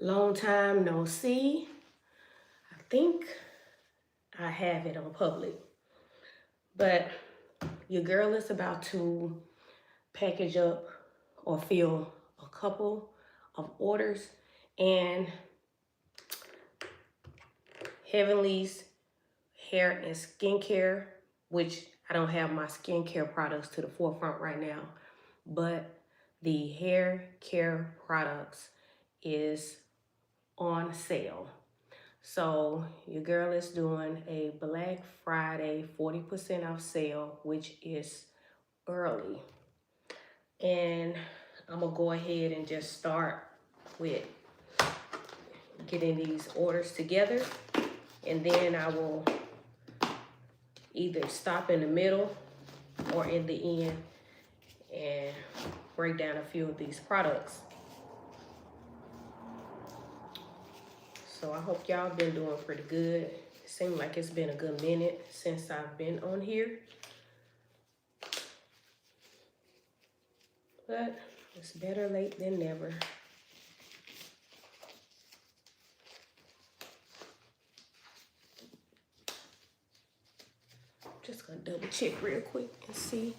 Long time no see. I think I have it on public, but your girl is about to package up or fill a couple of orders, and Heavenly's hair and skincare, which I don't have my skincare products to the forefront right now, but the hair care products is on sale. So your girl is doing a Black Friday 40% off sale, which is early. And I'm gonna go ahead and just start with getting these orders together, and then I will either stop in the middle or in the end and break down a few of these products. So I hope y'all been doing pretty good. It seems like it's been a good minute since I've been on here, but it's better late than never. Just gonna double check real quick and see.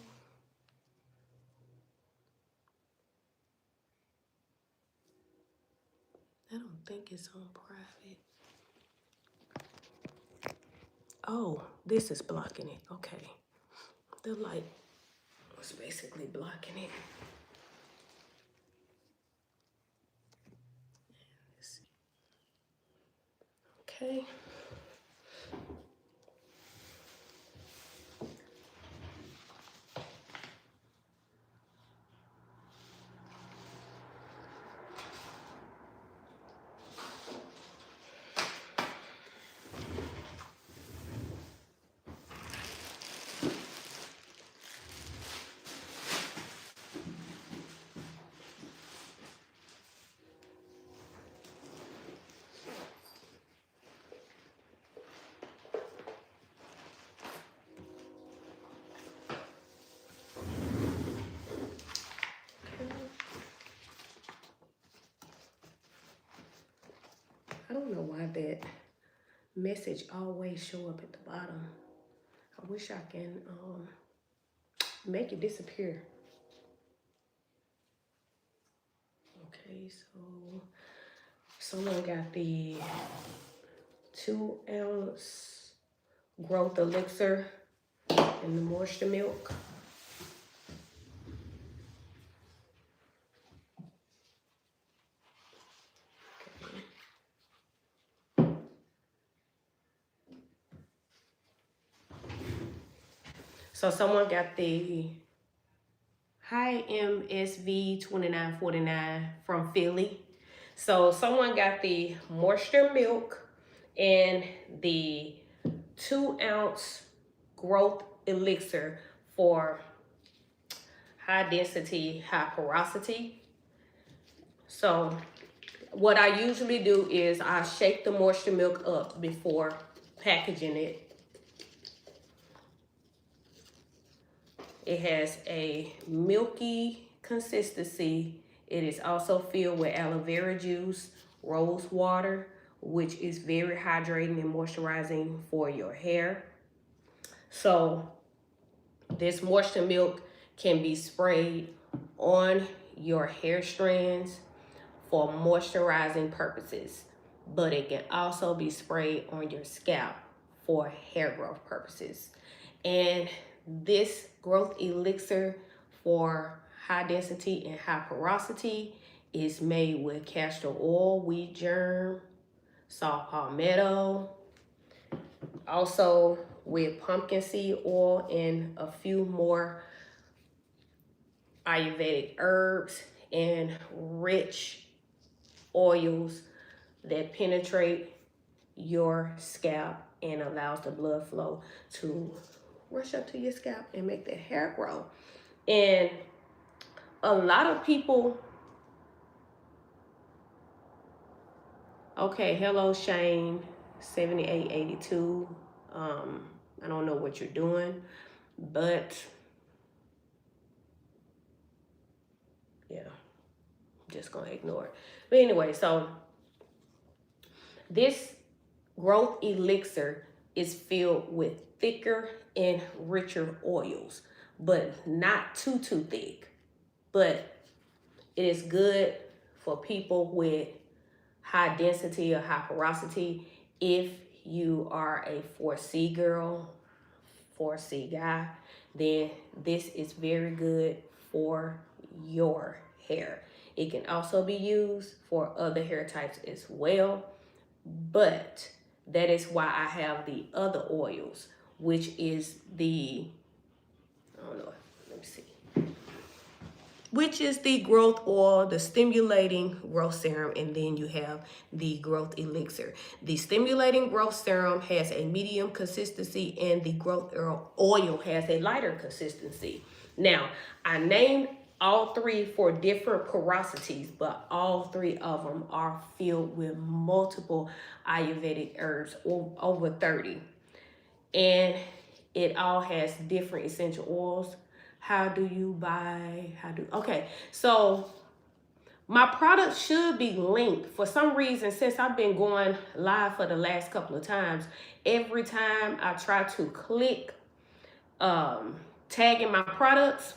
I don't think it's on private. Oh, this is blocking it. Okay. The light was basically blocking it. Let's see. Okay. I don't know why that message always show up at the bottom. I wish I can make it disappear. Okay, so someone got the 2-ounce growth elixir and the moisture milk. So someone got the high MSV 2949 from Philly. So someone got the moisture milk and the 2-ounce growth elixir for high density, high porosity. So what I usually do is I shake the moisture milk up before packaging it. It has a milky consistency. It is also filled with aloe vera juice, rose water, which is very hydrating and moisturizing for your hair. So this moisture milk can be sprayed on your hair strands for moisturizing purposes, but it can also be sprayed on your scalp for hair growth purposes. And this growth elixir for high density and high porosity is made with castor oil, wheat germ, soft palmetto, also with pumpkin seed oil and a few more Ayurvedic herbs and rich oils that penetrate your scalp and allows the blood flow to rush up to your scalp and make the hair grow. And a lot of people, okay, hello Shane 7882. I don't know what you're doing, but yeah, I'm just gonna ignore it. But anyway, so This growth elixir is filled with thicker and richer oils, but not too thick. But it is good for people with high density or high porosity. If you are a 4C girl, 4C guy, then this is very good for your hair. It can also be used for other hair types as well, but that is why I have the other oils, which is the, I don't know, let me see, which is the growth oil, the stimulating growth serum, and then you have the growth elixir. The stimulating growth serum has a medium consistency and the growth oil has a lighter consistency. Now, I named all three for different porosities, but all three of them are filled with multiple Ayurvedic herbs, over 30. And it all has different essential oils. Okay, so my products should be linked. For some reason, since I've been going live for the last couple of times, every time I try to click tagging my products,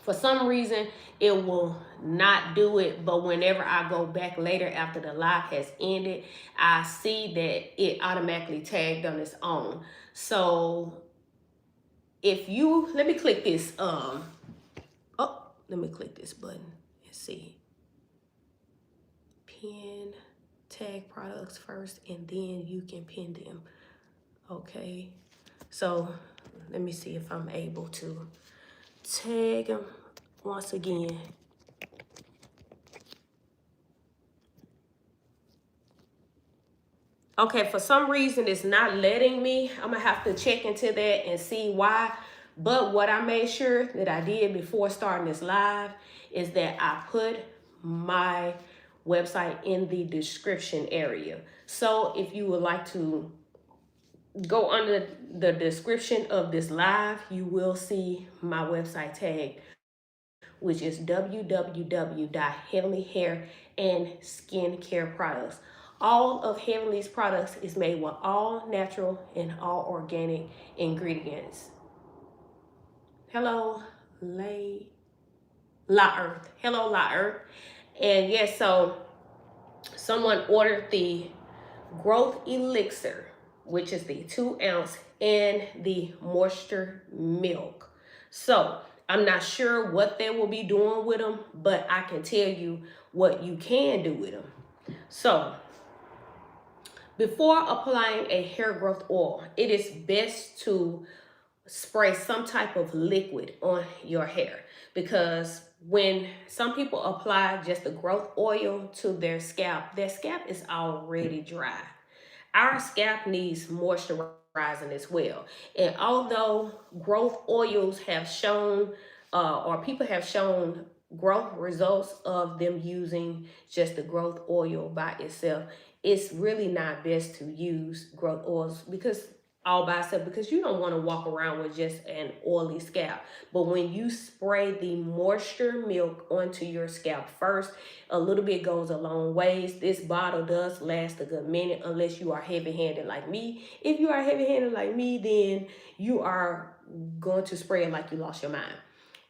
for some reason it will not do it. But whenever I go back later after the live has ended, I see that it automatically tagged on its own. So if you, let me click this, let me click this button and see. Pin, tag products first, and then you can pin them. Okay, so let me see if I'm able to tag them once again. Okay, for some reason it's not letting me. I'm gonna have to check into that and see why. But what I made sure that I did before starting this live is that I put my website in the description area. So if you would like to go under the description of this live, you will see my website tag, which is www.heavenlyhairandskincare.products. All of Heavenly's products is made with all natural and all organic ingredients. Hello, La Earth. Hello, La Earth. And yes, so someone ordered the growth elixir, which is the 2 ounce, and the moisture milk. So I'm not sure what they will be doing with them, but I can tell you what you can do with them. So before applying a hair growth oil, it is best to spray some type of liquid on your hair, because when some people apply just the growth oil to their scalp is already dry. Our scalp needs moisturizing as well. And although growth oils have shown, or people have shown growth results of them using just the growth oil by itself, it's really not best to use growth oils because all by itself, because you don't want to walk around with just an oily scalp. But when you spray the moisture milk onto your scalp first, a little bit goes a long ways. This bottle does last a good minute unless you are heavy-handed like me. If you are heavy-handed like me, then you are going to spray it like you lost your mind.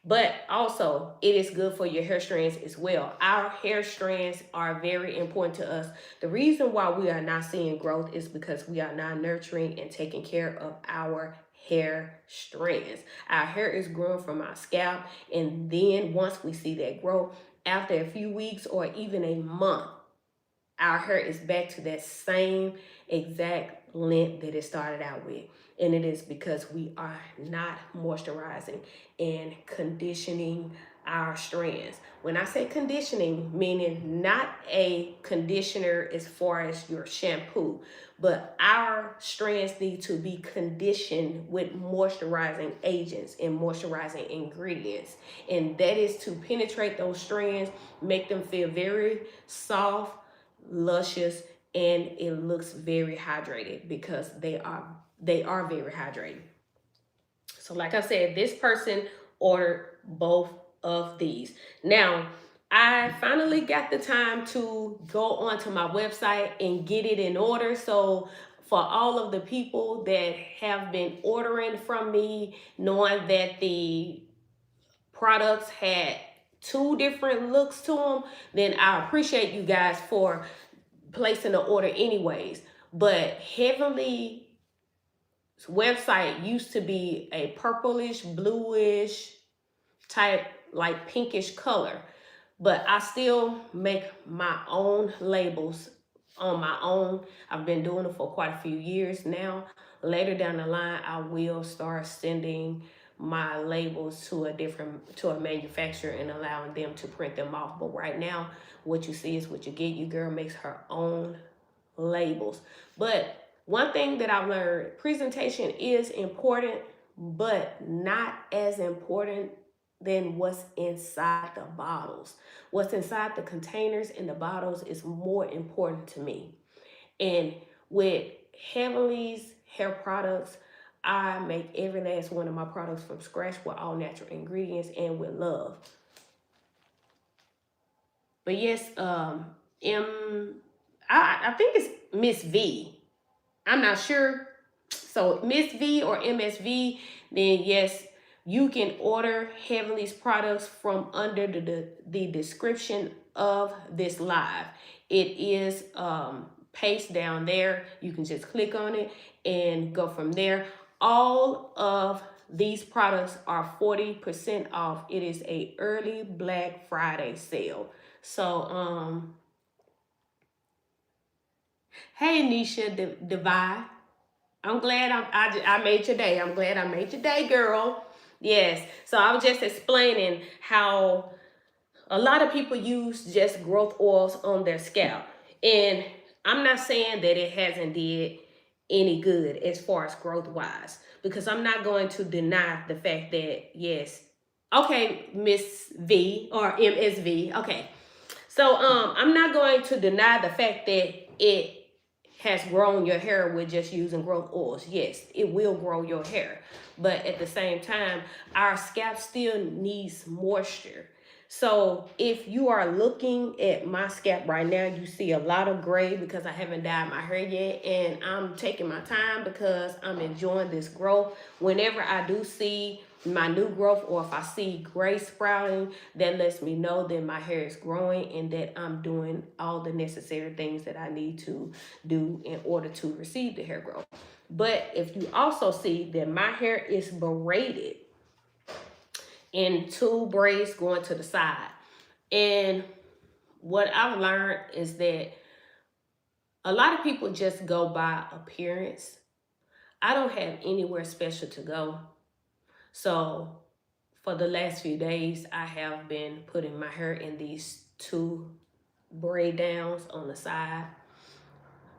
But also, it is good for your hair strands as well. Our hair strands are very important to us. The reason why we are not seeing growth is because we are not nurturing and taking care of our hair strands. Our hair is growing from our scalp, and then once we see that growth, after a few weeks or even a month, our hair is back to that same exact length that it started out with. And it is because we are not moisturizing and conditioning our strands. When I say conditioning, meaning not a conditioner as far as your shampoo, but our strands need to be conditioned with moisturizing agents and moisturizing ingredients. And that is to penetrate those strands, make them feel very soft, luscious, and it looks very hydrated because they are very hydrated. So like I said, this person ordered both of these. Now, I finally got the time to go onto my website and get it in order. So for all of the people that have been ordering from me, knowing that the products had two different looks to them, then I appreciate you guys for placing the order anyways. But Heavenly's website used to be a purplish, bluish type, like pinkish color. But I still make my own labels on my own. I've been doing it for quite a few years now. Later down the line, I will start sending my labels to a manufacturer and allowing them to print them off. But right now, what you see is what you get. Your girl makes her own labels. But one thing that I've learned, presentation is important, but not as important than what's inside the bottles. What's inside the containers and the bottles is more important to me. And with Heavenly's hair products, I make every last one of my products from scratch with all natural ingredients and with love. But yes, I think it's Miss V. I'm not sure. So Miss V or MSV, then yes, you can order Heavenly's products from under the description of this live. It is paste down there. You can just click on it and go from there. All of these products are 40% off. It is a early Black Friday sale. So hey Nisha Divide. I'm glad I made your day. I'm glad I made your day, girl. Yes. So I was just explaining how a lot of people use just growth oils on their scalp. And I'm not saying that it hasn't did any good as far as growth wise, because I'm not going to deny the fact that yes. Okay, Miss V or MSV. Okay. So I'm not going to deny the fact that it has grown your hair with just using growth oils. Yes, it will grow your hair. But at the same time, our scalp still needs moisture. So if you are looking at my scalp right now, you see a lot of gray because I haven't dyed my hair yet. And I'm taking my time because I'm enjoying this growth. Whenever I do see my new growth, or if I see gray sprouting, that lets me know that my hair is growing and that I'm doing all the necessary things that I need to do in order to receive the hair growth. But if you also see that my hair is braided in two braids going to the side, and what I've learned is that a lot of people just go by appearance. I don't have anywhere special to go. So for the last few days, I have been putting my hair in these two braid downs on the side.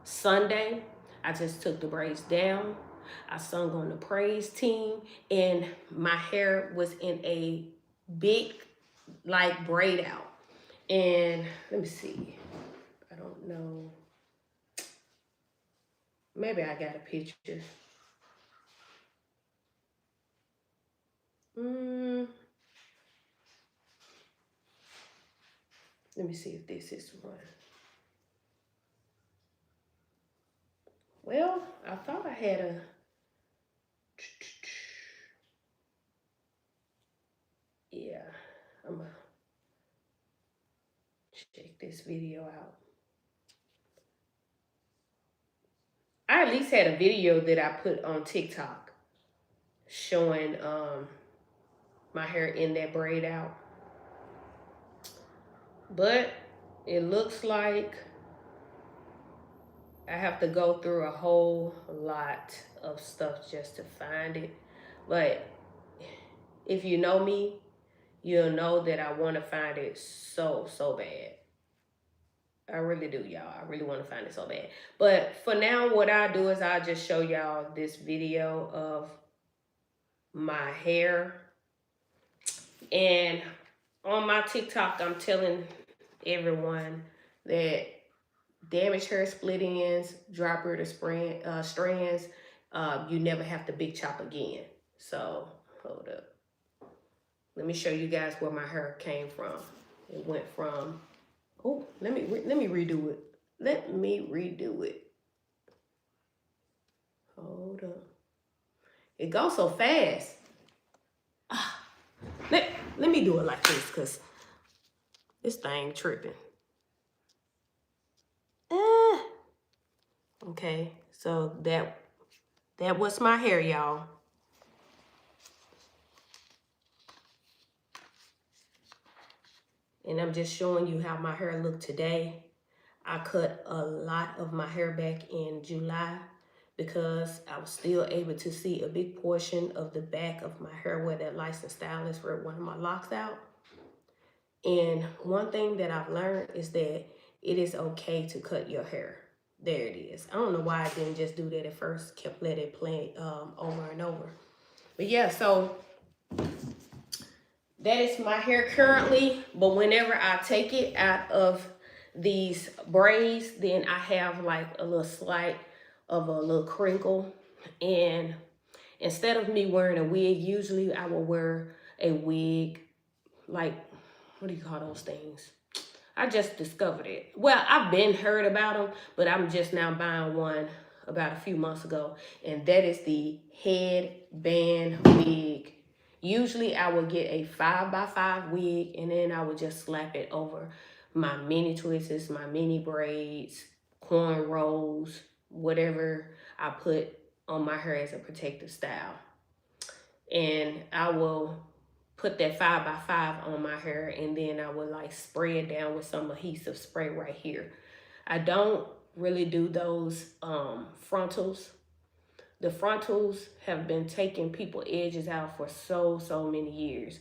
Sunday, I just took the braids down. I sung on the praise team, and my hair was in a big, like, braid out. And let me see. I don't know. Maybe I got a picture. Let me see if this is one. Well, I thought I had a. Yeah, I'm gonna check this video out. I at least had a video that I put on TikTok showing my hair in that braid out. But it looks like I have to go through a whole lot of stuff just to find it. But if you know me, you'll know that I want to find it so bad. I really do, y'all. I really want to find it so bad. But for now, what I'll do is I'll just show y'all this video of my hair. And on my TikTok, I'm telling everyone that damaged hair, split ends, dry beard strands, you never have to big chop again. So hold up. Let me show you guys where my hair came from. It went from, oh, let me redo it. Let me redo it. Hold up. It goes so fast. Ah, let me do it like this, because this thing tripping. Okay, so that was my hair, y'all. And I'm just showing you how my hair looked today. I cut a lot of my hair back in July because I was still able to see a big portion of the back of my hair where that licensed stylist ripped one of my locks out. And one thing that I've learned is that it is okay to cut your hair. There it is. I don't know why I didn't just do that at first, kept letting it play over and over. But yeah, so that is my hair currently, but whenever I take it out of these braids, then I have like a little slight of a little crinkle. And instead of me wearing a wig, usually I will wear a wig, like, what do you call those things? I just discovered it. Well, I've been heard about them, but I'm just now buying one about a few months ago, and that is the headband wig. Usually I would get a 5x5 wig, and then I would just slap it over my mini twists, my mini braids, cornrows, whatever I put on my hair as a protective style. And I will put that 5x5 on my hair, and then I would like spray it down with some adhesive spray right here. I don't really do those frontals. The frontals have been taking people edges out for so many years.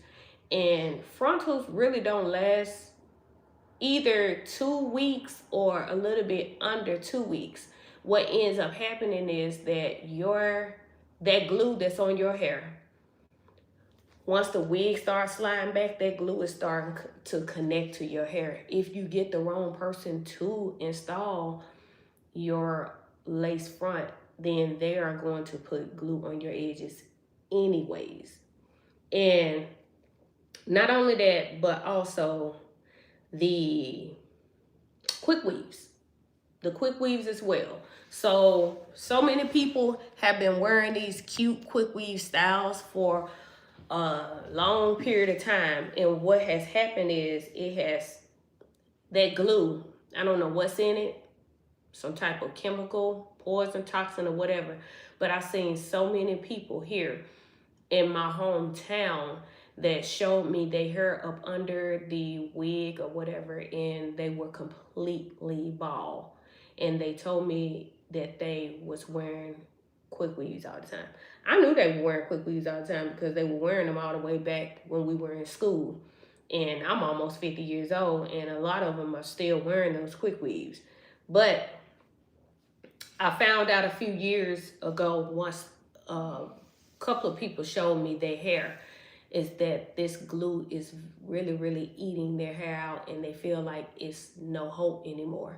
And frontals really don't last either 2 weeks or a little bit under 2 weeks. What ends up happening is that that glue that's on your hair, once the wig starts sliding back, that glue is starting to connect to your hair. If you get the wrong person to install your lace front, then they are going to put glue on your edges anyways. And not only that, but also the quick weaves. The quick weaves as well. So many people have been wearing these cute quick weave styles for a long period of time, and what has happened is it has that glue, I don't know what's in it, some type of chemical, poison, toxin, or whatever, but I've seen so many people here in my hometown that showed me their hair up under the wig or whatever, and they were completely bald, and they told me that they was wearing quick weaves all the time. I knew they were wearing quick weaves all the time because they were wearing them all the way back when we were in school. And I'm almost 50 years old, and a lot of them are still wearing those quick weaves. But I found out a few years ago, once a couple of people showed me their hair, is that this glue is really eating their hair out, and they feel like it's no hope anymore.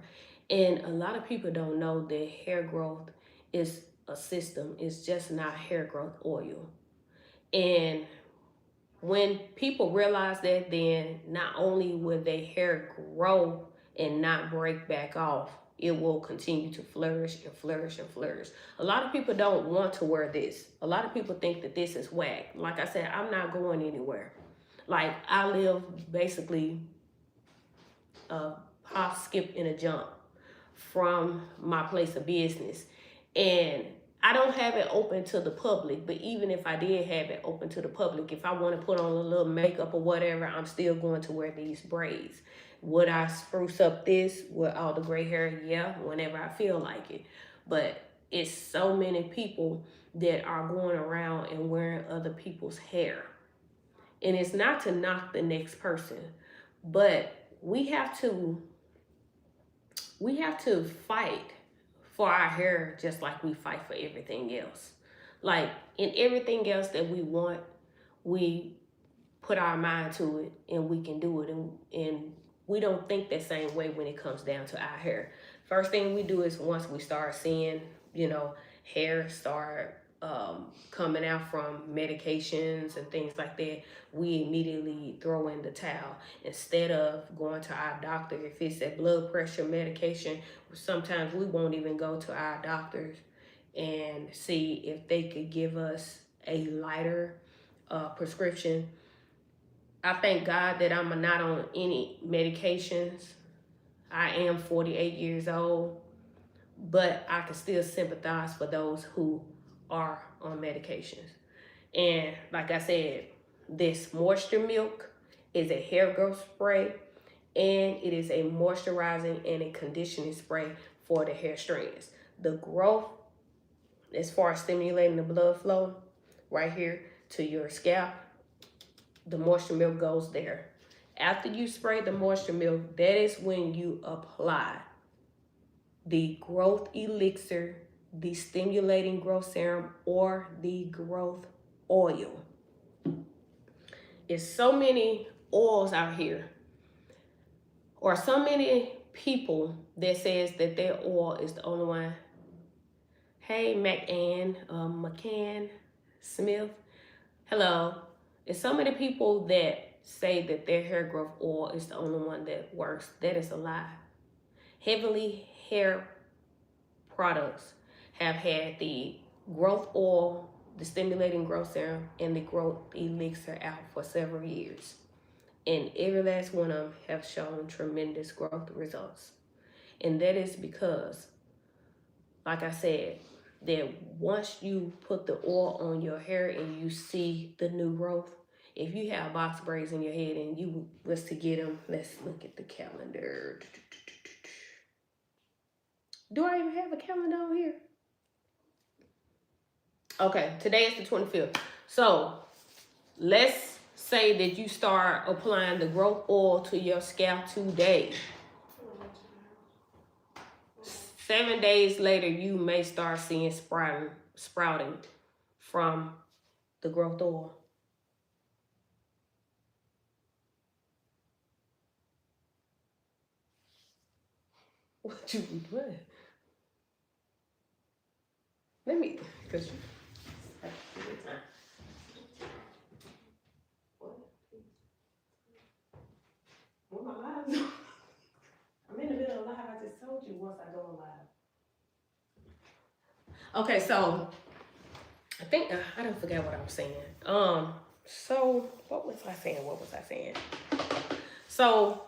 And a lot of people don't know that hair growth is a system. It's just not hair growth oil. And when people realize that, then not only will their hair grow and not break back off, it will continue to flourish and flourish and flourish. A lot of people don't want to wear this. A lot of people think that this is whack. Like I said, I'm not going anywhere. Like, I live basically a hop, skip, and a jump from my place of business. And I don't have it open to the public, but even if I did have it open to the public, if I want to put on a little makeup or whatever, I'm still going to wear these braids. Would I spruce up this with all the gray hair? Yeah, whenever I feel like it. But it's so many people that are going around and wearing other people's hair. And it's not to knock the next person, but we have to fight for our hair just like we fight for everything else. Like, in everything else that we want, we put our mind to it and we can do it. And we don't think the same way when it comes down to our hair. First thing we do is, once we start seeing, hair start coming out from medications and things like that, we immediately throw in the towel instead of going to our doctor. If it's a blood pressure medication, sometimes we won't even go to our doctors and see if they could give us a lighter prescription. I thank God that I'm not on any medications. I am 48 years old, but I can still sympathize for those who are on medications. And like I said, this moisture milk is a hair growth spray, and it is a moisturizing and a conditioning spray for the hair strands. The growth, as far as stimulating the blood flow right here to your scalp, the moisture milk goes there. After you spray the moisture milk, that is when you apply the growth elixir, the stimulating growth serum, or the growth oil. It's so many oils out here, or so many people that says that their oil is the only one. Hey, McCann Smith. Hello. There's so many people that say that their hair growth oil is the only one that works. That is a lie. Heavenly Hair Products have had the growth oil, the stimulating growth serum, and the growth elixir out for several years. And every last one of them have shown tremendous growth results. And that is because, like I said, that once you put the oil on your hair and you see the new growth, if you have box braids in your head and you was to get them, let's look at the calendar. Do I even have a calendar on here? Okay, today is the 25th. So let's say that you start applying the growth oil to your scalp today. 7 days later, you may start seeing sprouting from the growth oil. What you be doing? Let me, because you. What am I live? I'm in the middle of live. I just told you once I go live. Okay, so I think I don't forget what I was saying. So what was I saying? So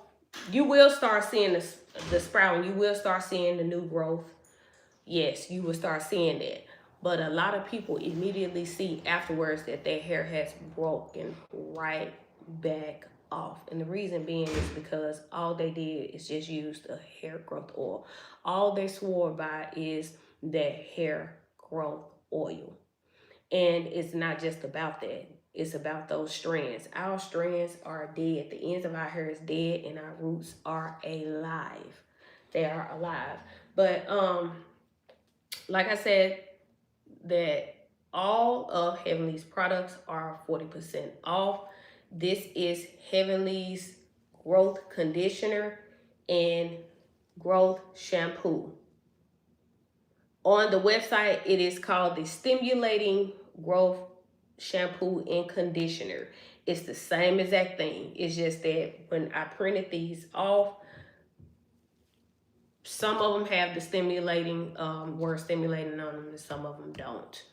you will start seeing the sprouting. You will start seeing the new growth. Yes, you will start seeing that. But a lot of people immediately see afterwards that their hair has broken right back off. And the reason being is because all they did is just use the hair growth oil. All they swore by is that hair growth oil. And it's not just about that. It's about those strands. Our strands are dead. The ends of our hair is dead and our roots are alive. They are alive. But like I said, that all of Heavenly's products are 40% off. This is Heavenly's growth conditioner and growth shampoo. On the website, it is called the Stimulating Growth Shampoo and Conditioner. It's the same exact thing. It's just that when I printed these off, some of them have the stimulating word stimulating on them and some of them don't.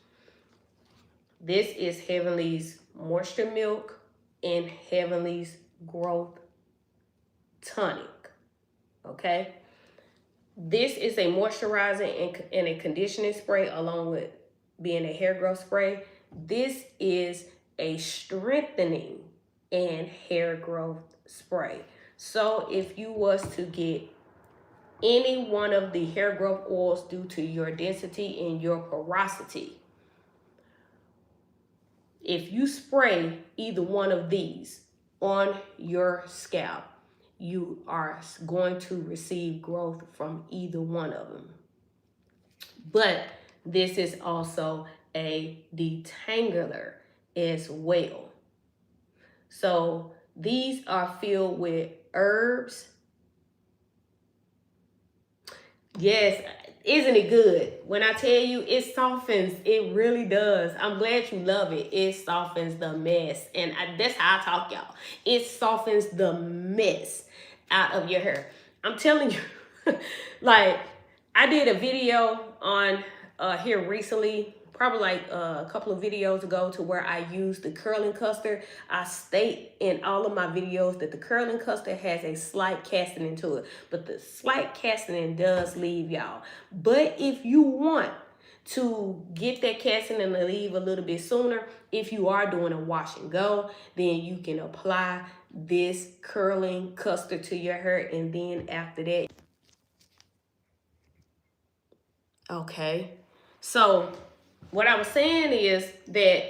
This is Heavenly's Moisture Milk and Heavenly's Growth Tonic. Okay? This is a moisturizing and a conditioning spray along with being a hair growth spray. This is a strengthening and hair growth spray. So if you was to get any one of the hair growth oils due to your density and your porosity, if you spray either one of these on your scalp, you are going to receive growth from either one of them. But this is also a detangler as well. So these are filled with herbs. Yes, isn't it good? When I tell you it softens, it really does. I'm glad you love it. It softens the mess. And that's how I talk, y'all. It softens the mess out of your hair. I'm telling you, like, I did a video on here recently, probably like a couple of videos ago, to where I used the curling custard. I state in all of my videos that the curling custard has a slight casting into it, but the slight casting does leave, y'all. But if you want to get that casting and leave a little bit sooner, if you are doing a wash and go, then you can apply this curling custard to your hair, and then after that, okay. So what I was saying is that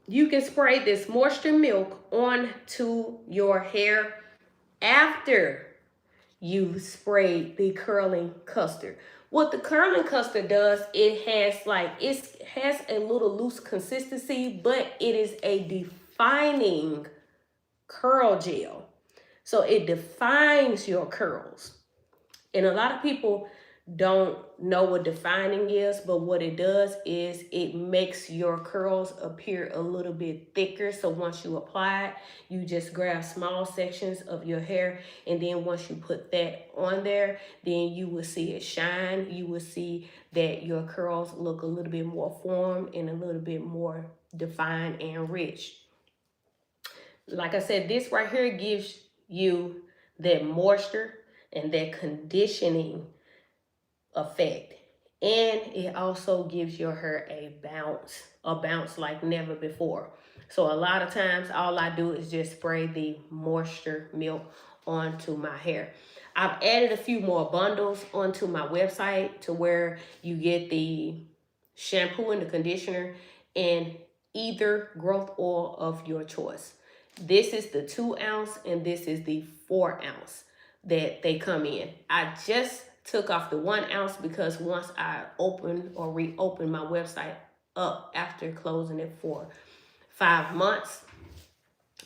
you can spray this moisture milk onto your hair after you sprayed the curling custard. What the curling custard does, it has a little loose consistency, but it is a defining curl gel. So it defines your curls. And a lot of people don't know what defining is, but what it does is it makes your curls appear a little bit thicker. So once you apply it, you just grab small sections of your hair, and then once you put that on there, then you will see it shine. You will see that your curls look a little bit more formed and a little bit more defined and rich. Like I said, this right here gives you that moisture and that conditioning effect. And it also gives your hair a bounce like never before. So a lot of times all I do is just spray the moisture milk onto my hair. I've added a few more bundles onto my website to where you get the shampoo and the conditioner and either growth oil of your choice. This is the 2 ounce and this is the 4 ounce that they come in. I just took off the 1 ounce because once I opened or reopened my website up after closing it for 5 months,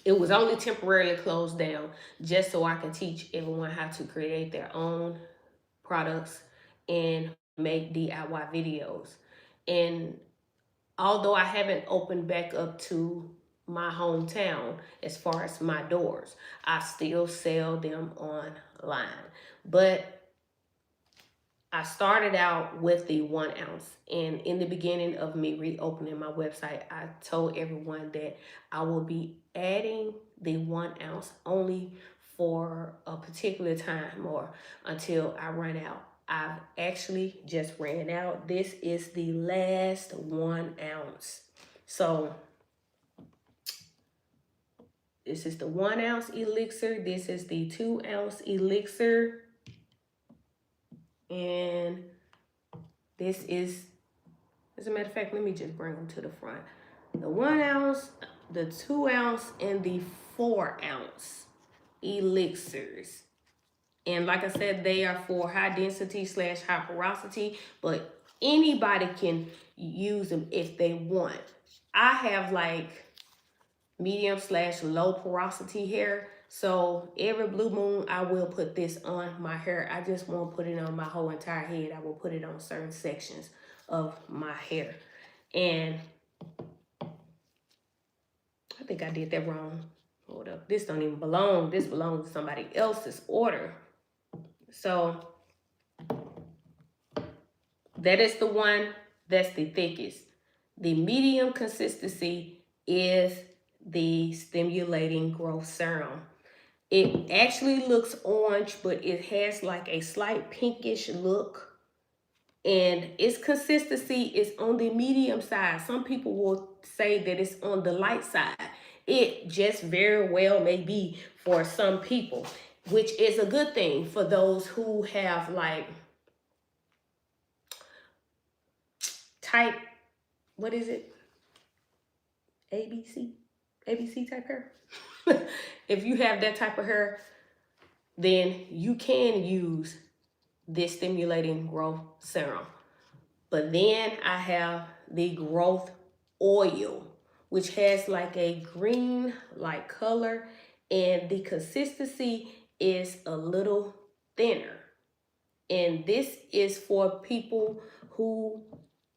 it was only temporarily closed down just so I can teach everyone how to create their own products and make DIY videos. And although I haven't opened back up to my hometown as far as my doors, I still sell them online. But I started out with the 1 ounce, and in the beginning of me reopening my website, I told everyone that I will be adding the 1 ounce only for a particular time or until I run out. I've actually just ran out. This is the last 1 ounce. So this is the 1 ounce elixir. This is the 2 ounce elixir. And this is, as a matter of fact, let me just bring them to the front. The 1 ounce, the 2 ounce, and the 4 ounce elixirs. And like I said, they are for high density / high porosity, but anybody can use them if they want. I have like medium / low porosity hair. So every blue moon, I will put this on my hair. I just won't put it on my whole entire head. I will put it on certain sections of my hair. And I think I did that wrong. Hold up. This don't even belong. This belongs to somebody else's order. So that is the one that's the thickest. The medium consistency is the stimulating growth serum. It actually looks orange, but it has like a slight pinkish look. And its consistency is on the medium side. Some people will say that it's on the light side. It just very well may be for some people, which is a good thing for those who have like type, what is it? ABC type hair. If you have that type of hair, then you can use this stimulating growth serum. But then I have the growth oil, which has like a green like color, and the consistency is a little thinner. And this is for people who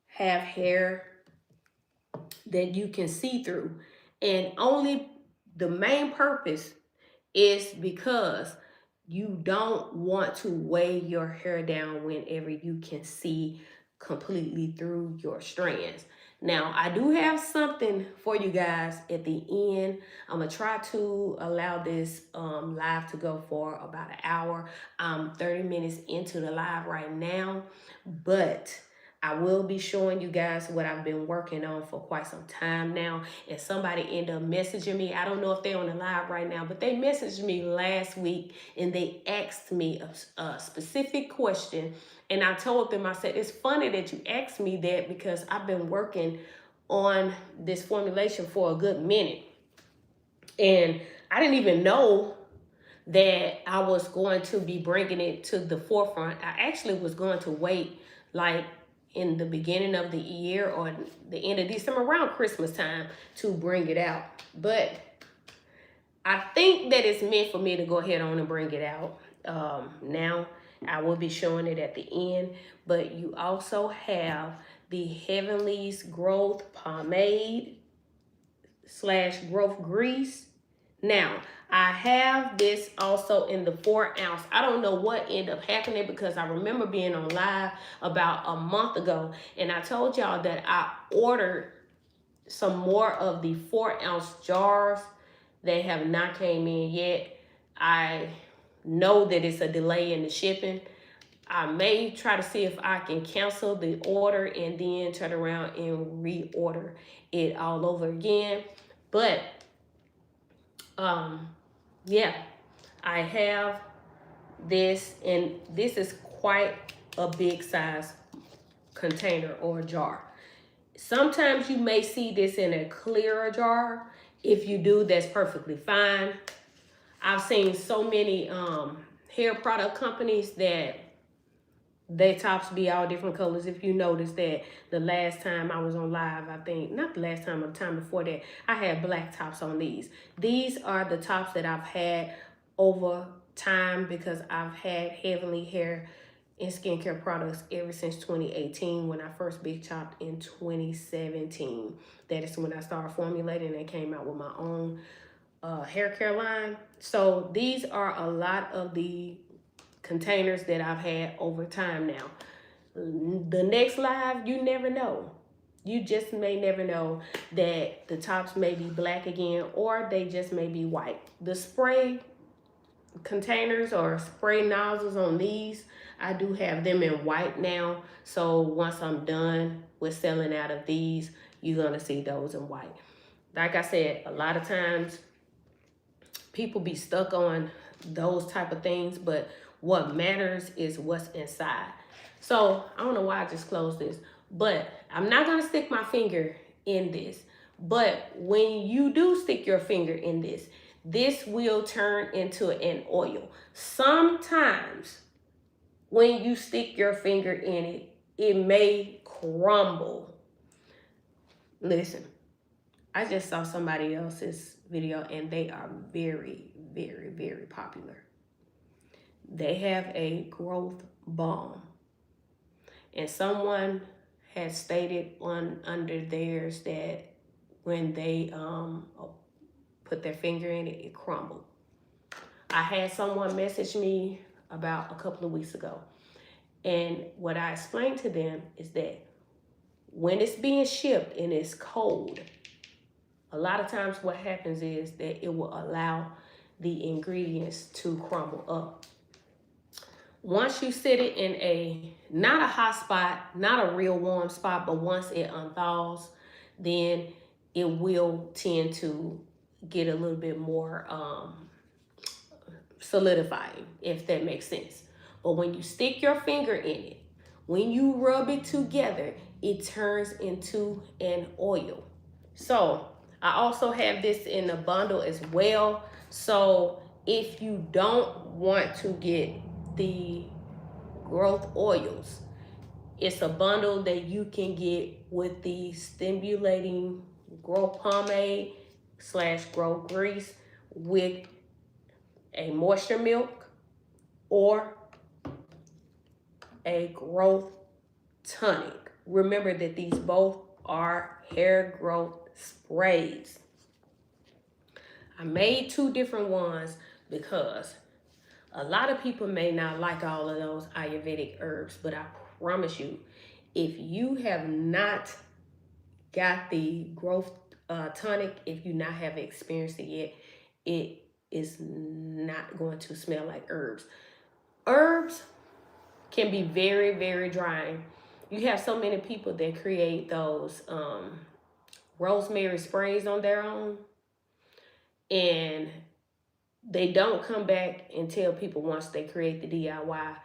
have hair that you can see through. And only the main purpose is because you don't want to weigh your hair down whenever you can see completely through your strands. Now, I do have something for you guys at the end. I'm going to try to allow this live to go for about an hour. I'm 30 minutes into the live right now, but I will be showing you guys what I've been working on for quite some time now. And somebody ended up messaging me. I don't know if they're on the live right now, but they messaged me last week and they asked me a specific question. And I told them, I said, it's funny that you asked me that because I've been working on this formulation for a good minute. And I didn't even know that I was going to be bringing it to the forefront. I actually was going to wait like in the beginning of the year or the end of December, around Christmas time, to bring it out. But I think that it's meant for me to go ahead on and bring it out. Now I will be showing it at the end, but you also have the Heavenly's Growth Pomade / growth grease. Now, I have this also in the 4 ounce. I don't know what ended up happening because I remember being on live about a month ago and I told y'all that I ordered some more of the 4 ounce jars. They have not came in yet. I know that it's a delay in the shipping. I may try to see if I can cancel the order and then turn around and reorder it all over again. But yeah, I have this, and this is quite a big size container or jar. Sometimes you may see this in a clearer jar. If you do, that's perfectly fine. I've seen so many hair product companies that their tops be all different colors. If you notice that the last time I was on live, I think, not the last time, but the time before that, I had black tops on these. These are the tops that I've had over time because I've had Heavenly hair and skincare products ever since 2018 when I first big chopped in 2017. That is when I started formulating and came out with my own hair care line. So these are a lot of the containers that I've had over time now. The next live, you never know. You just may never know that the tops may be black again or they just may be white. The spray containers or spray nozzles on these, I do have them in white now. So once I'm done with selling out of these, you're gonna see those in white. Like I said, a lot of times people be stuck on those type of things, but what matters is what's inside. So I don't know why I just closed this, but I'm not gonna stick my finger in this. But when you do stick your finger in this, this will turn into an oil. Sometimes when you stick your finger in it, it may crumble. Listen, I just saw somebody else's video and they are very, very, very popular. They have a growth balm. And someone has stated under theirs that when they put their finger in it, it crumbled. I had someone message me about a couple of weeks ago. And what I explained to them is that when it's being shipped and it's cold, a lot of times what happens is that it will allow the ingredients to crumble up. Once you set it in a, not a hot spot, not a real warm spot, but once it unthaws, then it will tend to get a little bit more solidifying, if that makes sense. But when you stick your finger in it, when you rub it together, it turns into an oil. So I also have this in a bundle as well. So if you don't want to get the growth oils, it's a bundle that you can get with the stimulating growth pomade / growth grease with a moisture milk or a growth tonic. Remember that these both are hair growth sprays. I made two different ones because a lot of people may not like all of those Ayurvedic herbs, but I promise you, if you have not got the growth tonic, if you not have experienced it yet, it is not going to smell like herbs. Herbs can be very, very drying. You have so many people that create those rosemary sprays on their own, and they don't come back and tell people once they create the DIY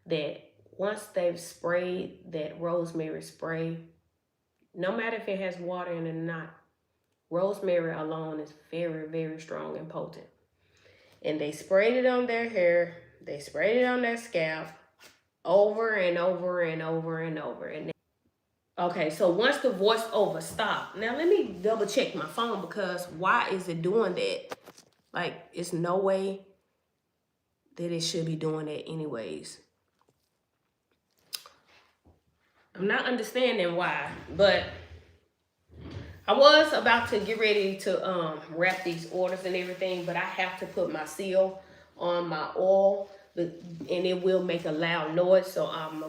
that once they've sprayed that rosemary spray, no matter if it has water in it or not, rosemary alone is very, very strong and potent. And they sprayed it on their hair, they sprayed it on their scalp over and over and over and over. And okay, so once the voiceover stopped, now let me double check my phone because why is it doing that? Like, it's no way that it should be doing that anyways. I'm not understanding why, but I was about to get ready to wrap these orders and everything, but I have to put my seal on my oil, and it will make a loud noise, so I'm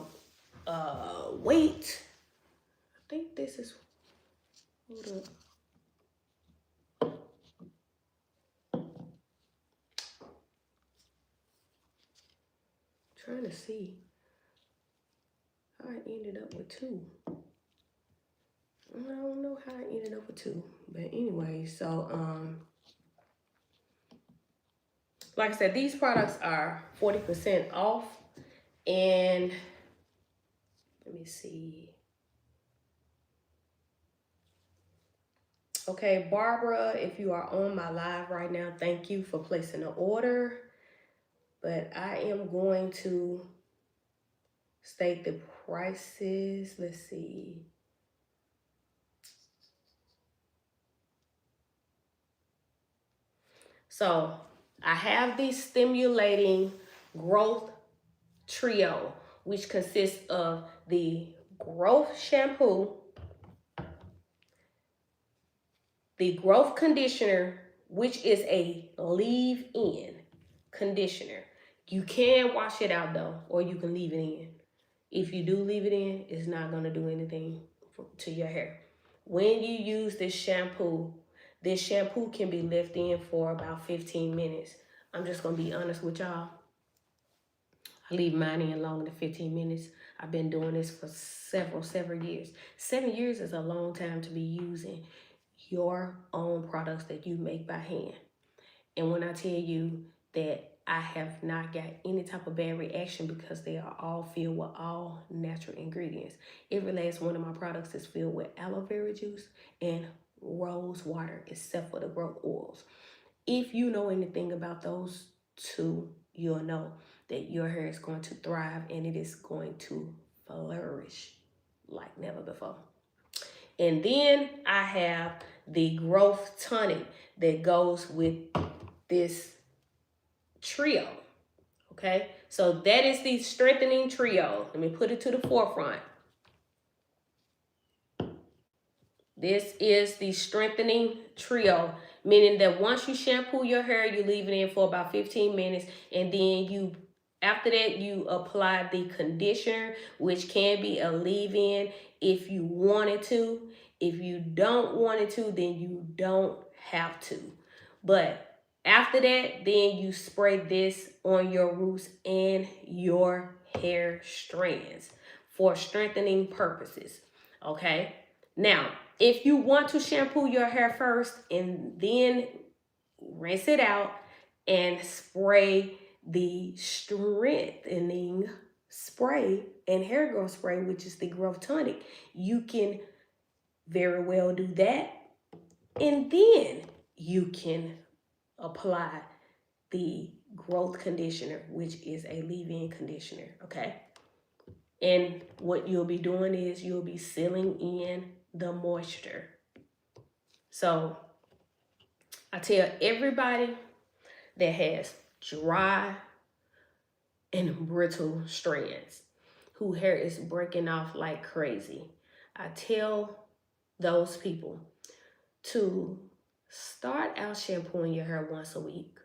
wait. I think this is, hold up. Trying to see how I ended up with two. I don't know how I ended up with two, but anyway, so like I said, these products are 40% off, and let me see. Okay, Barbara, if you are on my live right now, thank you for placing the order, but I am going to state the prices. Let's see. So I have the stimulating growth trio, which consists of the growth shampoo, the growth conditioner, which is a leave-in conditioner. You can wash it out though, or you can leave it in. If you do leave it in, it's not going to do anything to your hair. When you use this shampoo can be left in for about 15 minutes. I'm just going to be honest with y'all. I leave mine in longer than 15 minutes. I've been doing this for several years. 7 years is a long time to be using your own products that you make by hand. And when I tell you that I have not got any type of bad reaction because they are all filled with all natural ingredients. Every last one of my products is filled with aloe vera juice and rose water, except for the growth oils. If you know anything about those two, you'll know that your hair is going to thrive and it is going to flourish like never before. And then I have the growth tonic that goes with this trio. Okay, so that is the strengthening trio. Let me put it to the forefront. This is the strengthening trio, meaning that once you shampoo your hair, you leave it in for about 15 minutes, and then after that, you apply the conditioner, which can be a leave-in if you wanted to. If you don't want it to, then you don't have to. But after that, then you spray this on your roots and your hair strands for strengthening purposes. Okay? Now, if you want to shampoo your hair first and then rinse it out and spray the strengthening spray and hair growth spray, which is the growth tonic, you can very well do that. And then you can apply the growth conditioner, which is a leave-in conditioner, okay? And what you'll be doing is you'll be sealing in the moisture. So I tell everybody that has dry and brittle strands who hair is breaking off like crazy. I tell those people to start out shampooing your hair once a week.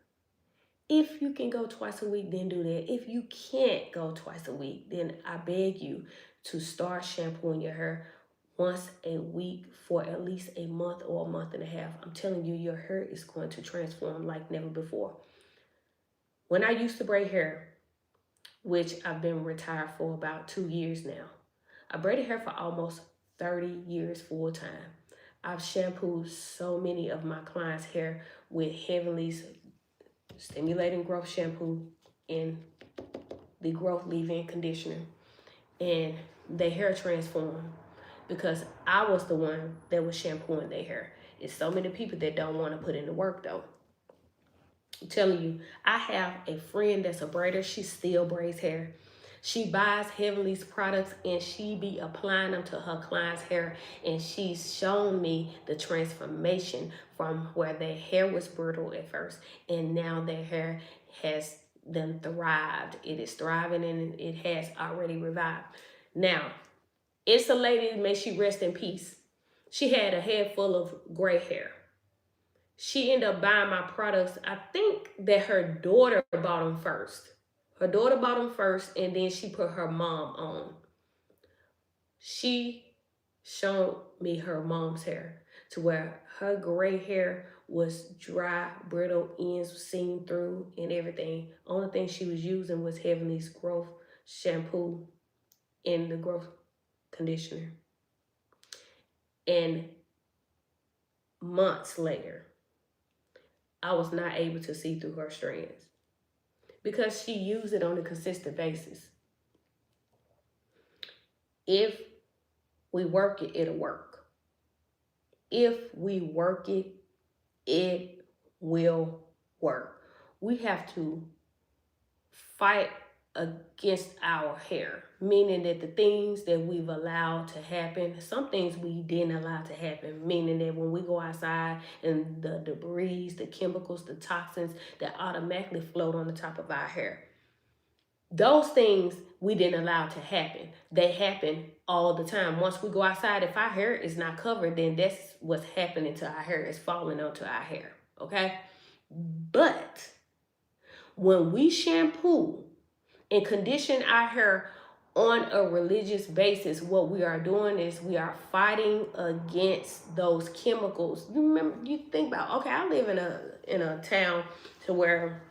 If you can go twice a week, then do that. If you can't go twice a week, then I beg you to start shampooing your hair once a week for at least a month or a month and a half. I'm telling you, your hair is going to transform like never before. When I used to braid hair, which I've been retired for about 2 years now, I braided hair for almost 30 years full time. I've shampooed so many of my clients' hair with Heavenly's stimulating growth shampoo and the growth leave-in conditioner, and their hair transformed because I was the one that was shampooing their hair. It's so many people that don't want to put in the work though. I'm telling you, I have a friend that's a braider. She still braids hair. She buys Heavenly's products and she be applying them to her clients' hair. And she's shown me the transformation from where their hair was brittle at first. And now their hair has then thrived. It is thriving and it has already revived. Now, it's a lady, may she rest in peace. She had a head full of gray hair. She ended up buying my products. I think that her daughter bought them first. Her daughter bought them first, and then she put her mom on. She showed me her mom's hair to where her gray hair was dry, brittle, ends seen through, and everything. Only thing she was using was Heavenly's growth shampoo and the growth conditioner. And months later, I was not able to see through her strands because she used it on a consistent basis. If we work it, it'll work. If we work it, it will work. We have to fight against our hair, meaning that the things that we've allowed to happen, some things we didn't allow to happen, meaning that when we go outside and the debris, the chemicals, the toxins that automatically float on the top of our hair, those things we didn't allow to happen. They happen all the time. Once we go outside, if our hair is not covered, then that's what's happening to our hair. It's falling onto our hair, okay? But when we shampoo and condition our hair on a religious basis, what we are doing is we are fighting against those chemicals. You remember, you think about, okay, I live in a town to where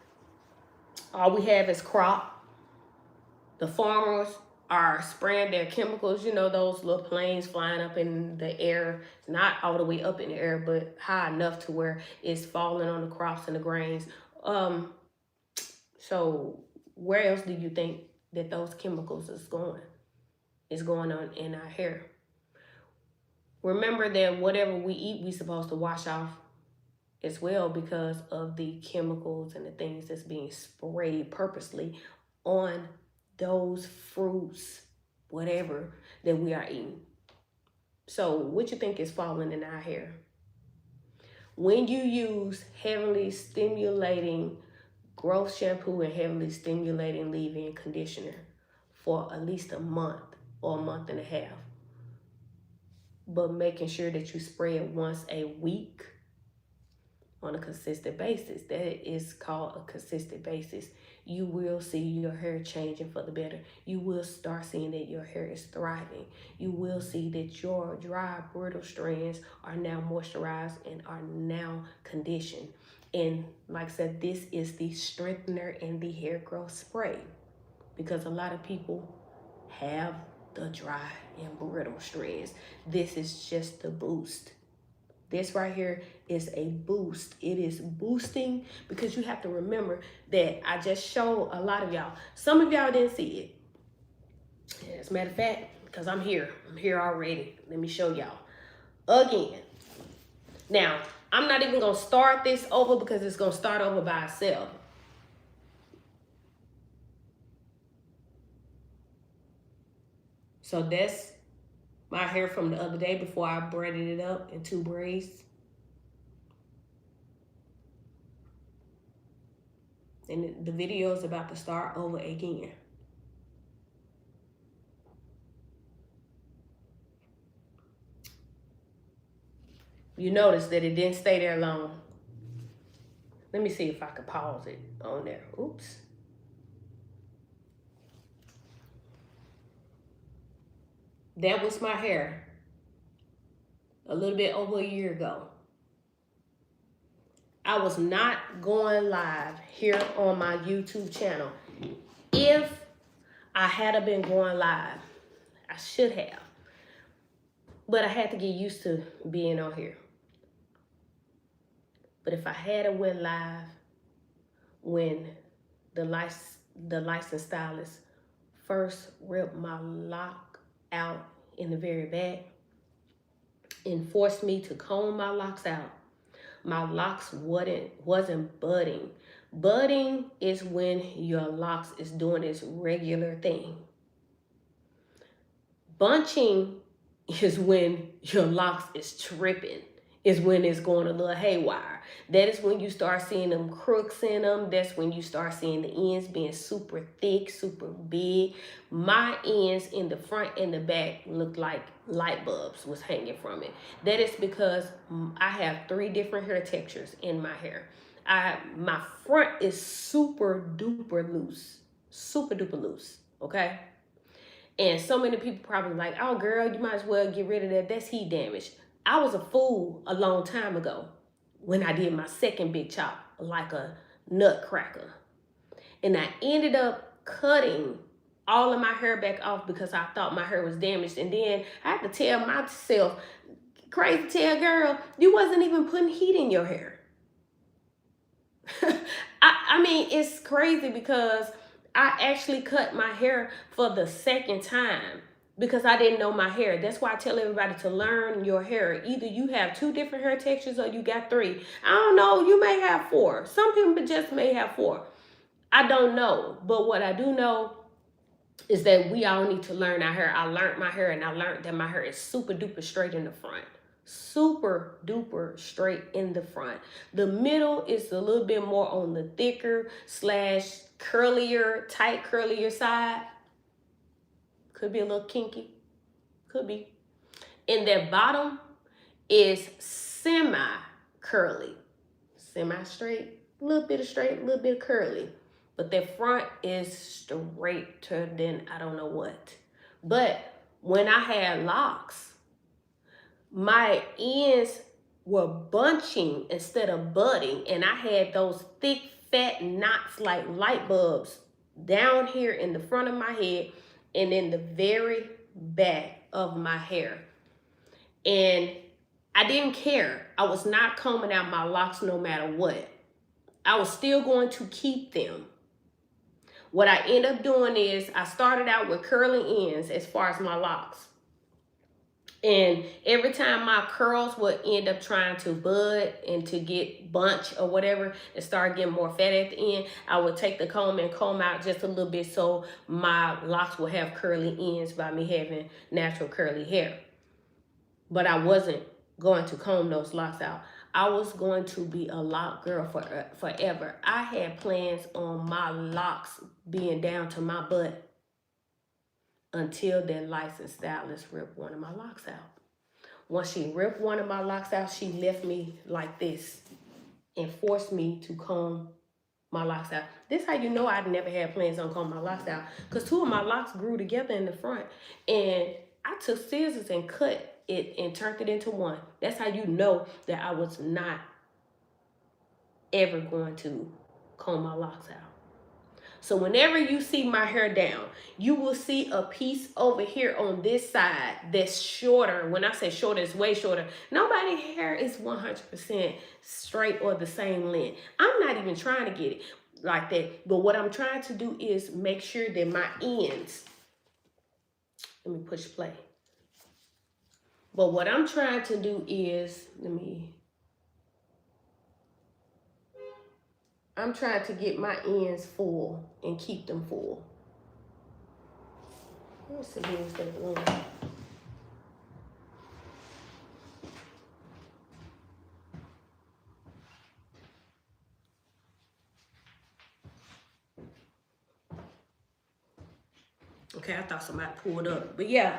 all we have is crop. The farmers are spraying their chemicals, you know, those little planes flying up in the air, not all the way up in the air, but high enough to where it's falling on the crops and the grains. So where else do you think that those chemicals is going? It's going on in our hair. Remember that whatever we eat, we're supposed to wash off as well because of the chemicals and the things that's being sprayed purposely on those fruits, whatever that we are eating. So what you think is falling in our hair? When you use Heavenly Stimulating Growth Shampoo and Heavenly Stimulating Leave-In Conditioner for at least a month or a month and a half, but making sure that you spray it once a week on a consistent basis. That is called a consistent basis. You will see your hair changing for the better. You will start seeing that your hair is thriving. You will see that your dry, brittle strands are now moisturized and are now conditioned. And like I said, this is the strengthener and the hair growth spray because a lot of people have the dry and brittle strands. This is just the boost. This right here is a boost. It is boosting because you have to remember that I just showed a lot of y'all. Some of y'all didn't see it. As a matter of fact, because I'm here already. Let me show y'all again. Now, I'm not even going to start this over because it's going to start over by itself. So that's my hair from the other day before I braided it up in 2 braids. And the video is about to start over again. You notice that it didn't stay there long. Let me see if I can pause it on there. Oops. That was my hair a little bit over a year ago. I was not going live here on my YouTube channel. If I had been going live, I should have. But I had to get used to being on here. But if I had went live when the licensed stylist first ripped my lock out in the very back and forced me to comb my locks out, my locks wasn't budding. Budding is when your locks is doing its regular thing. Bunching is when your locks is tripping, is when it's going a little haywire. That is when you start seeing them crooks in them. That's when you start seeing the ends being super thick, super big. My ends in the front and the back looked like light bulbs was hanging from it. That is because I have 3 different hair textures in my hair. My front is super duper loose, okay? And so many people probably like, oh girl, you might as well get rid of that. That's heat damage. I was a fool a long time ago when I did my second big chop like a nutcracker. And I ended up cutting all of my hair back off because I thought my hair was damaged. And then I had to tell myself, crazy tail girl, you wasn't even putting heat in your hair. I mean, it's crazy because I actually cut my hair for the second time because I didn't know my hair. That's why I tell everybody to learn your hair. Either you have 2 different hair textures or you got 3. I don't know. You may have 4. Some people just may have 4. I don't know. But what I do know is that we all need to learn our hair. I learned my hair and I learned that my hair is super duper straight in the front. Super duper straight in the front. The middle is a little bit more on the thicker / curlier, tight curlier side. Could be a little kinky. Could be. And that bottom is semi-curly. Semi-straight. A little bit of straight, a little bit of curly. But that front is straighter than I don't know what. But when I had locks, my ends were bunching instead of budding. And I had those thick, fat knots like light bulbs down here in the front of my head and in the very back of my hair. And I didn't care. I was not combing out my locks no matter what. I was still going to keep them. What I end up doing is I started out with curly ends as far as my locks. And every time my curls would end up trying to bud and to get bunch or whatever and start getting more fat at the end, I would take the comb and comb out just a little bit so my locks would have curly ends by me having natural curly hair. But I wasn't going to comb those locks out. I was going to be a lock girl forever. I had plans on my locks being down to my butt until that licensed stylist ripped one of my locks out. Once she ripped one of my locks out, she left me like this and forced me to comb my locks out. This is how you know I never had plans on combing my locks out, because 2 of my locks grew together in the front, and I took scissors and cut it and turned it into one. That's how you know that I was not ever going to comb my locks out. So whenever you see my hair down, you will see a piece over here on this side that's shorter. When I say shorter, it's way shorter. Nobody's hair is 100% straight or the same length. I'm not even trying to get it like that. But what I'm trying to do is make sure that my ends, let me push play. But what I'm trying to do is, I'm trying to get my ends full and keep them full. Let's see who's that one. Okay, I thought somebody pulled up. But yeah,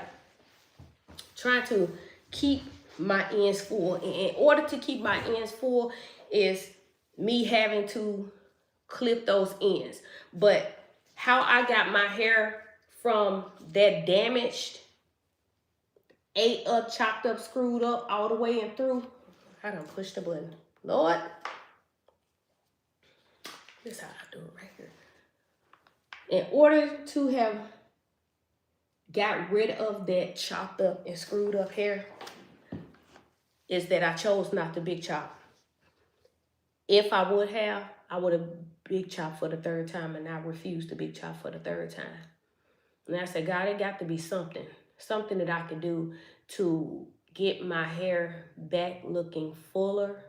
trying to keep my ends full. And in order to keep my ends full is me having to clip those ends. But how I got my hair from that damaged, ate up, chopped up, screwed up all the way and through, I done pushed the button. Lord, this is how I do it right here. In order to have got rid of that chopped up and screwed up hair, is that I chose not to big chop. If I would have big chop for the third time, and I refused to big chop for the third time. And I said, God, it got to be something that I could do to get my hair back looking fuller,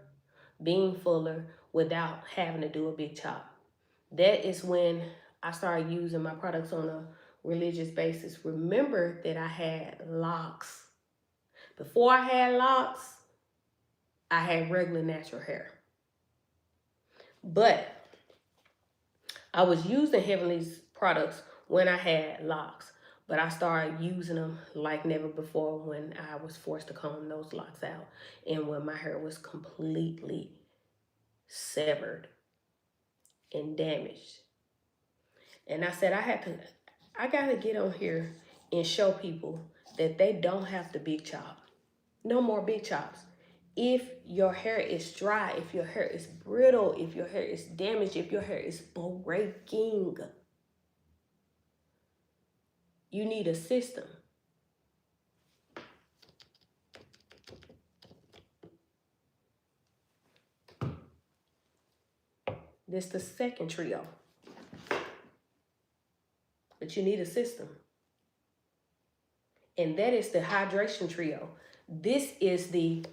being fuller, without having to do a big chop. That is when I started using my products on a religious basis. Remember that I had locks. Before I had locks, I had regular natural hair. But I was using Heavenly's products when I had locks. But I started using them like never before when I was forced to comb those locks out and when my hair was completely severed and damaged. And I said, I got to get on here and show people that they don't have to big chop. No more big chops. If your hair is dry, if your hair is brittle, if your hair is damaged, if your hair is breaking, you need a system. This is the second trio. But you need a system. And that is the hydration trio. This is the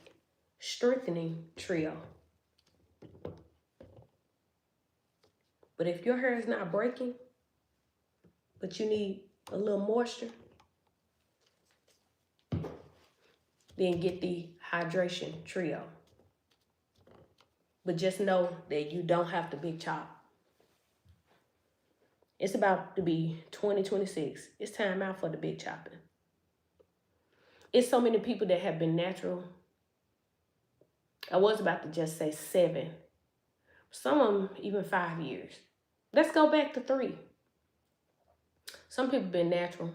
strengthening trio. But if your hair is not breaking, but you need a little moisture, then get the hydration trio. But just know that you don't have to big chop. It's about to be 2026. It's time out for the big chopping. It's so many people that have been natural. I was about to just say 7. Some of them even 5 years. Let's go back to 3. Some people been natural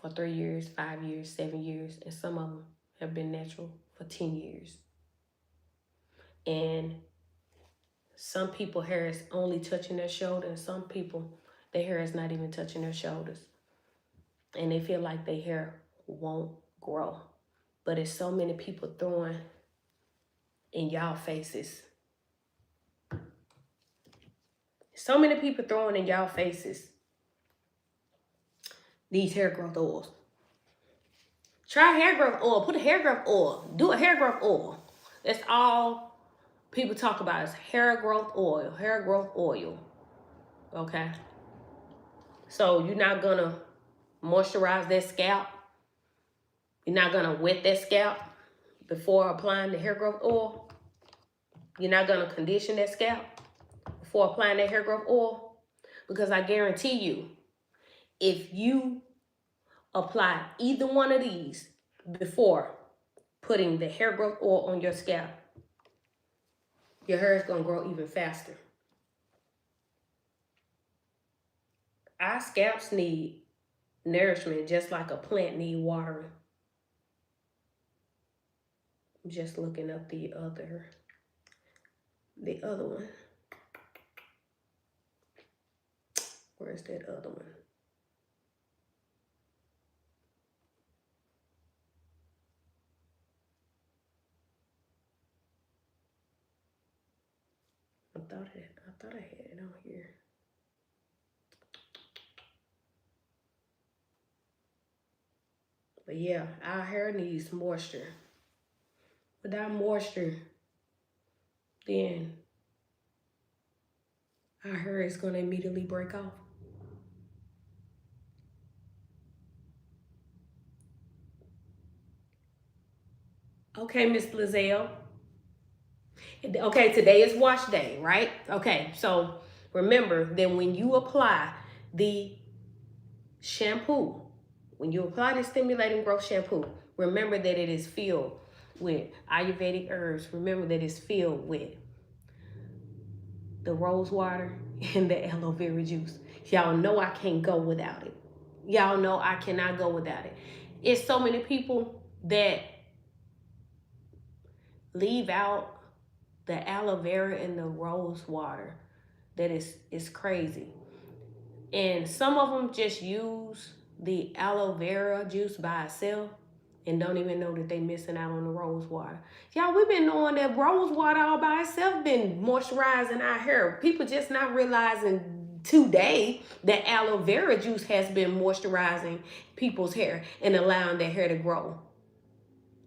for 3 years, 5 years, 7 years, and some of them have been natural for 10 years. And some people hair is only touching their shoulder, and some people their hair is not even touching their shoulders. And they feel like their hair won't grow. But it's so many people throwing in y'all faces. So many people throwing in y'all faces these hair growth oils. Try hair growth oil. Put a hair growth oil. Do a hair growth oil. That's all people talk about is hair growth oil. Hair growth oil. Okay? So you're not going to moisturize that scalp. You're not going to wet that scalp before applying the hair growth oil. You're not going to condition that scalp before applying that hair growth oil. Because I guarantee you, if you apply either one of these before putting the hair growth oil on your scalp, your hair is going to grow even faster. Our scalps need nourishment just like a plant need watering. I'm just looking up the other one. Where's that other one? I thought I had it on here. But yeah, our hair needs moisture. Without moisture, then our hair is going to immediately break off. Okay, Miss Lizelle. Okay, today is wash day, right? Okay, so remember that when you apply the shampoo, when you apply the stimulating growth shampoo, Remember that it is filled with Ayurvedic herbs. Remember that it's filled with the rose water and the aloe vera juice. Y'all know I can't go without it. Y'all know I cannot go without it. It's so many people that leave out the aloe vera and the rose water. That is crazy. And some of them just use the aloe vera juice by itself and don't even know that they missing out on the rose water. Y'all, we've been knowing that rose water all by itself been moisturizing our hair. People just not realizing today that aloe vera juice has been moisturizing people's hair and allowing their hair to grow.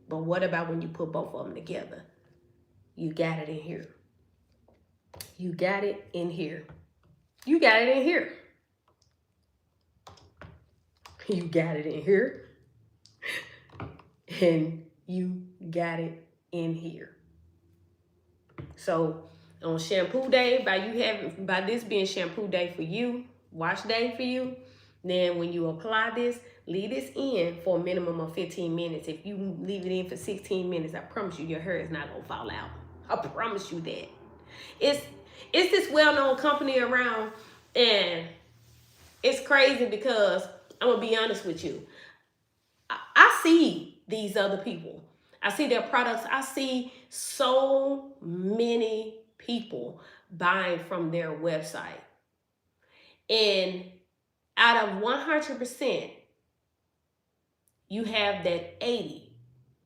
But what about when you put both of them together? You got it in here. You got it in here. You got it in here. You got it in here. And you got it in here. So on shampoo day, by this being shampoo day for you, wash day for you, then when you apply this, leave this in for a minimum of 15 minutes. If you leave it in for 16 minutes, I promise you your hair is not gonna fall out. I promise you that. It's this well-known company around, and it's crazy because I'm gonna be honest with you. I see these other people. I see their products. I see so many people buying from their website. And out of 100%, you have that 80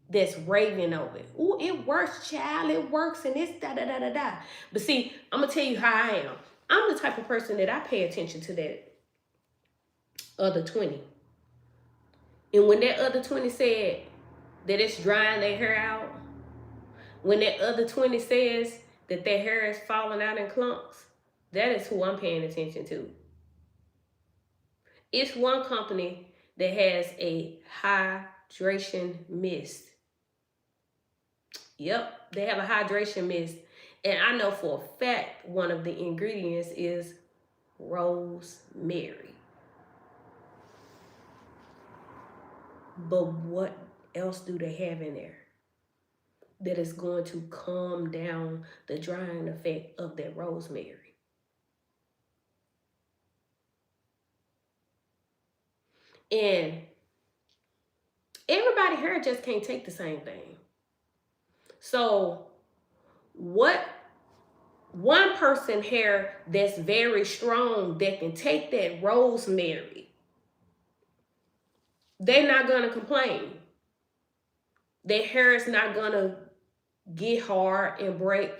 that's raving over it. Ooh, it works, child. It works, and it's da-da-da-da-da. But see, I'm going to tell you how I am. I'm the type of person that I pay attention to that other 20. And when that other 20 said that it's drying their hair out, when that other 20 says that their hair is falling out in clumps, that is who I'm paying attention to. It's one company that has a hydration mist. Yep, they have a hydration mist. And I know for a fact one of the ingredients is rosemary. But what else do they have in there that is going to calm down the drying effect of that rosemary? And everybody's hair just can't take the same thing. So what one person hair that's very strong that can take that rosemary, they're not going to complain. Their hair is not going to get hard and break.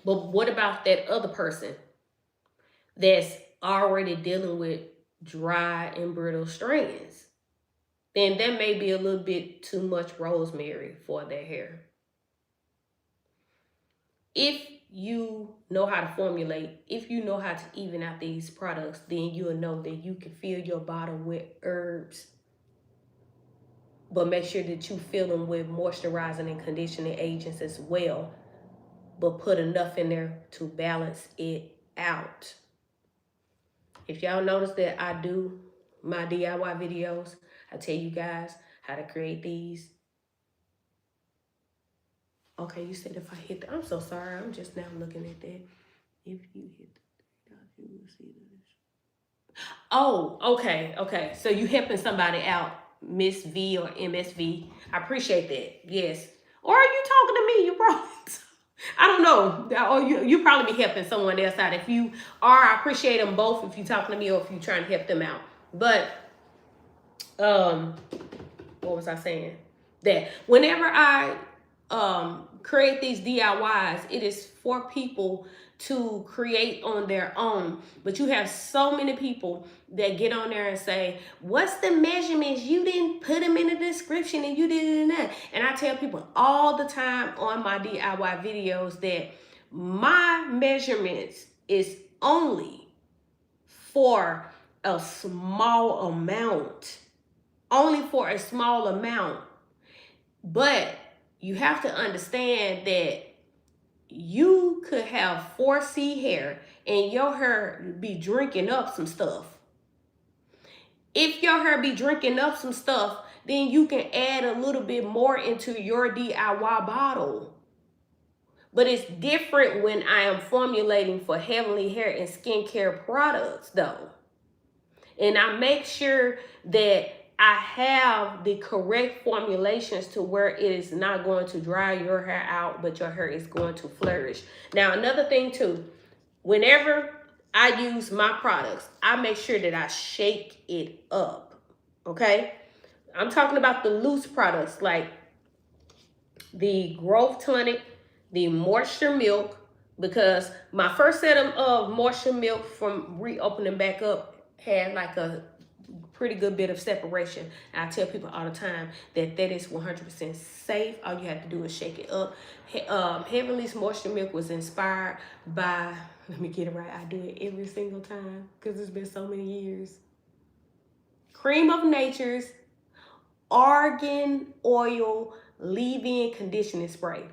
But what about that other person that's already dealing with dry and brittle strands? Then that may be a little bit too much rosemary for their hair. If you know how to formulate, if you know how to even out these products, then you'll know that you can fill your bottle with herbs. But make sure that you fill them with moisturizing and conditioning agents as well. But put enough in there to balance it out. If y'all notice that I do my DIY videos, I tell you guys how to create these. Okay, you said if I hit the, I'm so sorry. I'm just now looking at that. If you hit the three dots, you will see this. Oh, okay. So you helping somebody out, Miss V or MSV. I appreciate that. Yes. Or are you talking to me? You probably, I don't know. Or you probably be helping someone else out. If you are, I appreciate them both if you're talking to me or if you're trying to help them out. But, what was I saying? That whenever I create these DIYs, it is for people to create on their own. But you have so many people that get on there and say, what's the measurements? You didn't put them in the description and you didn't that. And I tell people all the time on my DIY videos that my measurements is only for a small amount. Only for a small amount. But you have to understand that you could have 4C hair and your hair be drinking up some stuff. If your hair be drinking up some stuff, then you can add a little bit more into your DIY bottle. But it's different when I am formulating for Heavenly Hair and skincare products though. And I make sure that I have the correct formulations to where it is not going to dry your hair out, but your hair is going to flourish. Now, another thing too, whenever I use my products, I make sure that I shake it up, okay? I'm talking about the loose products like the growth tonic, the moisture milk, because my first set of moisture milk from reopening back up had like a pretty good bit of separation. I tell people all the time that that is 100% safe. All you have to do is shake it up. Heavenly's moisture milk was inspired by, let me get it right, I do it every single time because it's been so many years. Cream of Nature's Argan Oil Leave-In Conditioning Spray.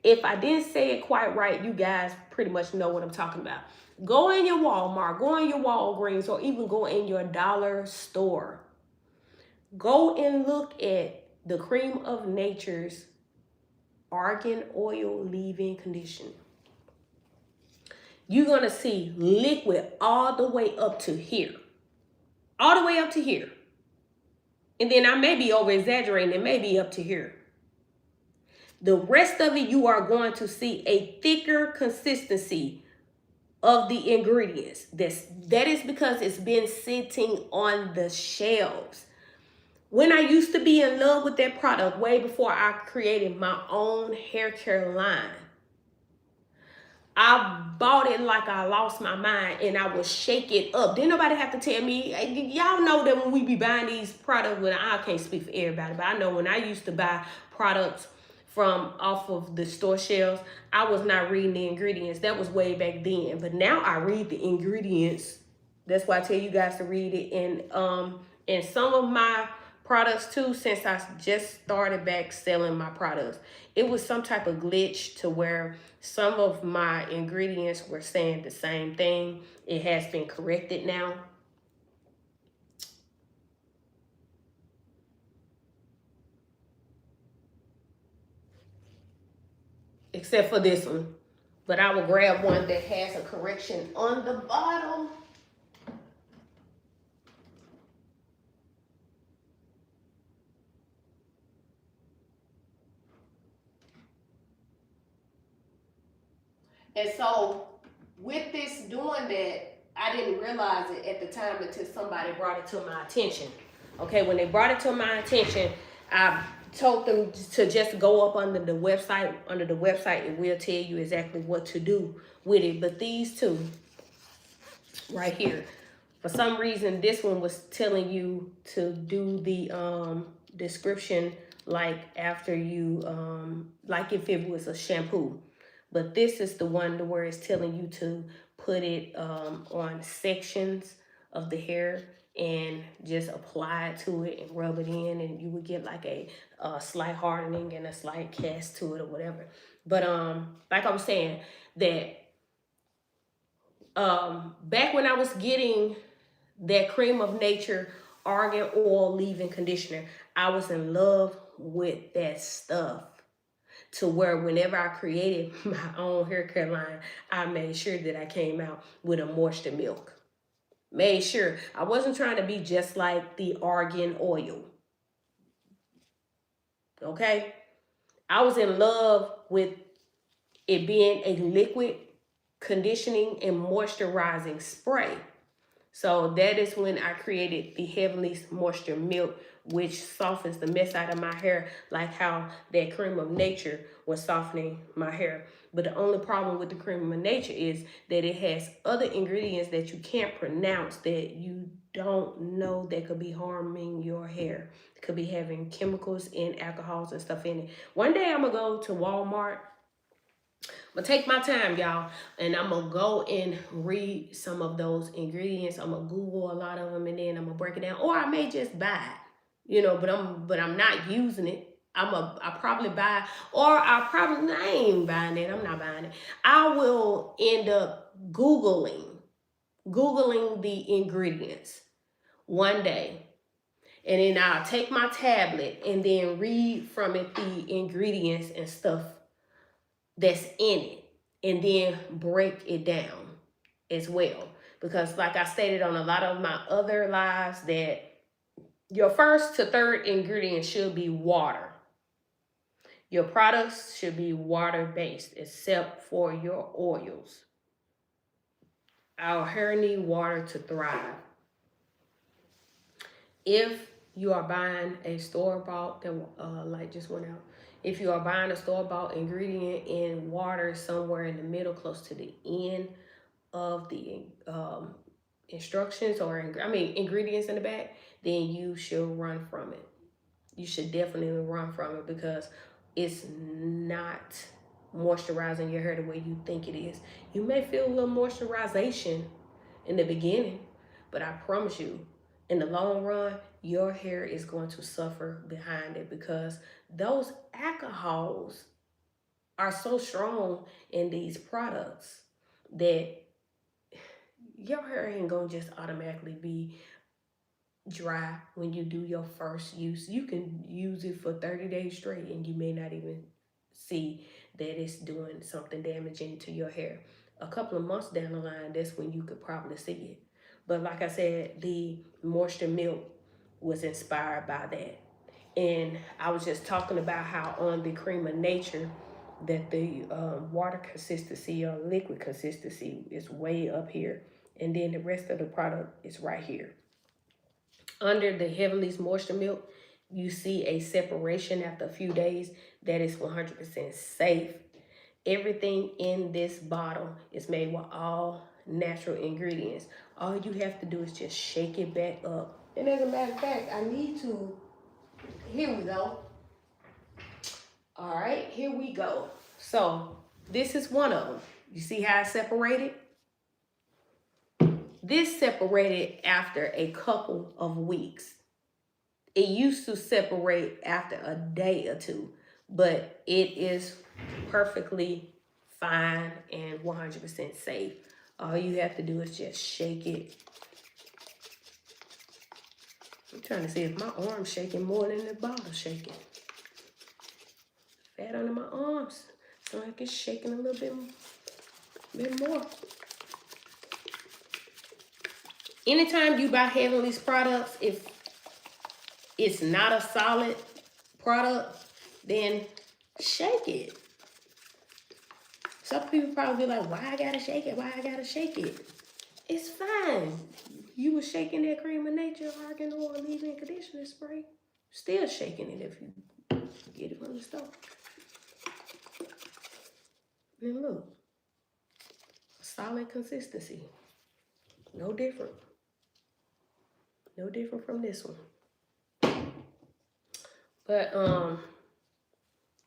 If I didn't say it quite right, you guys pretty much know what I'm talking about. Go in your Walmart, go in your Walgreens, or even go in your dollar store. Go and look at the Cream of Nature's Argan Oil Leave-In Conditioner. You're going to see liquid all the way up to here. All the way up to here. And then I may be over exaggerating, it may be up to here. The rest of it, you are going to see a thicker consistency of the ingredients. That is because it's been sitting on the shelves. When I used to be in love with that product, way before I created my own hair care line, I bought it like I lost my mind, and I would shake it up. Didn't nobody have to tell me. Y'all know that when we be buying these products, well, I can't speak for everybody, but I know when I used to buy products from off of the store shelves, I was not reading the ingredients. That was way back then. But now I read the ingredients. That's why I tell you guys to read it. And some of my products too, since I just started back selling my products, it was some type of glitch to where some of my ingredients were saying the same thing. It has been corrected now. Except for this one. But I will grab one that has a correction on the bottom. And so with this doing that, I didn't realize it at the time until somebody brought it to my attention. Okay, when they brought it to my attention, I told them to just go up under the website. Under the website, it will tell you exactly what to do with it. But these two right here, for some reason, this one was telling you to do the description like after you, like if it was a shampoo. But this is the one where it's telling you to put it on sections of the hair and just apply it to it and rub it in, and you would get like a slight hardening and a slight cast to it or whatever. But like I was saying, that back when I was getting that Cream of Nature Argan Oil Leave-In Conditioner, I was in love with that stuff, to where whenever I created my own hair care line, I made sure that I came out with a moisture milk. Made sure. I wasn't trying to be just like the argan oil. Okay? I was in love with it being a liquid conditioning and moisturizing spray. So that is when I created the Heavenly's Moisture Milk, which softens the mess out of my hair, like how that Cream of Nature was softening my hair. But the only problem with the Cream of Nature is that it has other ingredients that you can't pronounce, that you don't know that could be harming your hair. It could be having chemicals and alcohols and stuff in it. One day I'm going to go to Walmart. I'm gonna take my time, y'all, and I'm gonna go and read some of those ingredients. I'm gonna Google a lot of them, and then I'm gonna break it down, or I may just buy it, you know. But I'm not using it. I probably buy, or I ain't buying it. I'm not buying it. I will end up googling the ingredients one day, And then I'll take my tablet and then read from it the ingredients and stuff that's in it, and then break it down as well. Because like I stated on a lot of my other lives, that your first to third ingredient should be water. Your products should be water based, except for your oils. Our hair need water to thrive. If you are buying a store-bought, that light just went out. If you are buying a store-bought ingredient in water somewhere in the middle, close to the end of the instructions, or ingredients in the back, then you should run from it. You should definitely run from it, because it's not moisturizing your hair the way you think it is. You may feel a little moisturization in the beginning, but I promise you, in the long run, your hair is going to suffer behind it, because those alcohols are so strong in these products that your hair ain't gonna just automatically be dry when you do your first use. You can use it for 30 days straight and you may not even see that it's doing something damaging to your hair. A couple of months down the line, that's when you could probably see it. But like I said, the moisture milk was inspired by that. And I was just talking about how on the Cream of Nature, that the water consistency or liquid consistency is way up here. And then the rest of the product is right here. Under the Heavenly's Moisture Milk, you see a separation after a few days. That is 100% safe. Everything in this bottle is made with all natural ingredients. All you have to do is just shake it back up. And as a matter of fact, here we go. All right, here we go. So this is one of them. You see how it's separated? This separated after a couple of weeks. It used to separate after a day or two, but it is perfectly fine and 100% safe. All you have to do is just shake it. I'm trying to see if my arm's shaking more than the bottle shaking. Fat under my arms. So like it's shaking a little bit more. Anytime you buy Heavenly's products, if it's not a solid product, then shake it. Some people probably be like, why I gotta shake it? Why I gotta shake it? It's fine. You were shaking that Cream of Nature Argan Oil Leave-In Conditioner Spray. Still shaking it if you get it from the store. And look, solid consistency. No different. No different from this one. But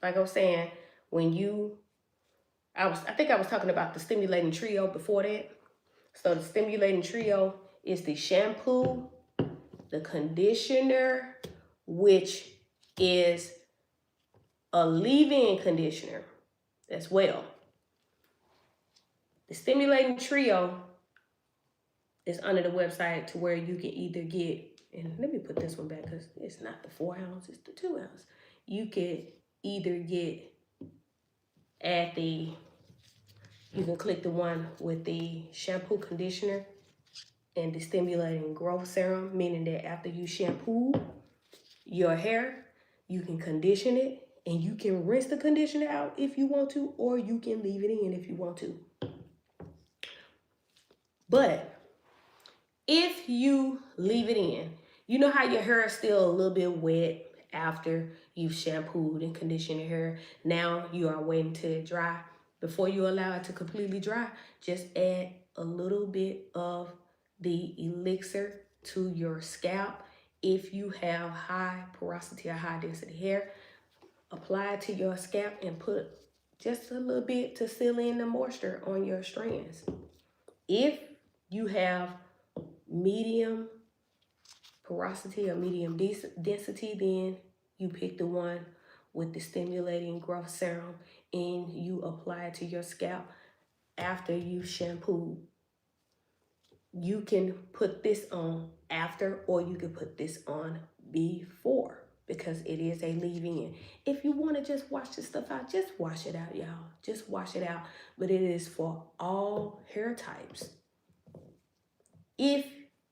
like I was saying, I think I was talking about the Stimulating Trio before that. So the Stimulating Trio is the shampoo, the conditioner, which is a leave-in conditioner as well. The Stimulating Trio is under the website to where you can either get, and let me put this one back because it's not the 4 ounce, it's the 2 ounce. You could either you can click the one with the shampoo, conditioner, and the stimulating growth serum, meaning that after you shampoo your hair, you can condition it, and you can rinse the conditioner out if you want to, or you can leave it in if you want to. But if you leave it in, you know how your hair is still a little bit wet after you've shampooed and conditioned your hair. Now you are waiting till it dry. Before you allow it to completely dry, just add a little bit of the elixir to your scalp. If you have high porosity or high density hair, apply it to your scalp and put just a little bit to seal in the moisture on your strands. If you have medium porosity or medium density, then you pick the one with the stimulating growth serum and you apply it to your scalp after you shampoo. You can put this on after, or you can put this on before, because it is a leave-in. If you want to just wash this stuff out, just wash it out, y'all. Just wash it out. But it is for all hair types. If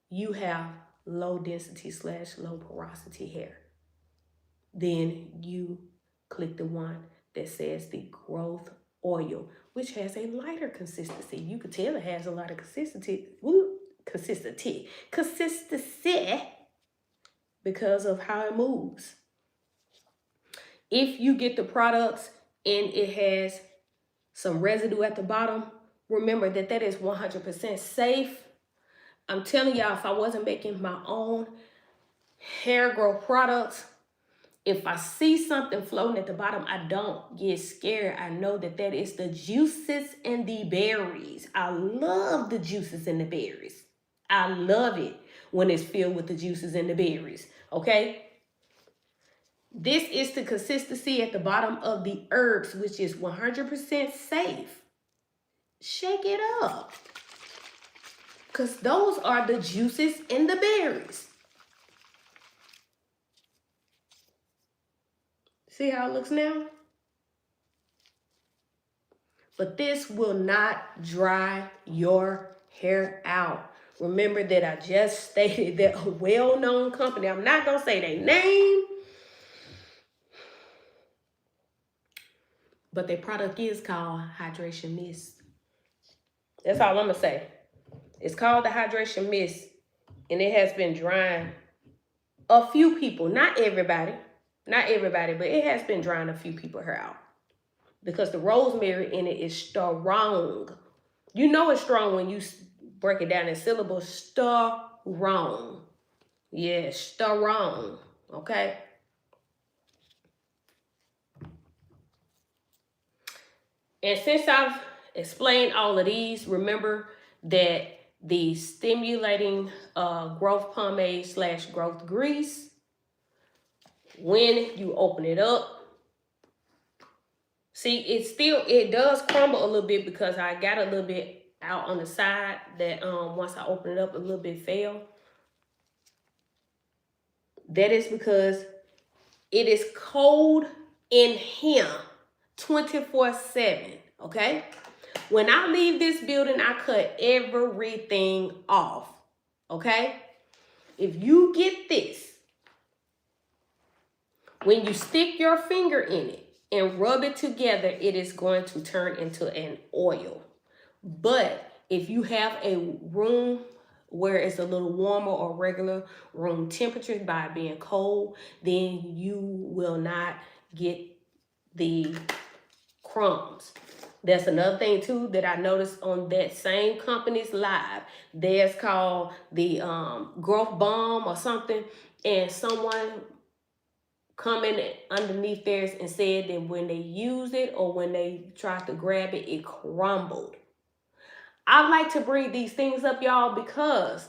you have low density / low porosity hair, then you click the one that says the growth oil, which has a lighter consistency. You can tell it has a lot of consistency because of how it moves. If you get the products and it has some residue at the bottom, remember that that is 100% safe. I'm telling y'all, if I wasn't making my own hair growth products, if I see something floating at the bottom, I don't get scared. I know that that is the juices and the berries. I love the juices and the berries. I love it when it's filled with the juices and the berries, okay? This is the consistency at the bottom of the herbs, which is 100% safe. Shake it up, because those are the juices and the berries. See how it looks now? But this will not dry your hair out. Remember that I just stated that a well-known company, I'm not going to say their name, but their product is called Hydration Mist. That's all I'm going to say. It's called the Hydration Mist, and it has been drying a few people, not everybody, but it has been drying a few people hair out. Because the rosemary in it is strong. You know it's strong when you break it down in syllables. Strong. Yeah, strong. Okay? And since I've explained all of these, remember that the stimulating growth pomade / growth grease, when you open it up, see, it does crumble a little bit because I got a little bit out on the side that once I open it up, a little bit fell. That is because it is cold in here 24/7, okay? When I leave this building, I cut everything off, okay? If you get this, when you stick your finger in it and rub it together, it is going to turn into an oil. But if you have a room where it's a little warmer or regular room temperature by being cold, then you will not get the crumbs. That's another thing too that I noticed on that same company's live. There's called the growth bomb or something, and someone commented underneath theirs and said that when they used it or when they tried to grab it, it crumbled. I like to bring these things up, y'all, because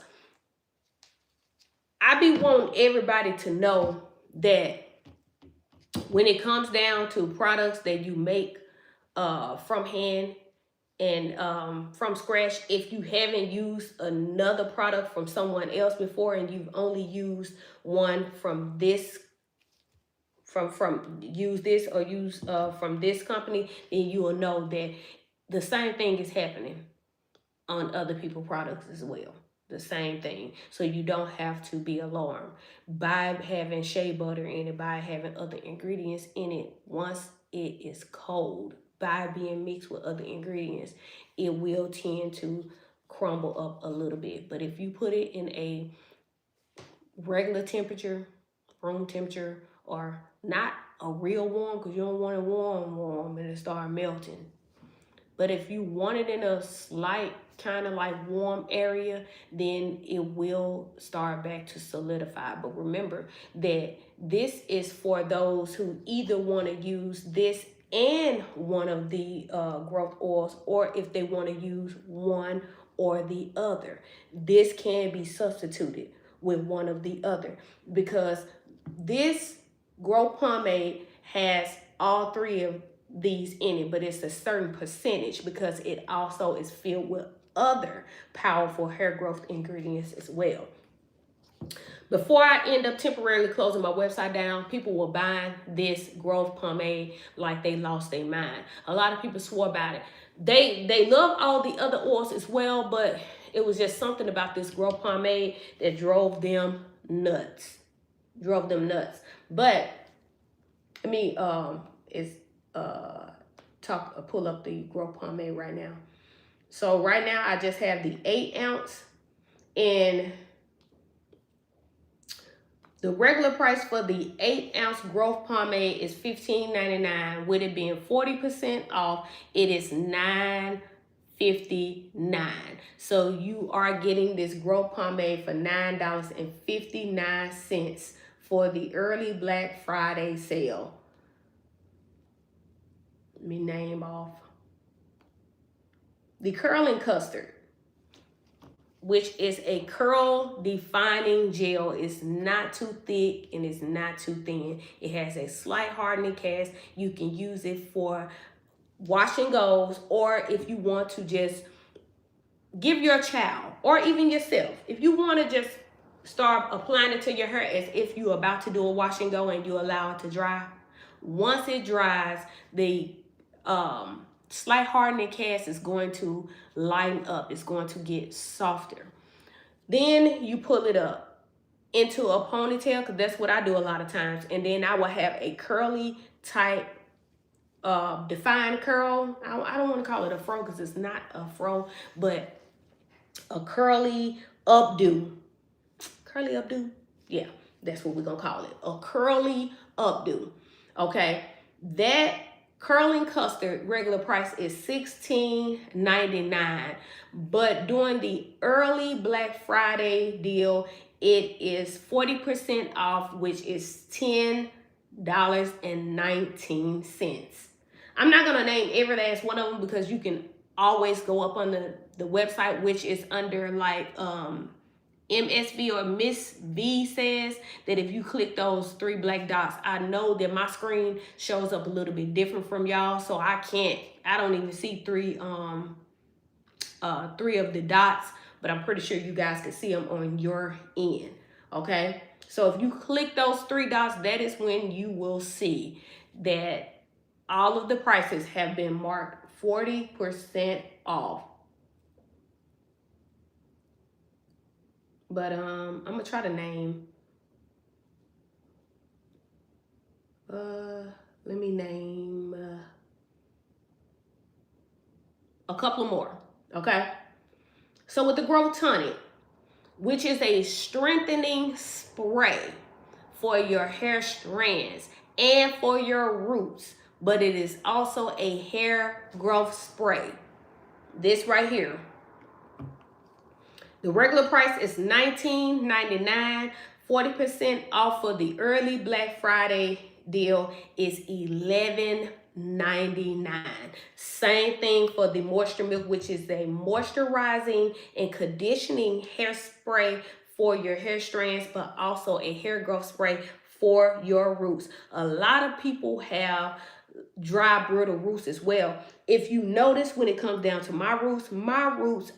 I be wanting everybody to know that when it comes down to products that you make from hand and from scratch, if you haven't used another product from someone else before and you've only used one from this use this or use from this company, then you will know that the same thing is happening on other people's products as well. The same thing. So you don't have to be alarmed by having shea butter in it, by having other ingredients in it. Once it is cold, by being mixed with other ingredients, it will tend to crumble up a little bit. But if you put it in a regular temperature, room temperature, or not a real warm, because you don't want it warm and it start melting. But if you want it in a slight kind of like warm area, then it will start back to solidify. But remember that this is for those who either want to use this and one of the growth oils, or if they want to use one or the other. This can be substituted with one of the other, because this growth pomade has all three of these in it, but it's a certain percentage because it also is filled with other powerful hair growth ingredients as well. Before I end up temporarily closing my website down, people were buying this growth pomade like they lost their mind. A lot of people swore about it. They love all the other oils as well, but it was just something about this growth pomade that drove them nuts. But let me pull up the growth pomade right now. So right now I just have the 8 ounce, and the regular price for the 8 ounce growth pomade is $15.99. With it being 40% off, it is $9.59. So you are getting this growth pomade for $9.59 for the early Black Friday sale. Let me name off the curling custard, which is a curl defining gel. It's not too thick and it's not too thin. It has a slight hardening cast. You can use it for wash and goes, or if you want to just give your child or even yourself, if you want to just start applying it to your hair as if you're about to do a wash and go and you allow it to dry. Once it dries, the slight hardening cast is going to lighten up. It's going to get softer. Then you pull it up into a ponytail, because that's what I do a lot of times. And then I will have a curly type defined curl. I don't want to call it a fro because it's not a fro, but a curly updo. Curly updo? Yeah, that's what we're going to call it. A curly updo. Okay, that curling custard regular price is $16.99, but during the early Black Friday deal, it is 40% off, which is $10.19. I'm not gonna name every last one of them because you can always go up on the website, which is under like MSV or Miss V says that if you click those 3 black dots, I know that my screen shows up a little bit different from y'all, so I don't even see three of the dots, but I'm pretty sure you guys can see them on your end. Okay, so if you click those 3 dots, that is when you will see that all of the prices have been marked 40% off. But I'm gonna try to name. Let me name a couple more. Okay. So with the Growth Tonic, which is a strengthening spray for your hair strands and for your roots, but it is also a hair growth spray. This right here. The regular price is $19.99. 40% off for the early Black Friday deal is $11.99. Same thing for the Moisture Milk, which is a moisturizing and conditioning hairspray for your hair strands, but also a hair growth spray for your roots. A lot of people have dry, brittle roots as well. If you notice, when it comes down to my roots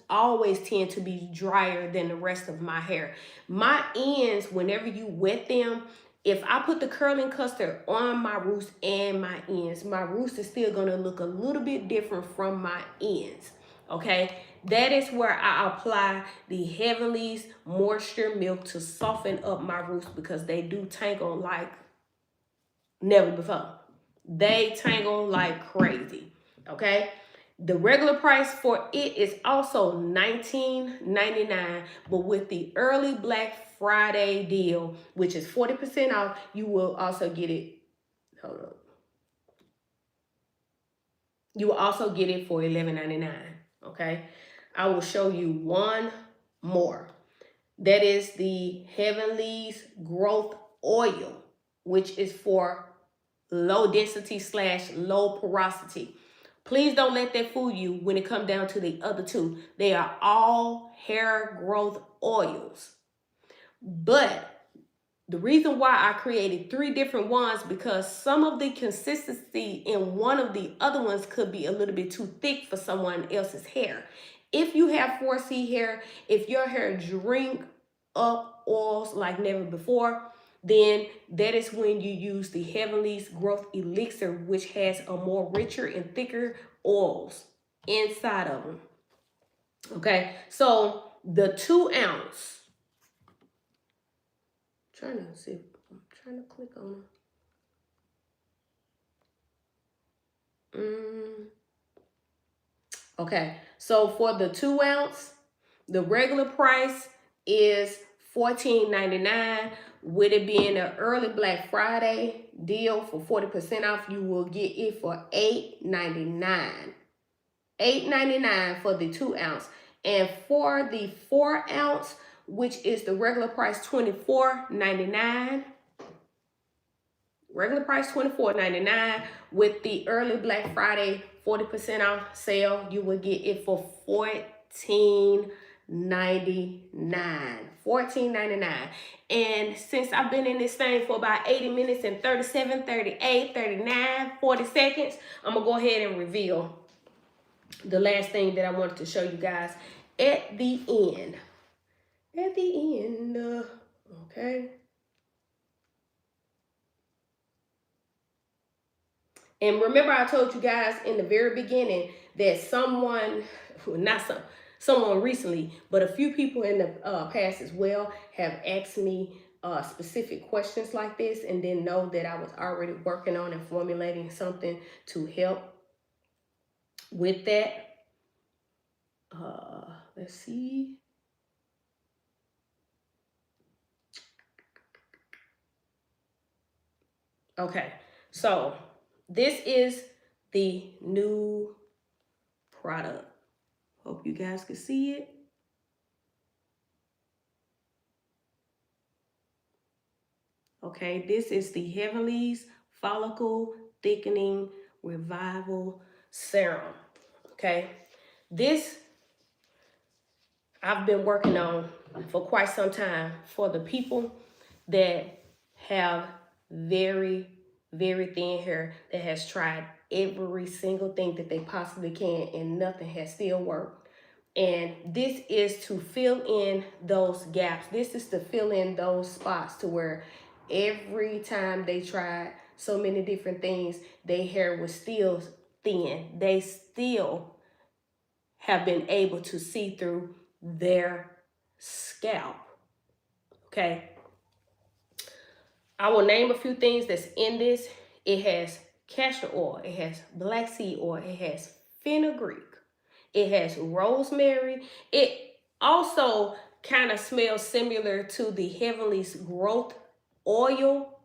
always tend to be drier than the rest of my hair. My ends, whenever you wet them, if I put the curling custard on my roots and my ends, my roots is still going to look a little bit different from my ends. Okay, that is where I apply the Heavenly's Moisture Milk to soften up my roots, because they do tangle like never before. They tangle like crazy. Okay, the regular price for it is also $19.99, but with the early Black Friday deal, which is 40% off, you will also get it. Hold up. You will also get it for $11.99. Okay, I will show you one more. That is the Heavenly's Growth Oil, which is for low density / low porosity. Please don't let that fool you when it comes down to the other two. They are all hair growth oils. But the reason why I created 3 different ones, because some of the consistency in one of the other ones could be a little bit too thick for someone else's hair. If you have 4C hair, if your hair drink up oils like never before, then that is when you use the Heavenly's Growth Elixir, which has a more richer and thicker oils inside of them. Okay, so the 2 ounce, I'm trying to click on them. Okay, so for the 2 ounce, the regular price is $14.99. With it being an early Black Friday deal for 40% off, you will get it for $8.99. $8.99 for the 2 ounce. And for the 4 ounce, which is the regular price $24.99. Regular price $24.99. With the early Black Friday 40% off sale, you will get it for $14.99. $14.99. And since I've been in this thing for about 80 minutes and 37, 38, 39, 40 seconds, I'm going to go ahead and reveal the last thing that I wanted to show you guys at the end. At the end, okay. And remember, I told you guys in the very beginning that someone recently, but a few people in the past as well have asked me specific questions like this, and then know that I was already working on and formulating something to help with that. Let's see. Okay, so this is the new product. Hope you guys can see it. Okay, this is the Heavenly's Follicle Thickening Revival Serum. Okay, this I've been working on for quite some time for the people that have very, very thin hair, that has tried every single thing that they possibly can and nothing has still worked. And this is to fill in those gaps. This is to fill in those spots to where every time they tried so many different things, their hair was still thin. They still have been able to see through their scalp. Okay. I will name a few things that's in this. It has castor oil. It has black seed oil. It has fenugreek. It has rosemary. It also kind of smells similar to the Heavenly's Growth Oil,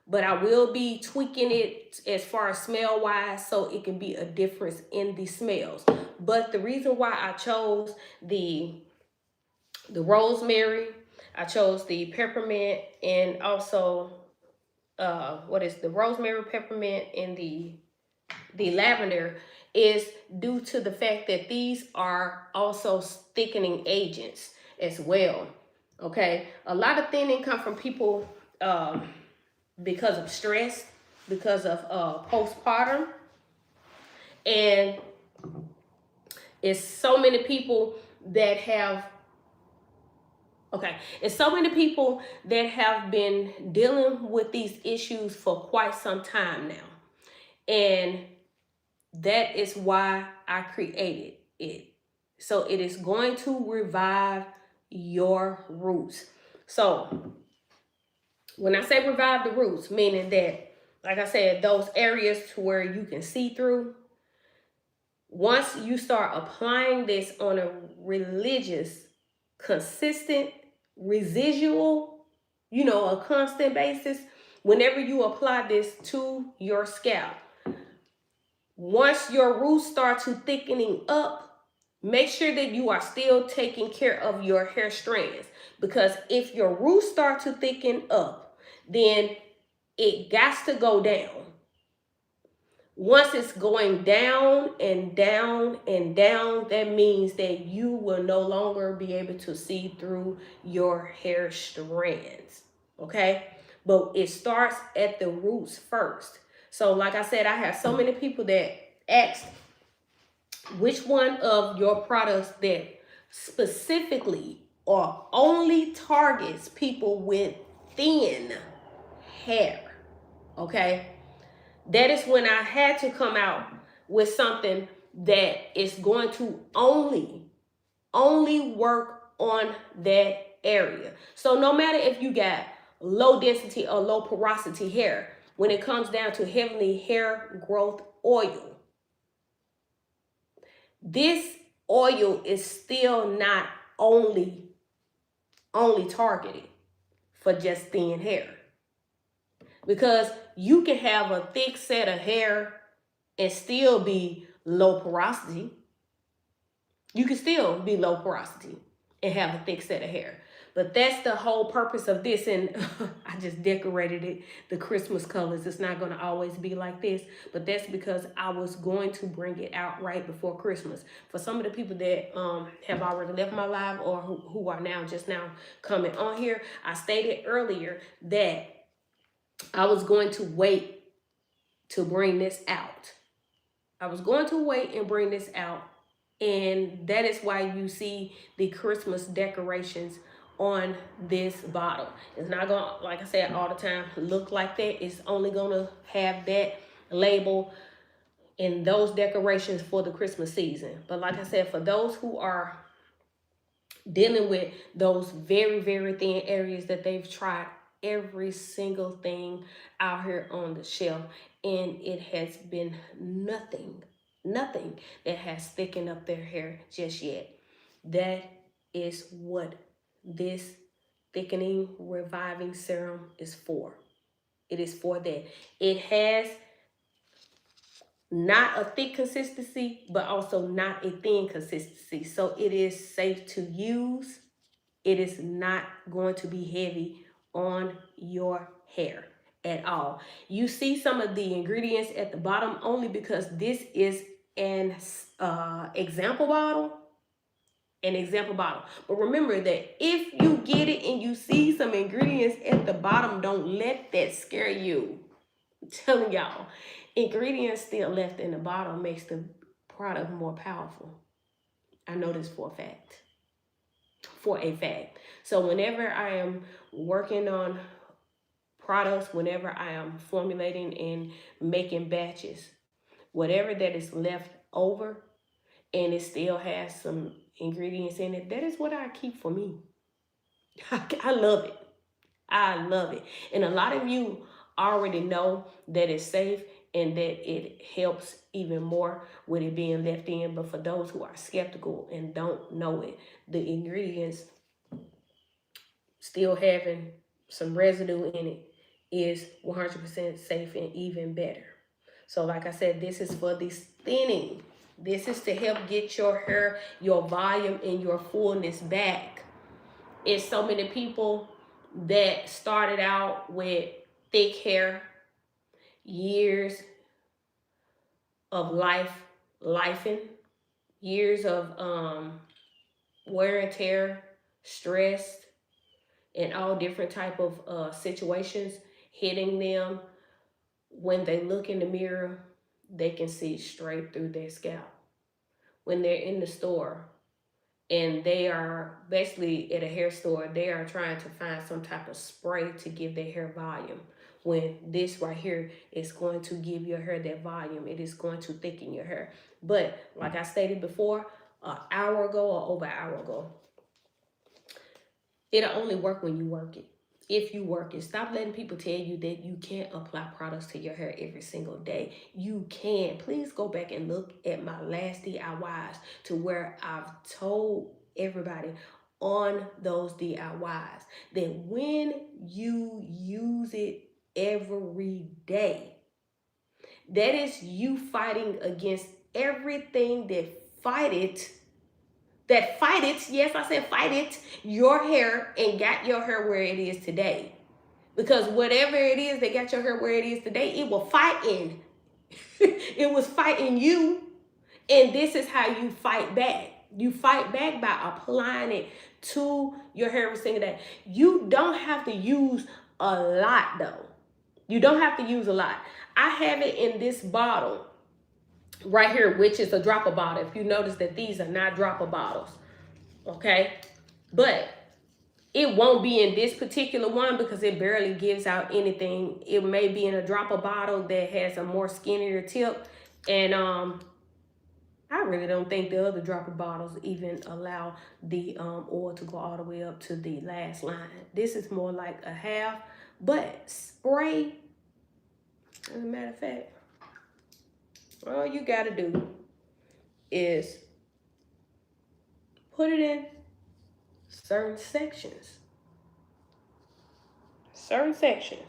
but I will be tweaking it as far as smell wise so it can be a difference in the smells. But the reason why I chose the rosemary, I chose the peppermint, and also the rosemary, peppermint, and the lavender is due to the fact that these are also thickening agents as well. Okay, a lot of thinning come from people because of stress, because of postpartum, and it's so many people that have been dealing with these issues for quite some time now. And that is why I created it. So it is going to revive your roots. So when I say revive the roots, meaning that, like I said, those areas to where you can see through, once you start applying this on a religious, consistent, residual, a constant basis, whenever you apply this to your scalp, once your roots start to thickening up, make sure that you are still taking care of your hair strands. Because if your roots start to thicken up, then it got to go down. Once it's going down and down and down, that means that you will no longer be able to see through your hair strands. Okay? But it starts at the roots first. So like I said, I have so many people that ask which one of your products that specifically or only targets people with thin hair. Okay? That is when I had to come out with something that is going to only work on that area. So no matter if you got low density or low porosity hair, when it comes down to Heavenly Hair Growth Oil, this oil is still not only targeted for just thin hair, because you can have a thick set of hair and still be low porosity. You can still be low porosity and have a thick set of hair. But that's the whole purpose of this. And I just decorated it the Christmas colors. It's not going to always be like this. But that's because I was going to bring it out right before Christmas. For some of the people that have already left my live, or who are now just now coming on here, I stated earlier that I was going to wait to bring this out. I was going to wait and bring this out. And that is why you see the Christmas decorations on this bottle. It's not going to, like I said all the time, look like that. It's only going to have that label and those decorations for the Christmas season. But like I said, for those who are dealing with those very, very thin areas that they've tried every single thing out here on the shelf, and it has been nothing that has thickened up their hair just yet. That is what this thickening reviving serum is for. It is for that. It has not a thick consistency, but also not a thin consistency. So it is safe to use. It is not going to be heavy on your hair at all. You see some of the ingredients at the bottom only because this is an example bottle. But remember that if you get it and you see some ingredients at the bottom, don't let that scare you. I'm telling y'all, ingredients still left in the bottle makes the product more powerful. I know this for a fact. So whenever I am working on products, whenever I am formulating and making batches, whatever that is left over and it still has some ingredients in it, that is what I keep for me. I love it. I love it. And a lot of you already know that it's safe and that it helps even more with it being left in. But for those who are skeptical and don't know it, the ingredients still having some residue in it is 100% safe and even better. So like I said, this is for the thinning. This is to help get your hair, your volume, and your fullness back. It's so many people that started out with thick hair, years of lifing, years of wear and tear, stress, and all different type of situations hitting them. When they look in the mirror, they can see straight through their scalp. When they're in the store and they are basically at a hair store, they are trying to find some type of spray to give their hair volume. When this right here is going to give your hair that volume, it is going to thicken your hair. But like I stated before, an hour ago or over an hour ago, it'll only work when you work it. If you work it, stop letting people tell you that you can't apply products to your hair every single day. You can. Please go back and look at my last DIYs to where I've told everybody on those DIYs that when you use it every day, that is you fighting against everything that fight it, yes, I said fight it, your hair and got your hair where it is today. Because whatever it is that got your hair where it is today, it will fight in. It was fighting you. And this is how you fight back. You fight back by applying it to your hair every single day. You don't have to use a lot though. You don't have to use a lot. I have it in this bottle right here, which is a dropper bottle. If you notice that these are not dropper bottles, okay? But It won't be in this particular one because it barely gives out anything. It may be in a dropper bottle that has a more skinnier tip. And I really don't think the other dropper bottles even allow the oil to go all the way up to the last line. This is more like a half, but spray, as a matter of fact, all you gotta do is put it in certain sections. Certain sections.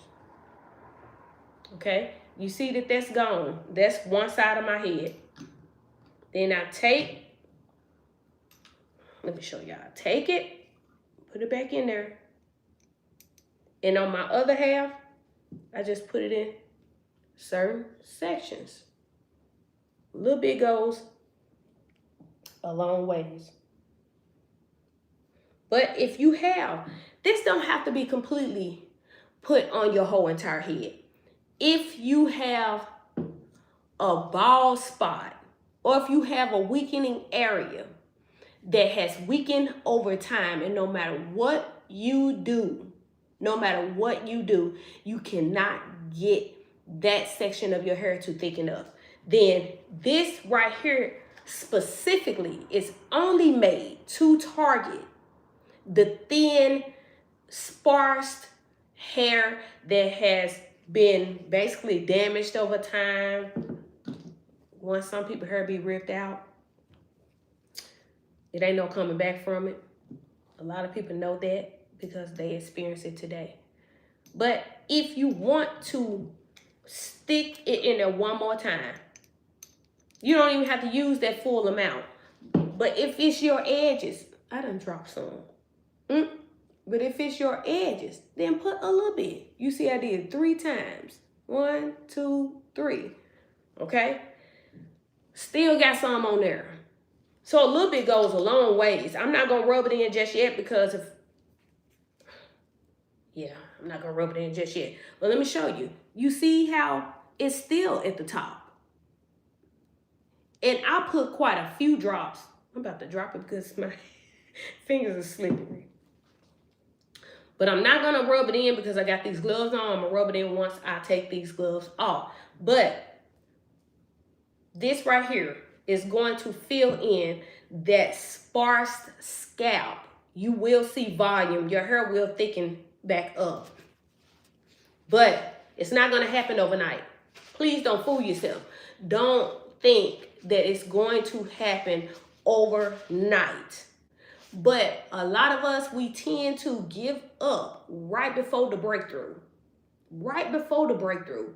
Okay? You see that that's gone. That's one side of my head. Then I take, let me show y'all. Take it, put it back in there. And on my other half, I just put it in certain sections. A little bit goes a long ways. But if you have, this don't have to be completely put on your whole entire head. If you have a bald spot, or if you have a weakening area that has weakened over time, and no matter what you do, you cannot get that section of your hair to thicken up, then this right here specifically is only made to target the thin, sparse hair that has been basically damaged over time. Once some people's hair be ripped out, it ain't no coming back from it. A lot of people know that because they experience it today. But if you want to stick it in there one more time, you don't even have to use that full amount. But if it's your edges, I done dropped some. But if it's your edges, then put a little bit. You see I did 3 times. 1, 2, 3. Okay? Still got some on there. So a little bit goes a long ways. I'm not going to rub it in just yet because I'm not going to rub it in just yet. But let me show you. You see how it's still at the top. And I put quite a few drops. I'm about to drop it because my fingers are slippery. But I'm not going to rub it in because I got these gloves on. I'm going to rub it in once I take these gloves off. But this right here is going to fill in that sparse scalp. You will see volume. Your hair will thicken back up. But it's not going to happen overnight. Please don't fool yourself. Don't think that it's going to happen overnight. But a lot of us, we tend to give up right before the breakthrough. Right before the breakthrough.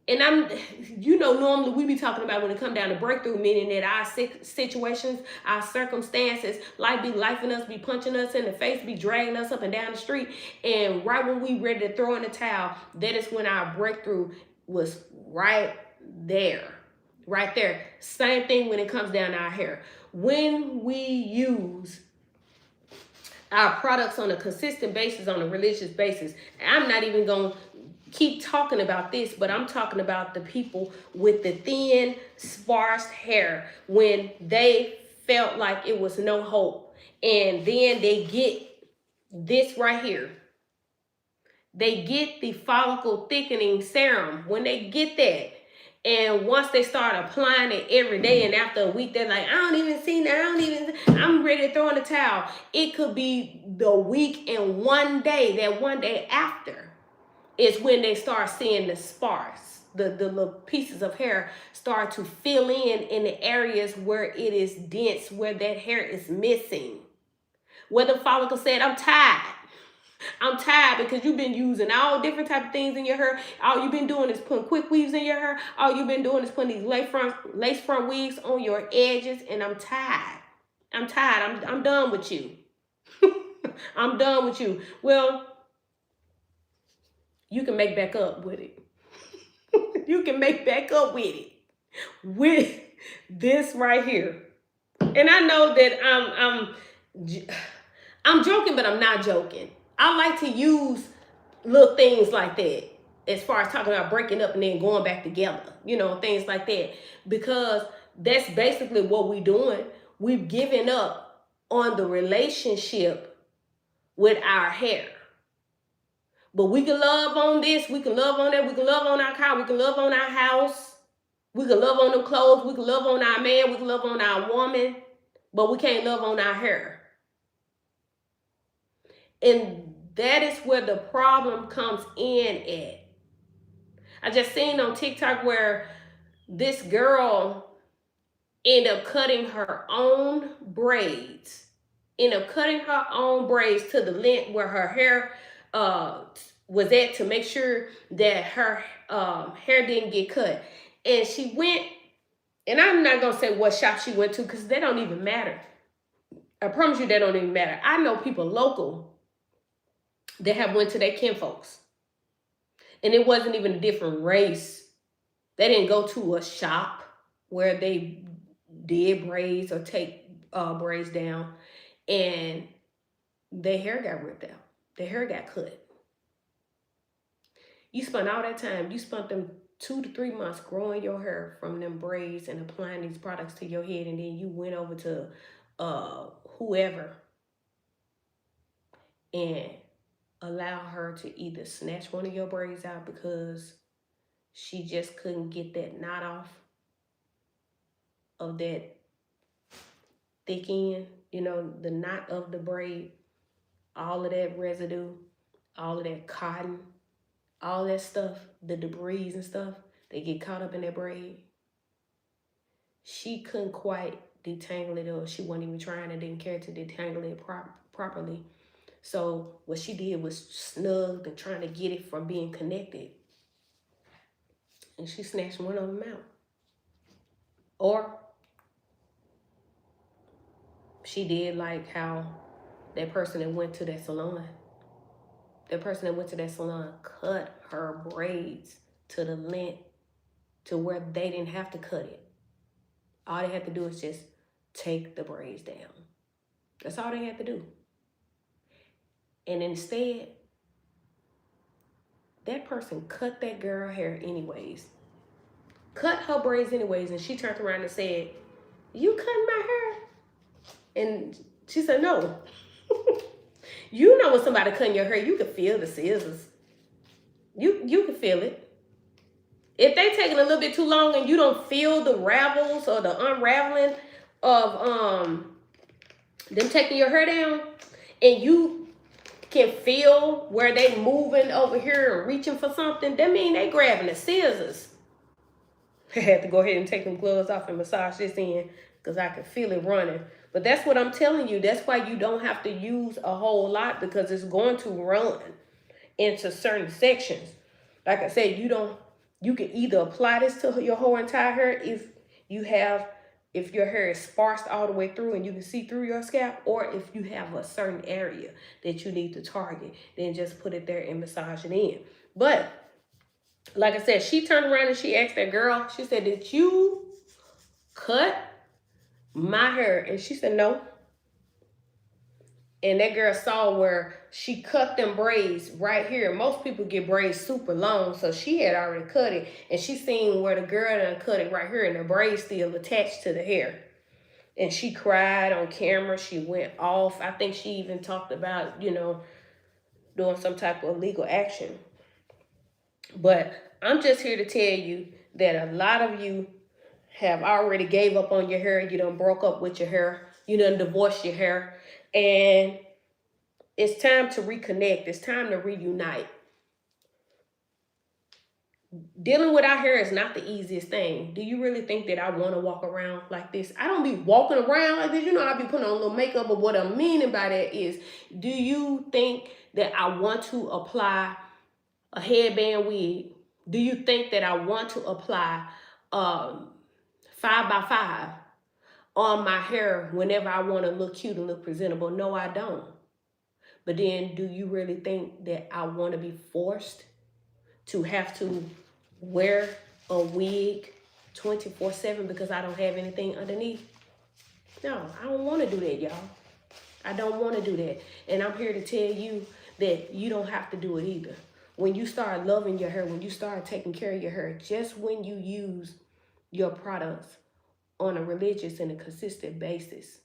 And normally we be talking about when it come down to breakthrough, meaning that our situations, our circumstances, life be lifing us, be punching us in the face, be dragging us up and down the street. And right when we ready to throw in the towel, that is when our breakthrough was right there. Right there. Same thing when it comes down to our hair. When we use our products on a consistent basis, on a religious basis, I'm not even going to keep talking about this, but I'm talking about the people with the thin, sparse hair when they felt like it was no hope. And then they get this right here. They get the follicle thickening serum. When they get that, and once they start applying it every day, and after a week, they're like, I'm ready to throw in the towel. It could be the week and one day, that one day after is when they start seeing the sparse, the little pieces of hair start to fill in the areas where it is dense, where that hair is missing. Where the follicle said, I'm tired. I'm tired because you've been using all different type of things in your hair. All you've been doing is putting quick weaves in your hair. All you've been doing is putting these lace front wigs on your edges. And I'm tired. I'm tired. I'm done with you. I'm done with you. Well, you can make back up with it. You can make back up with it. With this right here. And I know that I'm joking, but I'm not joking. I like to use little things like that as far as talking about breaking up and then going back together, things like that, because that's basically what we're doing. We've given up on the relationship with our hair. But we can love on this, we can love on that, we can love on our car, we can love on our house, we can love on them clothes, we can love on our man, we can love on our woman, but we can't love on our hair. And that is where the problem comes in at. I just seen on TikTok where this girl ended up cutting her own braids. Ended up cutting her own braids to the length where her hair was at, to make sure that her hair didn't get cut. And she went, and I'm not going to say what shop she went to because they don't even matter. I promise you they don't even matter. I know people local that have went to their kinfolks. And it wasn't even a different race. They didn't go to a shop where they did braids or take braids down, and their hair got ripped out. Their hair got cut. You spent all that time. You spent them 2 to 3 months growing your hair from them braids and applying these products to your head, and then you went over to whoever and allow her to either snatch one of your braids out because she just couldn't get that knot off of that thick end, the knot of the braid, all of that residue, all of that cotton, all that stuff, the debris and stuff, they get caught up in that braid. She couldn't quite detangle it, or she wasn't even trying and didn't care to detangle it properly. So what she did was snugged and trying to get it from being connected. And she snatched one of them out. Or she did like how that person that went to that salon, cut her braids to the length to where they didn't have to cut it. All they had to do is just take the braids down. That's all they had to do. And instead, that person cut that girl hair anyways. Cut her braids anyways. And she turned around and said, "You cutting my hair?" And she said, "No." You know when somebody cutting your hair, you can feel the scissors. You can feel it. If they taking a little bit too long and you don't feel the ravels or the unraveling of them taking your hair down, and you can feel where they moving over here and reaching for something, that mean they grabbing the scissors. I had to go ahead and take them gloves off and massage this in because I could feel it running. But that's what I'm telling you. That's why you don't have to use a whole lot, because it's going to run into certain sections. Like I said, you can either apply this to your whole entire hair if your hair is sparse all the way through and you can see through your scalp, or if you have a certain area that you need to target, then just put it there and massage it in. But like I said, she turned around and she asked that girl, she said, "Did you cut my hair?" And she said, "No." And that girl saw where she cut them braids right here. Most people get braids super long, so she had already cut it. And she seen where the girl done cut it right here, and the braids still attached to the hair. And she cried on camera. She went off. I think she even talked about, doing some type of legal action. But I'm just here to tell you that a lot of you have already gave up on your hair. You done broke up with your hair. You done divorced your hair. And it's time to reconnect. It's time to reunite. Dealing with our hair is not the easiest thing. Do you really think that I want to walk around like this? I don't be walking around like this. I be putting on a little makeup, but what I'm meaning by that is, do you think that I want to apply a headband wig? Do you think that I want to apply 5x5 on my hair whenever I want to look cute and look presentable? No, I don't. But then, do you really think that I want to be forced to have to wear a wig 24/7 because I don't have anything underneath? No, I don't want to do that, y'all. I don't want to do that. And I'm here to tell you that you don't have to do it either. When you start loving your hair, when you start taking care of your hair, just when you use your products on a religious and a consistent basis,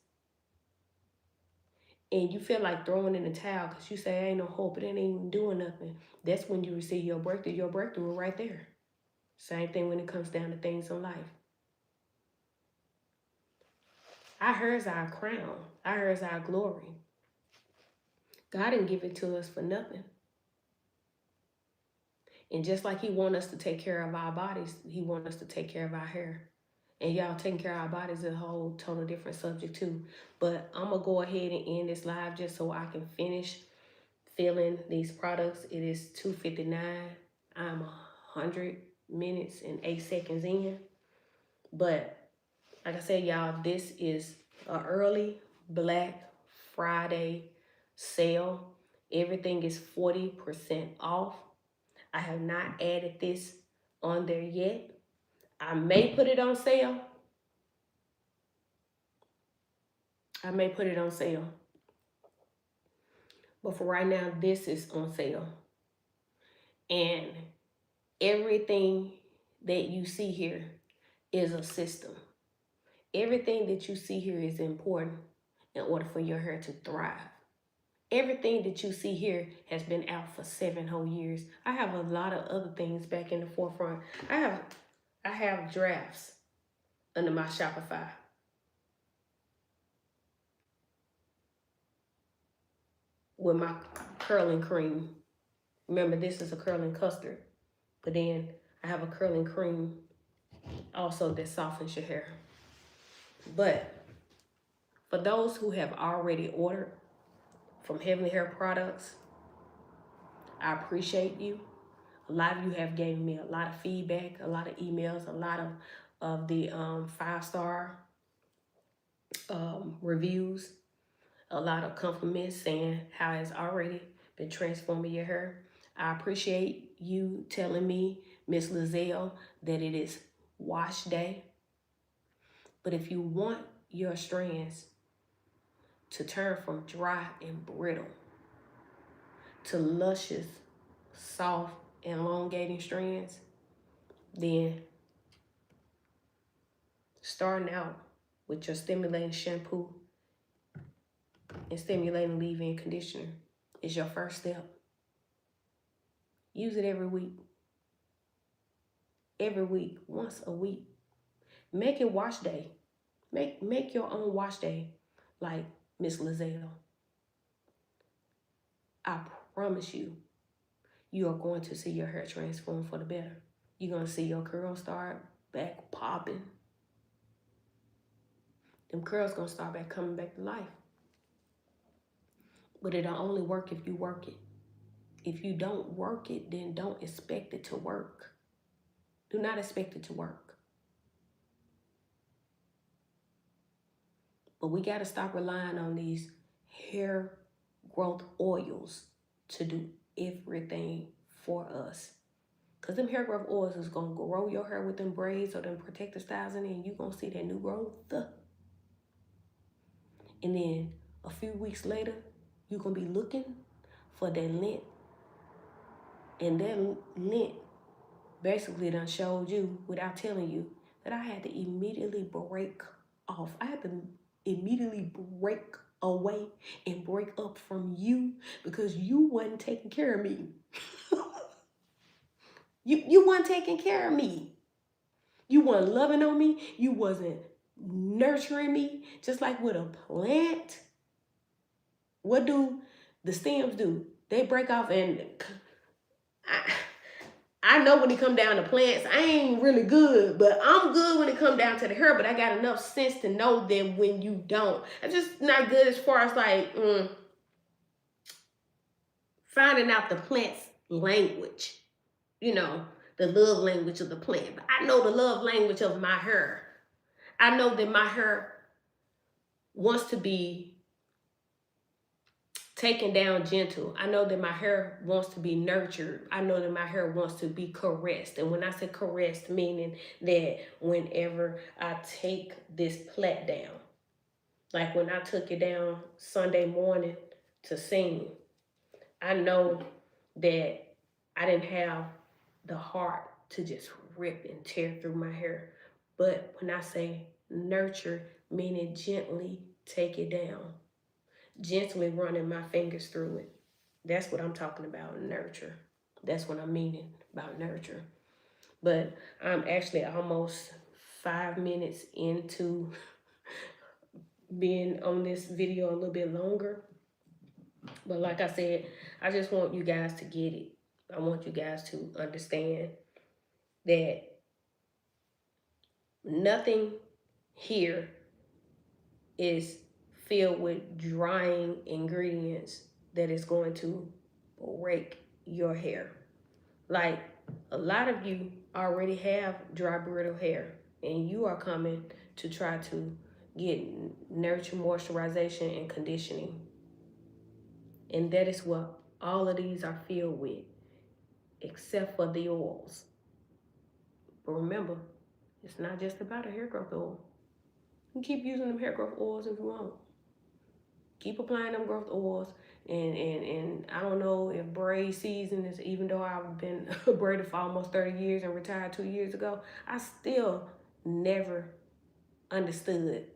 and you feel like throwing in the towel because you say, ain't no hope, it ain't even doing nothing, that's when you receive your breakthrough. Your breakthrough is right there. Same thing when it comes down to things in life. Our hair is our crown. Our hair is our glory. God didn't give it to us for nothing. And just like he wants us to take care of our bodies, he wants us to take care of our hair. And y'all, taking care of our bodies is a whole total different subject too. But I'm going to go ahead and end this live just so I can finish filling these products. It is 2:59. I'm 100 minutes and 8 seconds in. But like I said, y'all, this is an early Black Friday sale. Everything is 40% off. I have not added this on there yet. I may put it on sale. But for right now, this is on sale. And everything that you see here is a system. Everything that you see here is important in order for your hair to thrive. Everything that you see here has been out for 7 whole years. I have a lot of other things back in the forefront. I have drafts under my Shopify. With my curling cream. Remember, this is a curling custard. But then I have a curling cream also that softens your hair. But for those who have already ordered from Heavenly Hair Products, I appreciate you. A lot of you have given me a lot of feedback, a lot of emails, a lot of the 5-star reviews, a lot of compliments saying how it's already been transforming your hair. I appreciate you telling me, Miss Lizelle, that it is wash day. But if you want your strands to turn from dry and brittle to luscious, soft, and elongating strands, then starting out with your stimulating shampoo and stimulating leave-in conditioner is your first step. Use it every week. Every week, once a week. Make it wash day. Make your own wash day like Miss Lizelle. I promise you, you are going to see your hair transform for the better. You're going to see your curls start back popping. Them curls going to start back coming back to life. But it'll only work if you work it. If you don't work it, then don't expect it to work. Do not expect it to work. But we got to stop relying on these hair growth oils to do everything for us. Because them hair growth oils is going to grow your hair with them braids or them protective styles in it, and you're going to see that new growth. And then a few weeks later, you're going to be looking for that lint. And that lint basically done showed you, without telling you, that I had to immediately break off. I had to immediately break away and break up from you because you wasn't taking care of me. You weren't taking care of me. You weren't loving on me. You wasn't nurturing me. Just like with a plant, what do the stems do? They break off, and I know when it come down to plants, I ain't really good, but I'm good when it come down to the hair, but I got enough sense to know that when you don't, I'm just not good as far as like finding out the plant's language, you know, the love language of the plant. But I know the love language of my hair. I know that my hair wants to be taken down gentle. I know that my hair wants to be nurtured. I know that my hair wants to be caressed. And when I say caressed, meaning that whenever I take this plait down, like when I took it down Sunday morning to sing, I know that I didn't have the heart to just rip and tear through my hair. But when I say nurture, meaning gently take it down, gently running my fingers through it. That's what I'm talking about, nurture. That's what I'm meaning about nurture. But I'm actually almost 5 minutes into being on this video a little bit longer. But like I said, I just want you guys to get it. I want you guys to understand that nothing here is filled with drying ingredients that is going to break your hair. Like, a lot of you already have dry, brittle hair, and you are coming to try to get nurture, moisturization, and conditioning. And that is what all of these are filled with, except for the oils. But remember, it's not just about a hair growth oil. You can keep using them hair growth oils if you want. Keep applying them growth oils. And I don't know if braid season is, even though I've been braided for almost 30 years and retired 2 years ago, I still never understood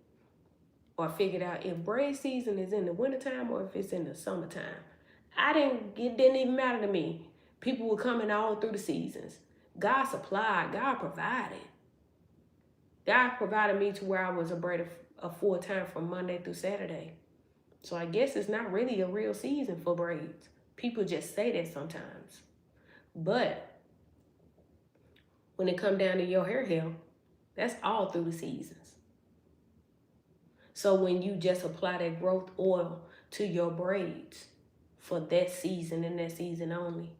or figured out if braid season is in the wintertime or if it's in the summertime. It didn't even matter to me. People were coming all through the seasons. God supplied, God provided. God provided me to where I was a braider a full time from Monday through Saturday. So I guess it's not really a real season for braids. People just say that sometimes. But when it comes down to your hair health, that's all through the seasons. So when you just apply that growth oil to your braids for that season and that season only,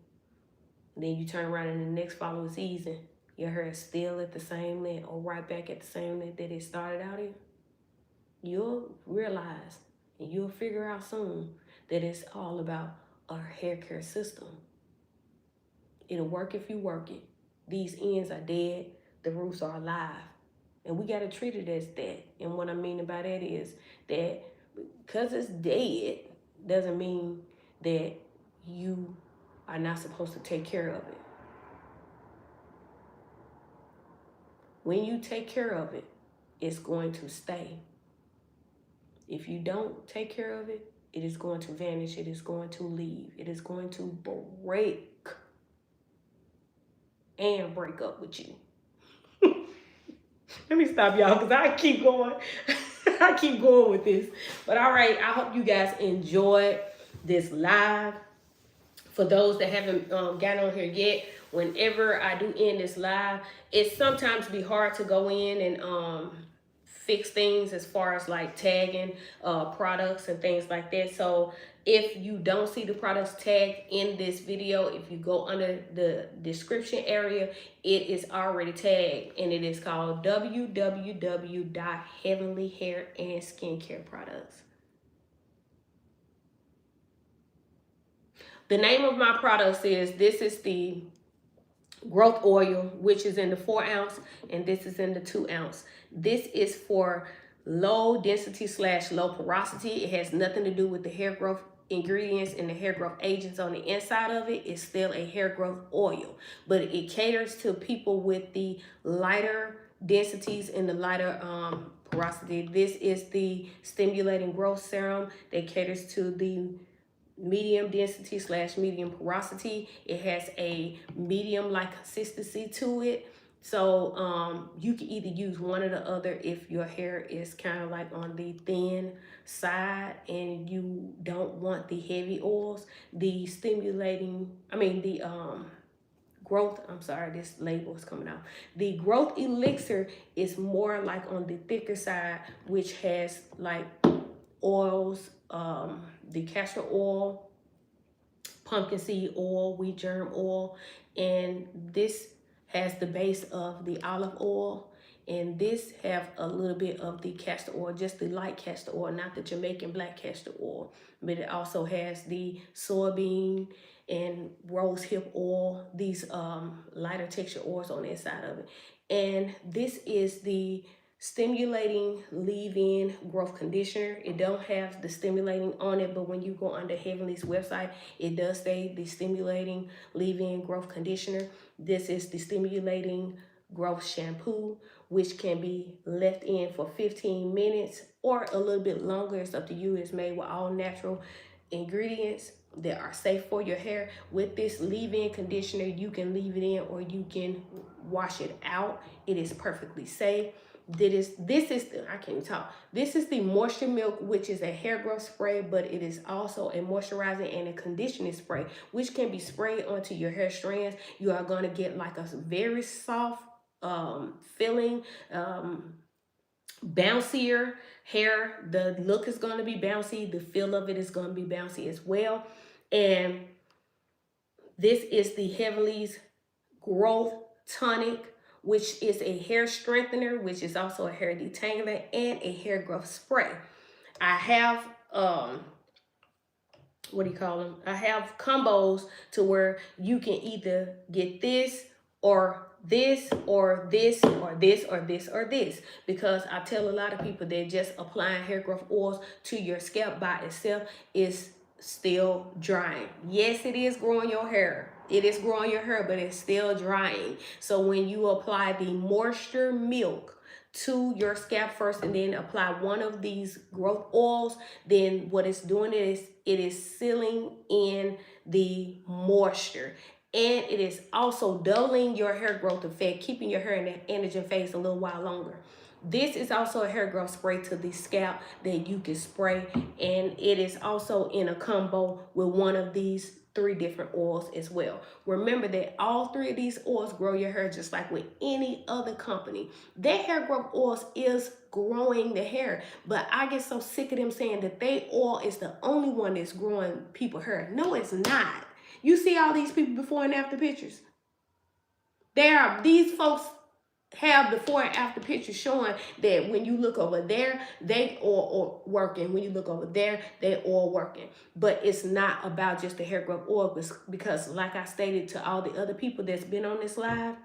then you turn around in the next following season, your hair is still at the same length or right back at the same length that it started out in, you'll realize and you'll figure out soon that it's all about our hair care system. It'll work if you work it. These ends are dead, the roots are alive. And we got to treat it as that. And what I mean by that is that because it's dead doesn't mean that you are not supposed to take care of it. When you take care of it, it's going to stay. If you don't take care of it, it is going to vanish. It is going to leave. It is going to break and break up with you. Let me stop, y'all, because I keep going. I keep going with this. But all right, I hope you guys enjoyed this live. For those that haven't gotten on here yet, whenever I do end this live, it sometimes be hard to go in and fix things as far as like tagging products and things like that. So if you don't see the products tagged in this video, if you go under the description area, it is already tagged, and it is called www.heavenly hair and skincare products. The name of my products this is the growth oil, which is in the 4 ounce, and this is in the 2 ounce. This is for low density / low porosity. It has nothing to do with the hair growth ingredients and the hair growth agents on the inside of it. It's still a hair growth oil, but it caters to people with the lighter densities and the lighter porosity. This is the stimulating growth serum that caters to the medium density / medium porosity. It has a medium like consistency to it. So you can either use one or the other if your hair is kind of like on the thin side and you don't want the heavy oils. The growth, I'm sorry, this label is coming out. The growth elixir is more like on the thicker side, which has like oils, the castor oil, pumpkin seed oil, wheat germ oil, and this has the base of the olive oil, and this have a little bit of the castor oil, just the light castor oil, not the Jamaican black castor oil, but it also has the soybean and rose hip oil, these lighter texture oils on the inside of it. And this is the stimulating leave-in growth conditioner. It don't have the stimulating on it, but when you go under Heavenly's website, it does say the stimulating leave-in growth conditioner. This is the stimulating growth shampoo, which can be left in for 15 minutes or a little bit longer. It's up to you. It's made with all natural ingredients that are safe for your hair. With this leave-in conditioner, you can leave it in or you can wash it out. It is perfectly safe. I can't even talk. This is the Moisture Milk, which is a hair growth spray, but it is also a moisturizing and a conditioning spray, which can be sprayed onto your hair strands. You are going to get like a very soft feeling, bouncier hair. The look is going to be bouncy. The feel of it is going to be bouncy as well. And this is the Heavenly's Growth Tonic, which is a hair strengthener, which is also a hair detangler and a hair growth spray. I have what do you call them? I have combos to where you can either get this or this or this or this or this or this, because I tell a lot of people that just applying hair growth oils to your scalp by itself is still drying. Yes, it is growing your hair. It is growing your hair, but it's still drying. So when you apply the Moisture Milk to your scalp first and then apply one of these growth oils, then what it's doing is it is sealing in the moisture, and it is also doubling your hair growth effect, keeping your hair in the anagen phase a little while longer. This is also a hair growth spray to the scalp that you can spray, and it is also in a combo with one of these 3 different oils as well. Remember that all 3 of these oils grow your hair just like with any other company. Their hair growth oils is growing the hair, but I get so sick of them saying that they oil is the only one that's growing people's hair. No, it's not. You see all these people before and after pictures. These folks have before and after pictures showing that when you look over there, they all working. When you look over there, they all working. But it's not about just the hair growth oil, because like I stated to all the other people that's been on this live,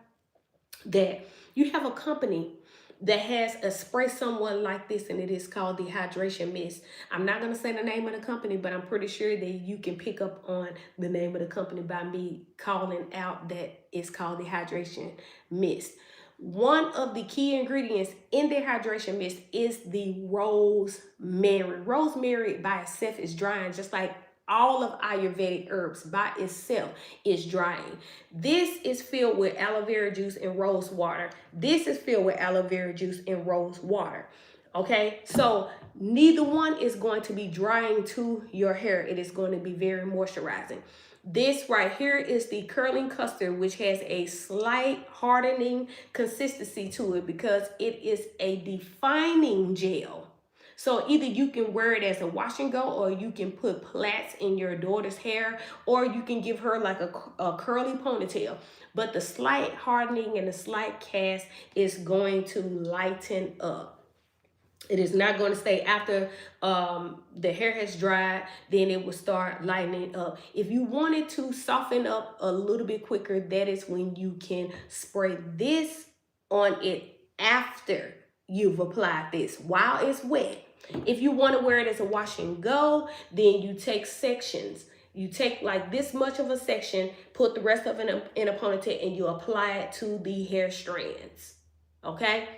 that you have a company that has a spray someone like this, and it is called the Hydration Mist. I'm not going to say the name of the company, but I'm pretty sure that you can pick up on the name of the company by me calling out that it's called the Hydration Mist. One of the key ingredients in the hydration mist is the rosemary. Rosemary by itself is drying, just like all of Ayurvedic herbs by itself is drying. This is filled with aloe vera juice and rose water. This is filled with aloe vera juice and rose water. Okay, so neither one is going to be drying to your hair. It is going to be very moisturizing. This right here is the curling custard, which has a slight hardening consistency to it because it is a defining gel. So either you can wear it as a wash and go, or you can put plaits in your daughter's hair, or you can give her like a curly ponytail. But the slight hardening and the slight cast is going to lighten up. It is not going to stay after the hair has dried, then it will start lightening up. If you wanted to soften up a little bit quicker, that is when you can spray this on it after you've applied this while it's wet. If you want to wear it as a wash and go, then you take sections. You take like this much of a section, put the rest of it in a ponytail, and you apply it to the hair strands. Okay?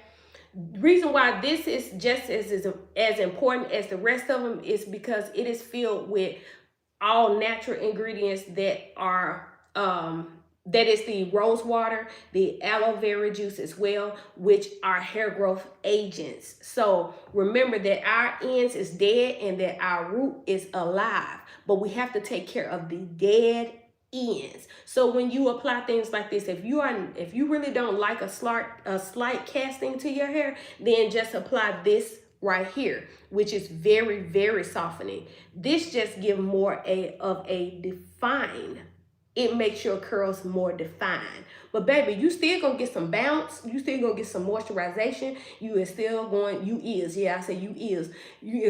Reason why this is just as important as the rest of them is because it is filled with all natural ingredients that are that is the rose water, the aloe vera juice as well, which are hair growth agents. So remember that our ends is dead and that our root is alive, but we have to take care of the dead ends. So when you apply things like this, if you really don't like a slight casting to your hair, then just apply this right here, which is very, very softening. This just gives more of a define. It makes your curls more defined. But baby, you still gonna get some bounce. You still gonna get some moisturization. You is still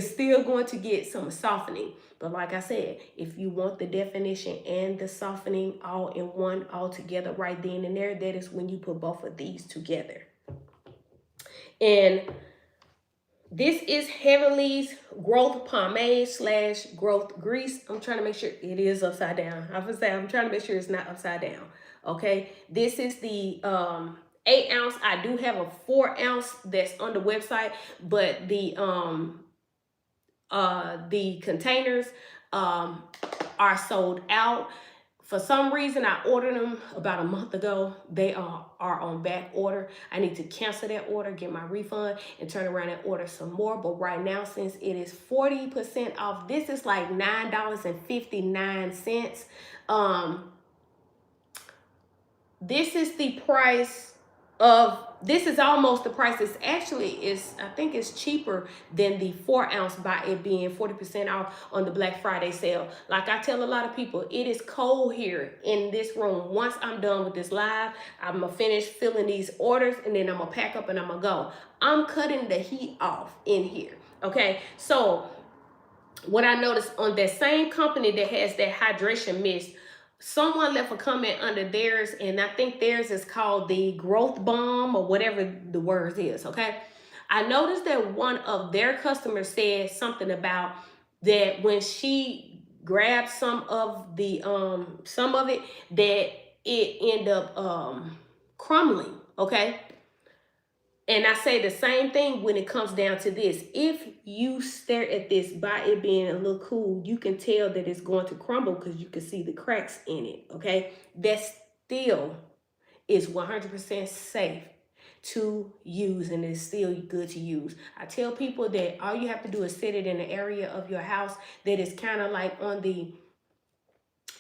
still going to get some softening. But like I said, if you want the definition and the softening all in one, all together right then and there, that is when you put both of these together. And this is Heavenly's Growth Pomade / Growth Grease. I'm trying to make sure it is upside down. I'm trying to make sure it's not upside down. Okay. This is the 8 ounce. I do have a 4 ounce that's on the website, but the containers are sold out. For some reason, I ordered them about a month ago. They are on back order. I need to cancel that order, get my refund, and turn around and order some more. But right now, since it is 40% off, this is like $9.59. This is the price of, this is almost the price. It's actually, I think it's cheaper than the 4 ounce by it being 40% off on the Black Friday sale. Like I tell a lot of people, it is cold here in this room. Once I'm done with this live, I'm gonna finish filling these orders, and then I'm gonna pack up and I'm gonna go. I'm cutting the heat off in here. Okay, so what I noticed on that same company that has that hydration mist, someone left a comment under theirs, and I think theirs is called the growth bomb or whatever the words is. Okay, I noticed that one of their customers said something about that when she grabbed some of it, that it ended up crumbling. Okay, and I say the same thing when it comes down to this. If you stare at this by it being a little cool, you can tell that it's going to crumble because you can see the cracks in it, okay? That still is 100% safe to use, and it's still good to use. I tell people that all you have to do is set it in an area of your house that is kind of like on the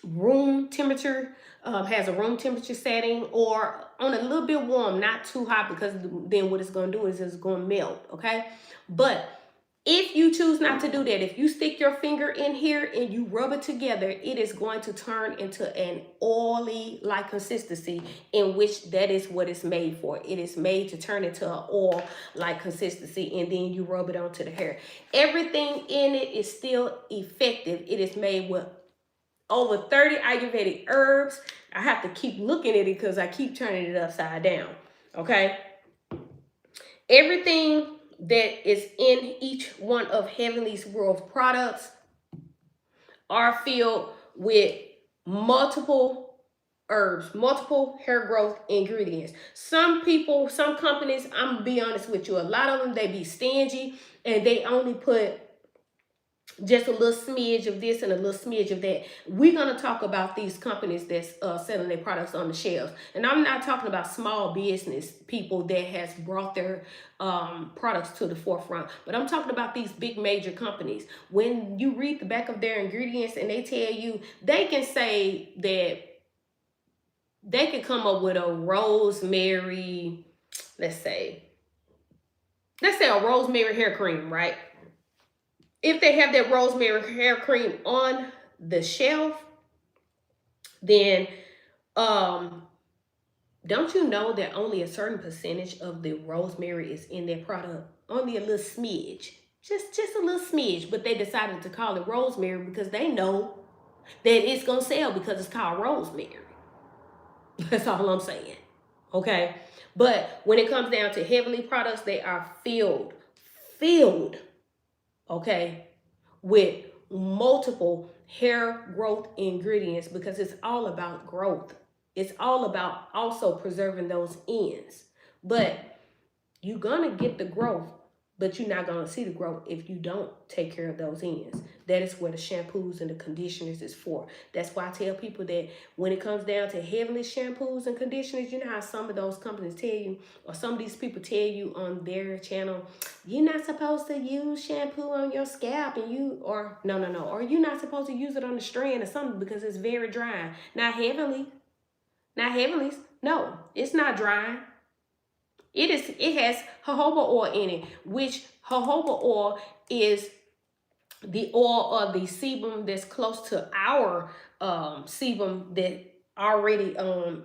room temperature, has a room temperature setting, or on a little bit warm, not too hot, because then what it's going to do is it's going to melt. Okay, but if you choose not to do that, if you stick your finger in here and you rub it together, it is going to turn into an oily like consistency, in which that is what it's made for. It is made to turn into an oil like consistency, and then you rub it onto the hair. Everything in it is still effective. It is made with over 30 Ayurvedic herbs. I have to keep looking at it because I keep turning it upside down. Okay. Everything that is in each one of Heavenly's World products are filled with multiple herbs, multiple hair growth ingredients. Some people, some companies, I'm gonna be honest with you, a lot of them, they be stingy and they only put just a little smidge of this and a little smidge of that. We're going to talk about these companies that's selling their products on the shelves. And I'm not talking about small business people that has brought their products to the forefront, but I'm talking about these big major companies. When you read the back of their ingredients and they tell you, they can say that they could come up with a rosemary, let's say a rosemary hair cream, right? If they have that rosemary hair cream on the shelf, then don't you know that only a certain percentage of the rosemary is in their product? Only a little smidge, just a little smidge. But they decided to call it rosemary because they know that it's gonna sell because it's called rosemary. That's all I'm saying. Okay, but when it comes down to Heavenly products, they are filled, okay, with multiple hair growth ingredients, because it's all about growth. It's all about also preserving those ends. But you're gonna get the growth, but you're not gonna see the growth if you don't take care of those ends. That is where the shampoos and the conditioners is for. That's why I tell people that when it comes down to Heavenly shampoos and conditioners, you know how some of those companies tell you, or some of these people tell you on their channel, you're not supposed to use shampoo on your scalp, and or you're not supposed to use it on the strand or something because it's very dry. Not Heavenly's, no, it's not dry. It has jojoba oil in it, which jojoba oil is the oil of the sebum that's close to our sebum that already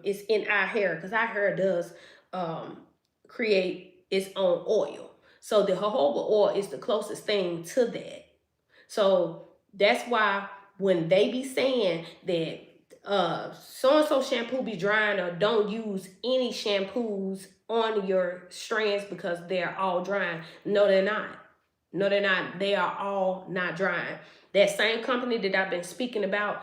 is in our hair, because our hair does create its own oil. So the jojoba oil is the closest thing to that. So that's why when they be saying that so-and-so shampoo be drying, or don't use any shampoos on your strands because they're all drying. No, they're not. No, they're not. They are all not drying. That same company that I've been speaking about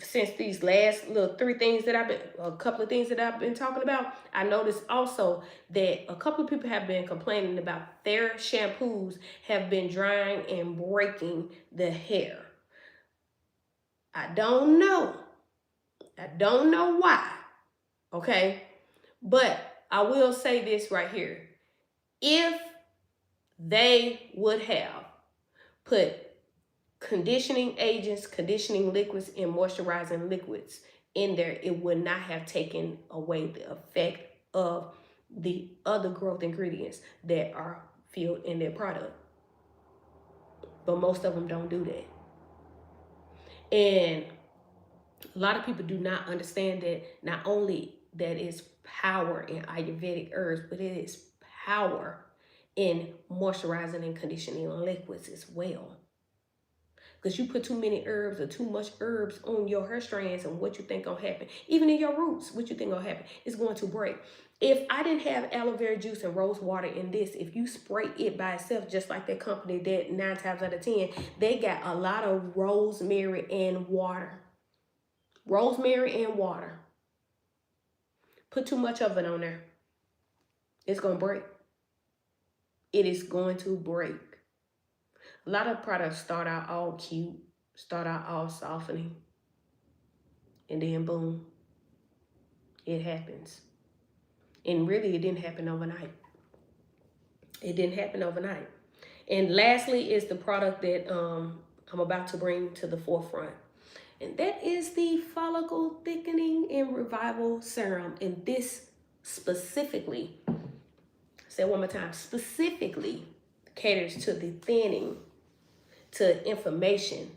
since these last little a couple of things that I've been talking about, I noticed also that a couple of people have been complaining about their shampoos have been drying and breaking the hair. I don't know. I don't know why. Okay. But I will say this right here. If they would have put conditioning agents, conditioning liquids, and moisturizing liquids in there, it would not have taken away the effect of the other growth ingredients that are filled in their product. But most of them don't do that. And a lot of people do not understand that not only that is power in Ayurvedic herbs, but it is power in moisturizing and conditioning liquids as well. Because you put too many herbs or too much herbs on your hair strands, and what you think gonna happen, even in your roots, what you think gonna happen, is going to break. If I didn't have aloe vera juice and rose water in this, if you spray it by itself, just like that company did 9 times out of 10, they got a lot of rosemary and water. Rosemary and water. Put too much of it on there, it's gonna break. It is going to break. A lot of products start out all cute, start out all softening, and then boom, it happens. And really, it didn't happen overnight. It didn't happen overnight. And lastly is the product that I'm about to bring to the forefront. And that is the follicle thickening and revival serum. And this specifically, say it one more time, specifically caters to the thinning, to inflammation,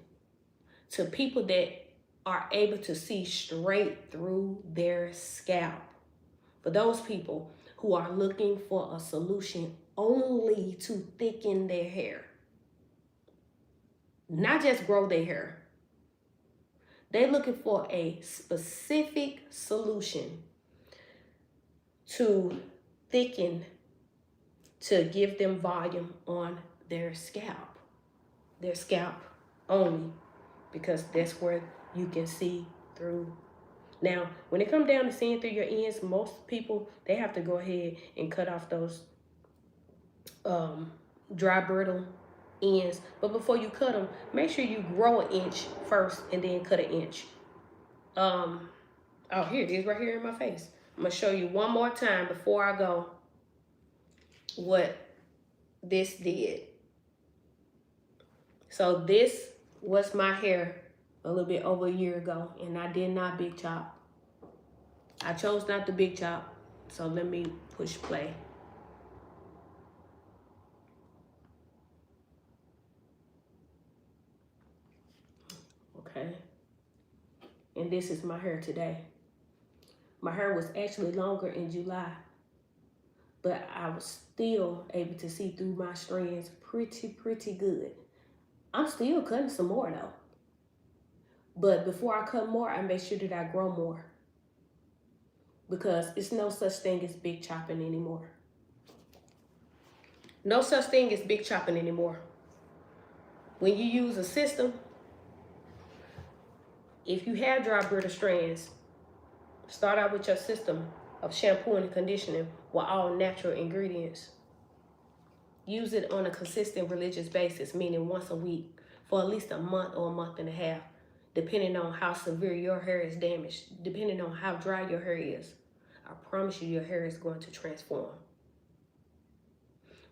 to people that are able to see straight through their scalp. For those people who are looking for a solution only to thicken their hair, not just grow their hair. They're looking for a specific solution to thicken, to give them volume on their scalp only, because that's where you can see through. Now, when it comes down to seeing through your ends, most people, they have to go ahead and cut off those dry, brittle ends. But before you cut them, make sure you grow an inch first and then cut an inch. Oh, here it is right here in my face. I'm going to show you one more time before I go what this did. So this was my hair a little bit over a year ago, and I did not big chop. I chose not to big chop. So let me push play. Okay. And this is my hair today. My hair was actually longer in July, but I was still able to see through my strands pretty good. I'm still cutting some more though. But before I cut more, I make sure that I grow more, because it's no such thing as big chopping anymore. No such thing as big chopping anymore. When you use a system, if you have dry, brittle strands, start out with your system of shampoo and conditioning with all natural ingredients. Use it on a consistent religious basis, meaning once a week for at least a month or a month and a half, depending on how severe your hair is damaged, depending on how dry your hair is. I promise you, your hair is going to transform.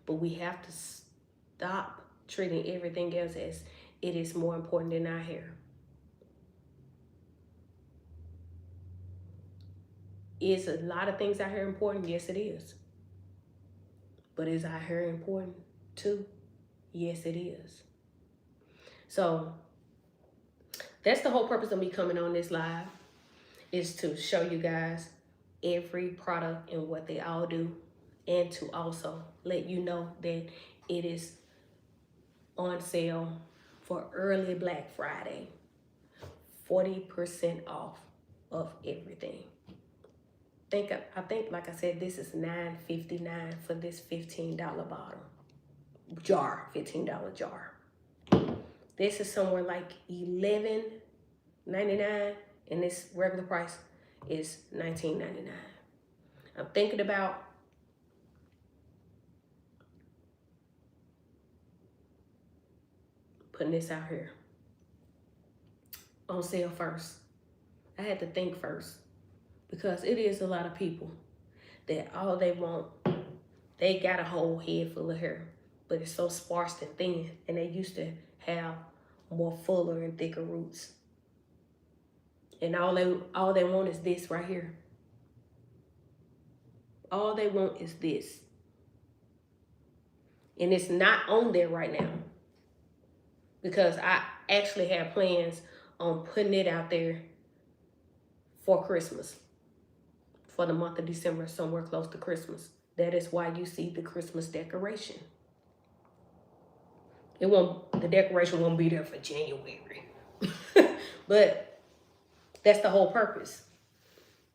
But we have to stop treating everything else as it is more important than our hair. Is a lot of things out here important? Yes, it is. But is our hair important too? Yes, it is. So that's the whole purpose of me coming on this live, is to show you guys every product and what they all do, and to also let you know that it is on sale for early Black Friday. 40% off of everything. I think, like I said, this is $9.59 for this $15 bottle. Jar, $15 jar. This is somewhere like $11 $99, and this regular price is $19.99. I'm thinking about putting this out here on sale first. I had to think first because it is a lot of people that all they want, they got a whole head full of hair, but it's so sparse and thin, and they used to have more fuller and thicker roots. And all they want is this right here. All they want is this. And it's not on there right now because I actually have plans on putting it out there for Christmas, for the month of December, somewhere close to Christmas. That is why you see the Christmas decoration. The decoration won't be there for January. But that's the whole purpose.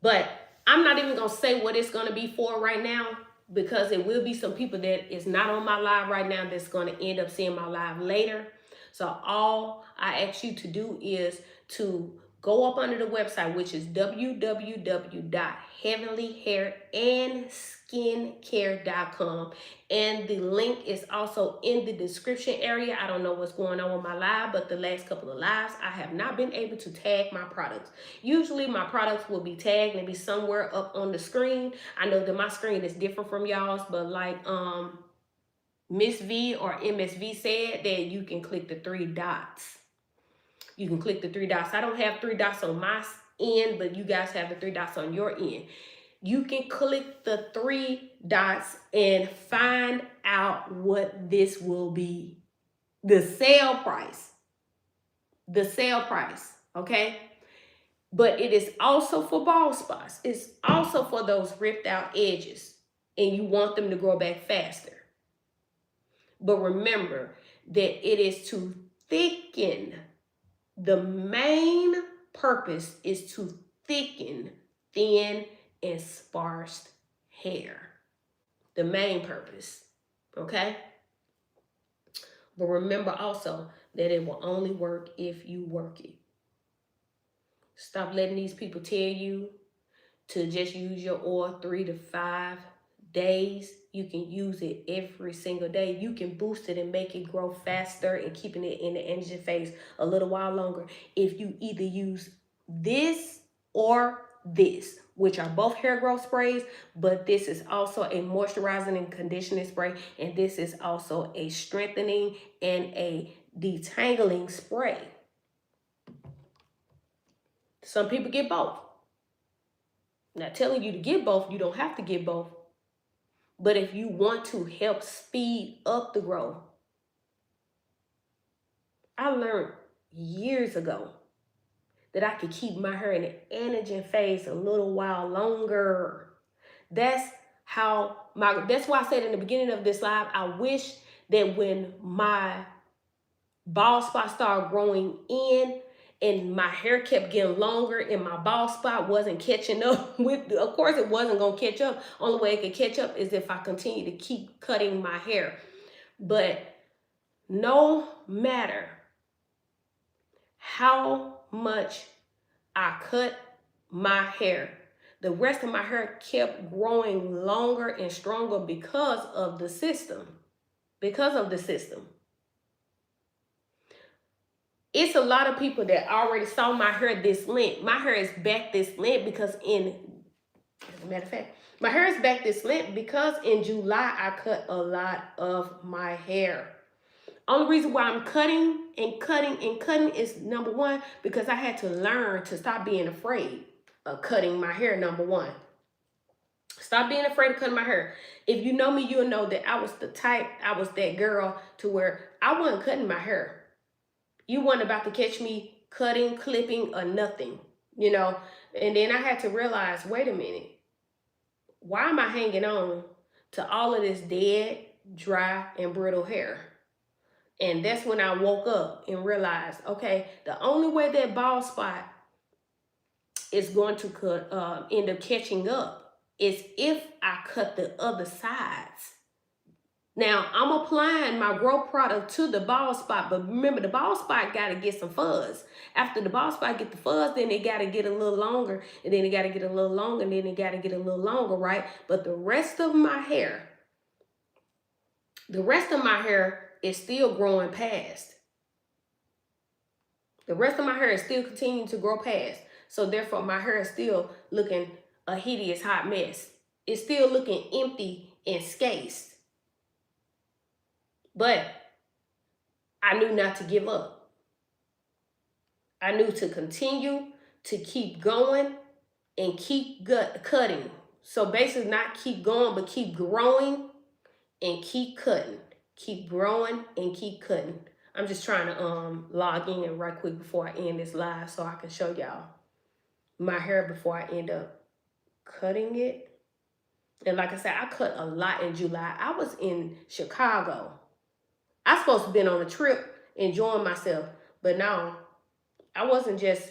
But I'm not even going to say what it's going to be for right now, because it will be some people that is not on my live right now that's going to end up seeing my live later. So all I ask you to do is to go up under the website, which is www.heavenlyhairandsskincare.com. And the link is also in the description area. I don't know what's going on with my live, but the last couple of lives, I have not been able to tag my products. Usually my products will be tagged and be somewhere up on the screen. I know that my screen is different from y'all's, but like Miss V or MSV said that you can click the 3 dots. You can click the 3 dots. I don't have 3 dots on my end, but you guys have the 3 dots on your end. You can click the 3 dots and find out what this will be. The sale price. The sale price, okay? But it is also for bald spots. It's also for those ripped out edges, and you want them to grow back faster. But remember that it is to thicken. The main purpose is to thicken thin and sparse hair. The main purpose, okay? But remember also that it will only work if you work it. Stop letting these people tell you to just use your oil 3 to 5 days. You can use it every single day. You can boost it and make it grow faster and keeping it in the energy phase a little while longer if you either use this or this, which are both hair growth sprays, but this is also a moisturizing and conditioning spray, and this is also a strengthening and a detangling spray. Some people get both. Not telling you to get both, you don't have to get both. But if you want to help speed up the growth, I learned years ago that I could keep my hair in the anagen phase a little while longer. That's why I said in the beginning of this live, I wish that when my bald spot started growing in and my hair kept getting longer and my bald spot wasn't catching up with, of course it wasn't going to catch up. Only way it could catch up is if I continue to keep cutting my hair. But no matter how much I cut my hair, the rest of my hair kept growing longer and stronger because of the system. Because of the system. It's a lot of people that already saw my hair this length. My hair is back this length because as a matter of fact, my hair is back this length because in July I cut a lot of my hair. Only reason why I'm cutting and cutting and cutting is, number one, because I had to learn to stop being afraid of cutting my hair, number one. Stop being afraid of cutting my hair. If you know me, you'll know that I was the type, I was that girl to where I wasn't cutting my hair. You weren't about to catch me cutting, clipping, or nothing, you know. And then I had to realize, wait a minute. Why am I hanging on to all of this dead, dry, and brittle hair? And that's when I woke up and realized, okay, the only way that bald spot is going to end up catching up is if I cut the other sides. Now, I'm applying my growth product to the bald spot, but remember, the bald spot got to get some fuzz. After the bald spot get the fuzz, then it got to get a little longer, and then it got to get a little longer, and then it got to get a little longer, right? But the rest of my hair is still growing past. The rest of my hair is still continuing to grow past. So therefore, my hair is still looking a hideous hot mess. It's still looking empty and scased. But I knew not to give up. I knew to continue to keep going and keep cutting. So basically not keep going, but keep growing and keep cutting. Keep growing and keep cutting. I'm just trying to log in right quick before I end this live so I can show y'all my hair before I end up cutting it. And like I said, I cut a lot in July. I was in Chicago. I was supposed to have been on a trip enjoying myself, but no, I wasn't just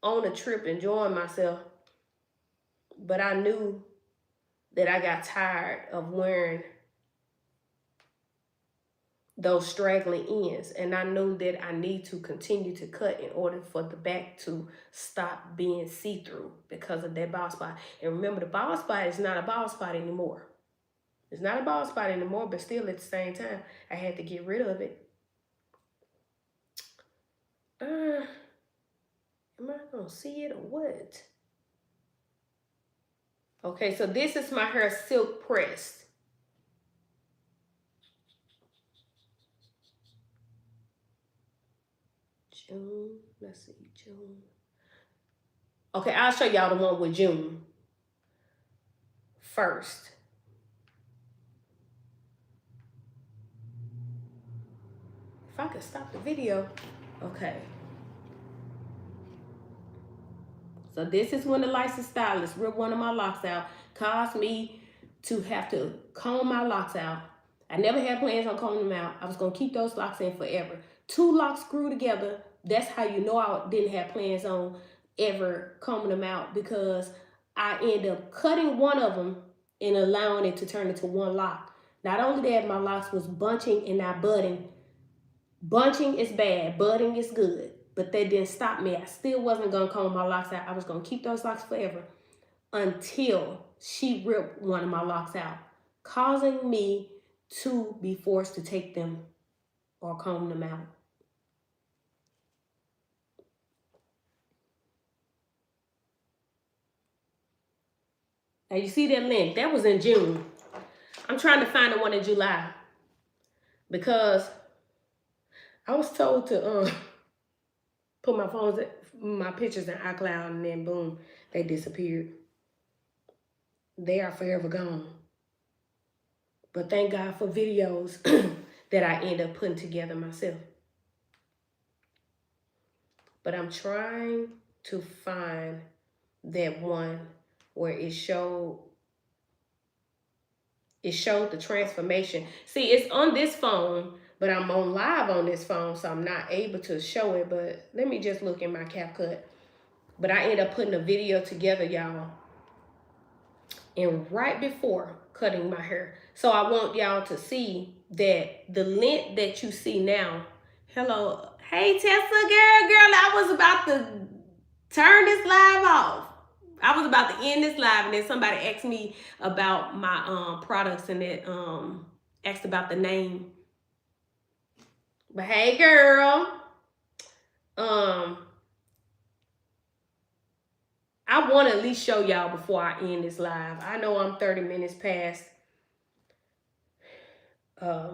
on a trip enjoying myself, but I knew that I got tired of wearing those straggling ends, and I knew that I need to continue to cut in order for the back to stop being see-through because of that bald spot. And remember, the bald spot is not a bald spot anymore. It's not a bald spot anymore, but still at the same time, I had to get rid of it. Am I gonna see it or what? Okay, so this is my hair silk pressed. June, let's see, June. Okay, I'll show y'all the one with June first. If I could stop the video, okay. So this is when the licensed stylist ripped one of my locks out, caused me to have to comb my locks out. I never had plans on combing them out. I was gonna keep those locks in forever. 2 locks grew together. That's how you know I didn't have plans on ever combing them out, because I ended up cutting one of them and allowing it to turn into 1 lock. Not only that, my locks was bunching and not budding. Bunching is bad, budding is good, but that didn't stop me. I still wasn't gonna comb my locks out. I was gonna keep those locks forever until she ripped one of my locks out, causing me to be forced to take them or comb them out. Now you see that length? That was in June. I'm trying to find the one in July because I was told to put my pictures in iCloud, and then boom, they disappeared. They are forever gone. But thank God for videos that I end up putting together myself. But I'm trying to find that one where it showed the transformation. See, it's on this phone, but I'm on live on this phone, so I'm not able to show it. But let me just look in my CapCut. But I end up putting a video together, y'all, and right before cutting my hair. So I want y'all to see that the length that you see now. Hello, hey Tessa, girl, I was about to turn this live off. I was about to end this live, and then somebody asked me about my products, and it asked about the name. But hey, girl, I want to at least show y'all before I end this live. I know I'm 30 minutes past. I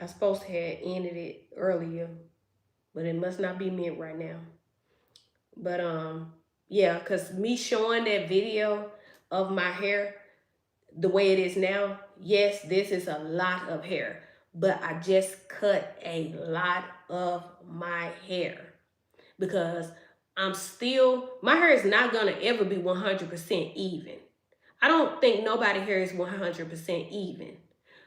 supposed to have ended it earlier, but it must not be meant right now. But yeah, because me showing that video of my hair the way it is now, yes, this is a lot of hair, but I just cut a lot of my hair because my hair is not going to ever be 100% even. I don't think nobody's hair is 100% even.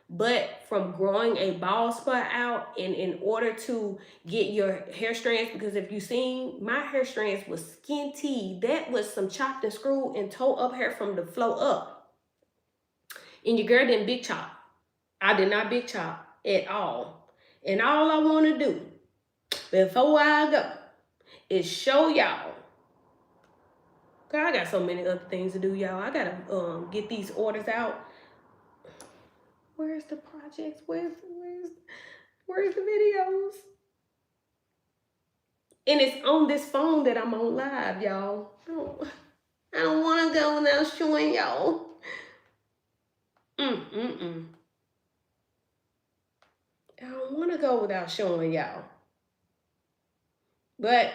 But from growing a bald spot out, and in order to get your hair strands, because if you seen, my hair strands was skinty. That was some chopped and screwed and toe up hair from the flow up. And your girl didn't big chop. I did not big chop at all. And all I want to do before I go is show y'all. Cause I got so many other things to do, y'all. I gotta get these orders out. Where's the projects? Where's the videos? And it's on this phone that I'm on live, y'all. I don't want to go without showing y'all. I don't want to go without showing y'all. But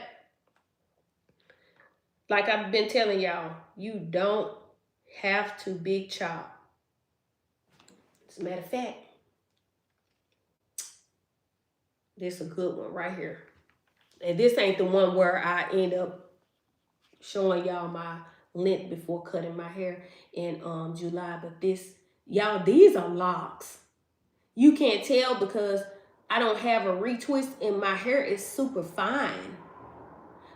like I've been telling y'all, you don't have to big chop. As a matter of fact, this is a good one right here. And this ain't the one where I end up showing y'all my length before cutting my hair in July. But this, y'all, these are locks. You can't tell because I don't have a retwist and my hair is super fine.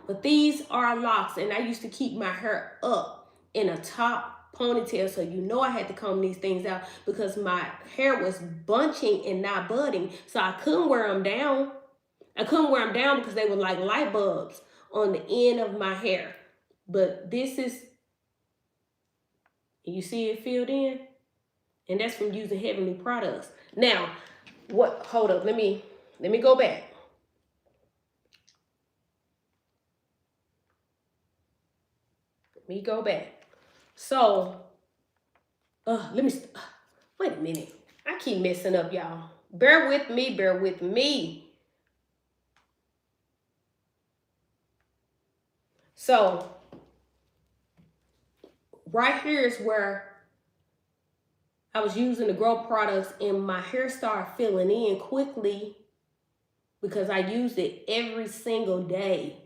But these are locks, and I used to keep my hair up in a top ponytail, so you know I had to comb these things out because my hair was bunching and not budding, so I couldn't wear them down. I couldn't wear them down because they were like light bulbs on the end of my hair. But this is, you see it filled in? And that's from using Heavenly products. Now, hold up, let me go back. Let me go back. So, wait a minute. I keep messing up, y'all. Bear with me. So, right here is where I was using the Grow products and my hair started filling in quickly because I used it every single day.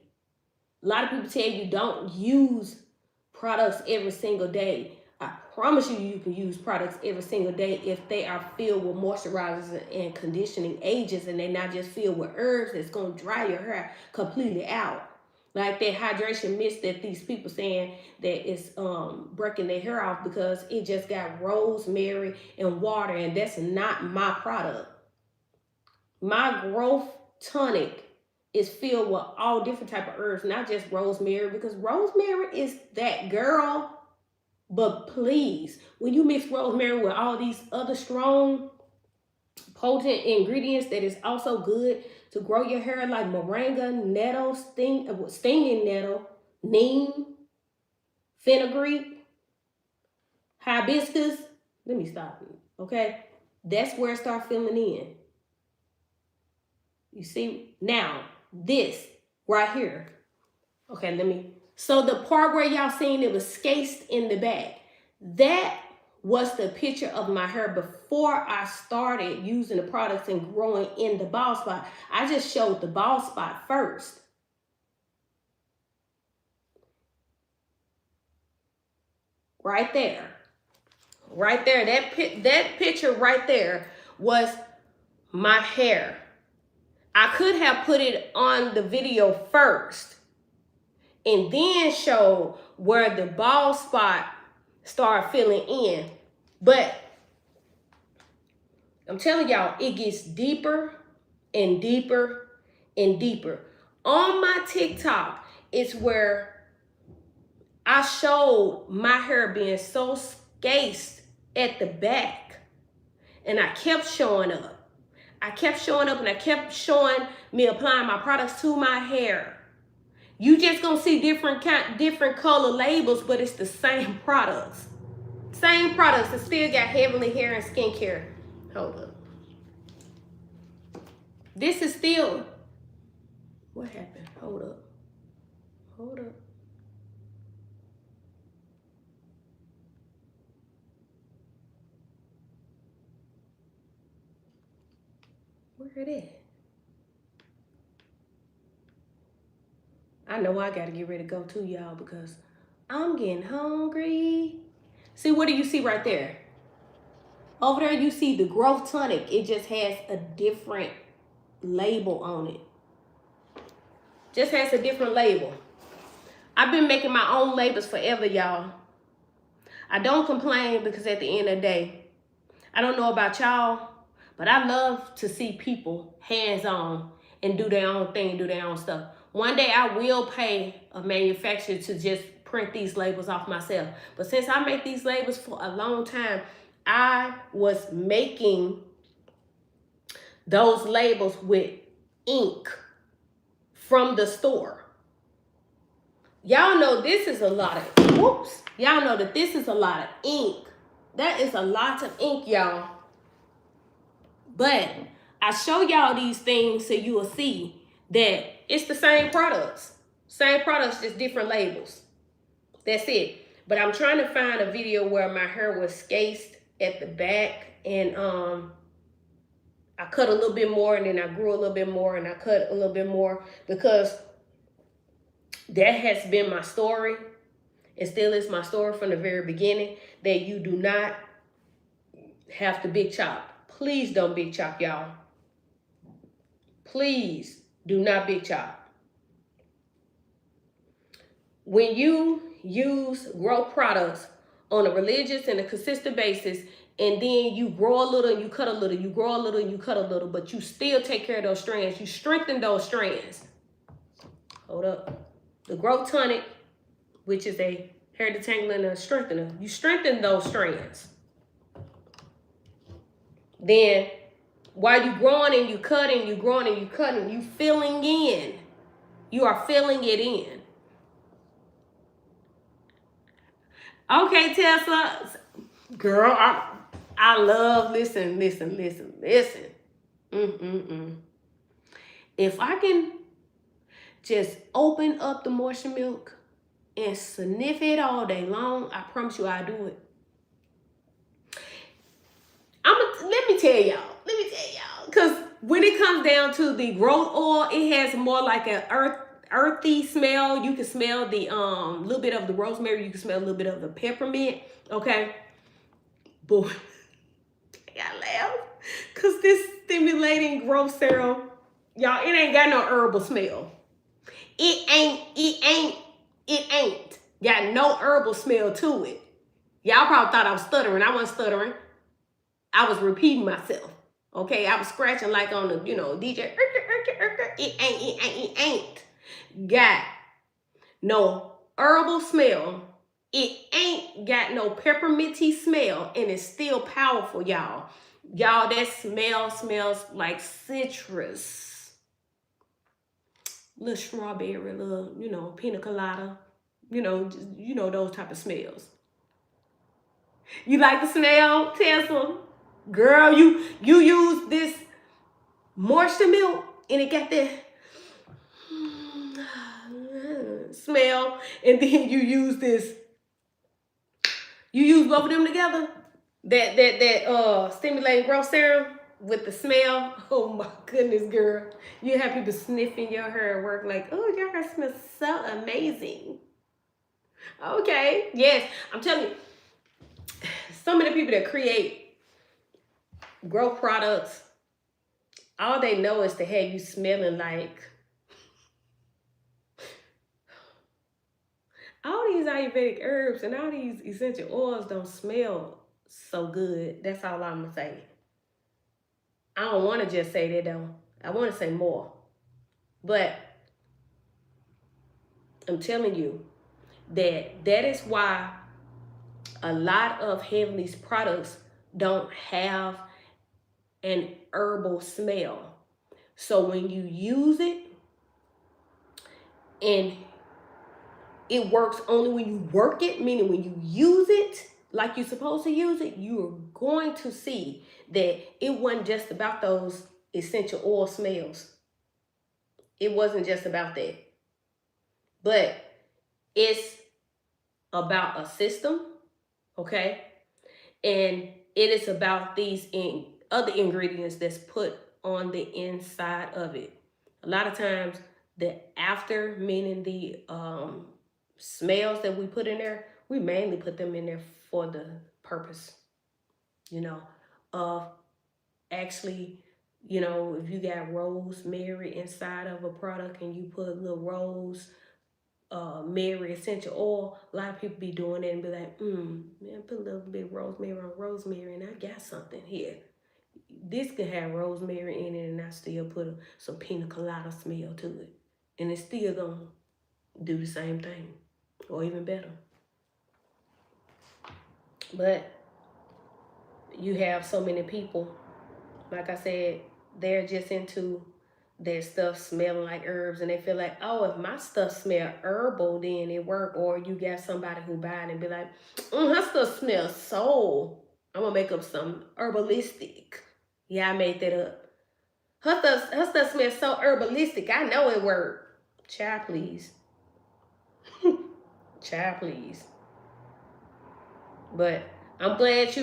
A lot of people tell you don't use products every single day. I promise you, you can use products every single day if they are filled with moisturizers and conditioning agents and they're not just filled with herbs that's going to dry your hair completely out. Like that hydration mist that these people saying that is breaking their hair off because it just got rosemary and water, and that's not my product. My growth tonic is filled with all different type of herbs, not just rosemary, because rosemary is that girl. But please, when you mix rosemary with all these other strong, potent ingredients that is also good to grow your hair, like moringa, nettle, stinging nettle, neem, fenugreek, hibiscus. Let me stop, okay? That's where it starts filling in. You see, now, this right here. Okay, so the part where y'all seen it was scaced in the back, that was the picture of my hair before I started using the products and growing in the bald spot. I just showed the bald spot first. Right there. Right there. That picture right there was my hair. I could have put it on the video first and then show where the bald spot started filling in. But I'm telling y'all, it gets deeper and deeper and deeper. On my TikTok, it's where I showed my hair being so scaced at the back. And I kept showing up. I kept showing up and I kept showing me applying my products to my hair. You just gonna see different color labels, but it's the same products. Same products. It still got Heavenly Hair and Skincare. Hold up. This is still, what happened? Hold up. Hold up. Where it at? I know I gotta get ready to go too, y'all, because I'm getting hungry. See, what do you see right there? Over there, you see the growth tonic. It just has a different label on it. Just has a different label. I've been making my own labels forever, y'all. I don't complain because at the end of the day, I don't know about y'all, But I love to see people hands-on and do their own thing, do their own stuff. One day I will pay a manufacturer to just print these labels off myself. But since I make these labels for a long time, I was making those labels with ink from the store. Y'all know this is a lot of, whoops. Y'all know that this is a lot of ink. That is a lot of ink, y'all. But I show y'all these things so you will see that it's the same products. Same products, just different labels. That's it. But I'm trying to find a video where my hair was scaced at the back, and I cut a little bit more, and then I grew a little bit more, and I cut a little bit more, because that has been my story. It still is my story from the very beginning, that you do not have to big chop. Please don't big chop, y'all. Please do not big chop. When you use grow products on a religious and a consistent basis, and then you grow a little and you cut a little, you grow a little and you cut a little, but you still take care of those strands, you strengthen those strands. Hold up. The growth tonic, which is a hair detangler and a strengthener, you strengthen those strands. Then while you growing and you cutting, you growing and you cutting, you filling in. You are filling it in. Okay, Tessa. Girl, I love, listen. If I can just open up the moisture milk and sniff it all day long, I promise you I'll do it. Let me tell y'all, because when it comes down to the growth oil, it has more like an earthy smell. You can smell the little bit of the rosemary, you can smell a little bit of the peppermint. Okay, boy, I laugh because this stimulating growth serum, y'all, it ain't got no herbal smell. It ain't got no herbal smell to it. Y'all probably thought I was stuttering. I wasn't stuttering. I was repeating myself. Okay, I was scratching like on the, DJ. It ain't got no herbal smell. It ain't got no pepperminty smell, and it's still powerful, y'all. Y'all, that smell smells like citrus. Little strawberry, little, pina colada. Those type of smells. You like the smell, Tessa? Girl, you use this moisture milk and it got that smell, and then you use both of them together, that stimulating growth serum with the smell. Oh my goodness, girl. You have people sniffing your hair at work like, oh, your hair smells so amazing. Okay, yes, I'm telling you, some of the people that create growth products, all they know is to have you smelling like all these Ayurvedic herbs and all these essential oils don't smell so good. That's all I'm gonna say. I don't want to just say that though. I want to say more. But I'm telling you that is why a lot of Heavenly's products don't have an herbal smell. So when you use it, and it works only when you work it, meaning when you use it like you're supposed to use it, you're going to see that it wasn't just about those essential oil smells. It wasn't just about that. But it's about a system, okay? And it is about these other ingredients that's put on the inside of it. A lot of times the after, meaning the smells that we put in there, we mainly put them in there for the purpose, of actually, if you got rosemary inside of a product and you put a little rosemary essential oil, a lot of people be doing it and be like, man, put a little bit of rosemary on rosemary and I got something here. this could have rosemary in it, and I still put some pina colada smell to it, and it's still gonna do the same thing, or even better. But you have so many people, like I said, they're just into their stuff smelling like herbs, and they feel like, oh, if my stuff smell herbal, then it work. Or you got somebody who buy it and be like, her stuff smells so, I'm gonna make up some herbalistic. Yeah, I made that up. Her stuff smells so herbalistic. I know it worked. Child, please. Child, please. But I'm glad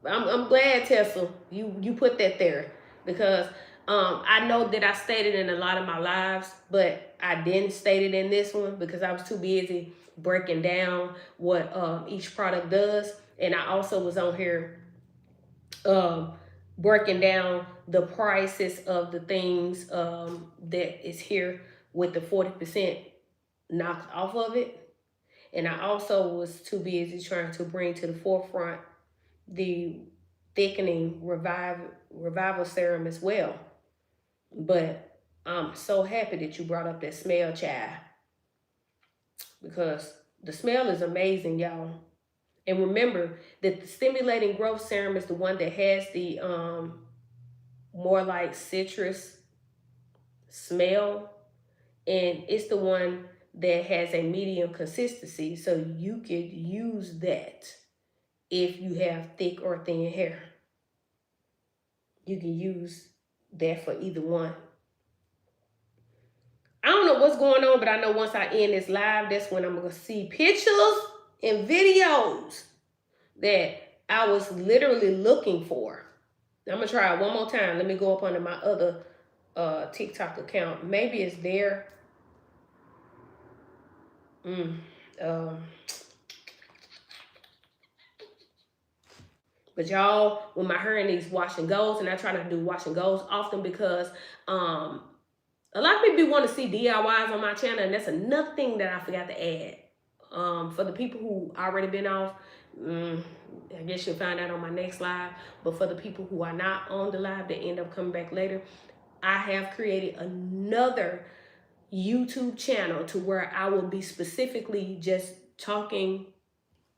I'm glad, Tessa, you put that there, because I know that I stated in a lot of my lives, but I didn't state it in this one because I was too busy breaking down what each product does. And I also was on here breaking down the prices of the things that is here with the 40% knocked off of it. And I also was too busy trying to bring to the forefront the thickening revival serum as well. But I'm so happy that you brought up that smell, child, because the smell is amazing, y'all. And remember that the stimulating growth serum is the one that has the more like citrus smell, and it's the one that has a medium consistency, so you could use that if you have thick or thin hair. You can use that for either one. I don't know what's going on, but I know once I end this live, that's when I'm going to see pictures and videos that I was literally looking for. I'm going to try it one more time. Let me go up under my other TikTok account. Maybe it's there. But y'all, with my hair in these wash and goes, and I try to do wash and goes often because a lot of people want to see DIYs on my channel, and that's another thing that I forgot to add. For the people who already been off, I guess you'll find out on my next live. But for the people who are not on the live, that end up coming back later, I have created another YouTube channel to where I will be specifically just talking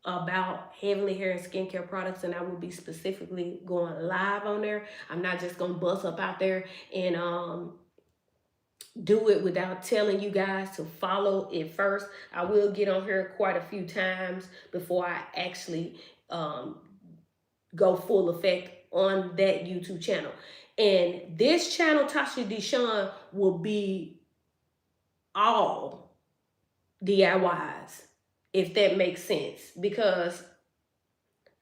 about Heavenly Hair and skincare products, and I will be specifically going live on there. I'm not just gonna bust up out there and do it without telling you guys to follow it first. I will get on here quite a few times before I actually go full effect on that YouTube channel. And this channel, Tasha Deshawn, will be all DIYs, if that makes sense, because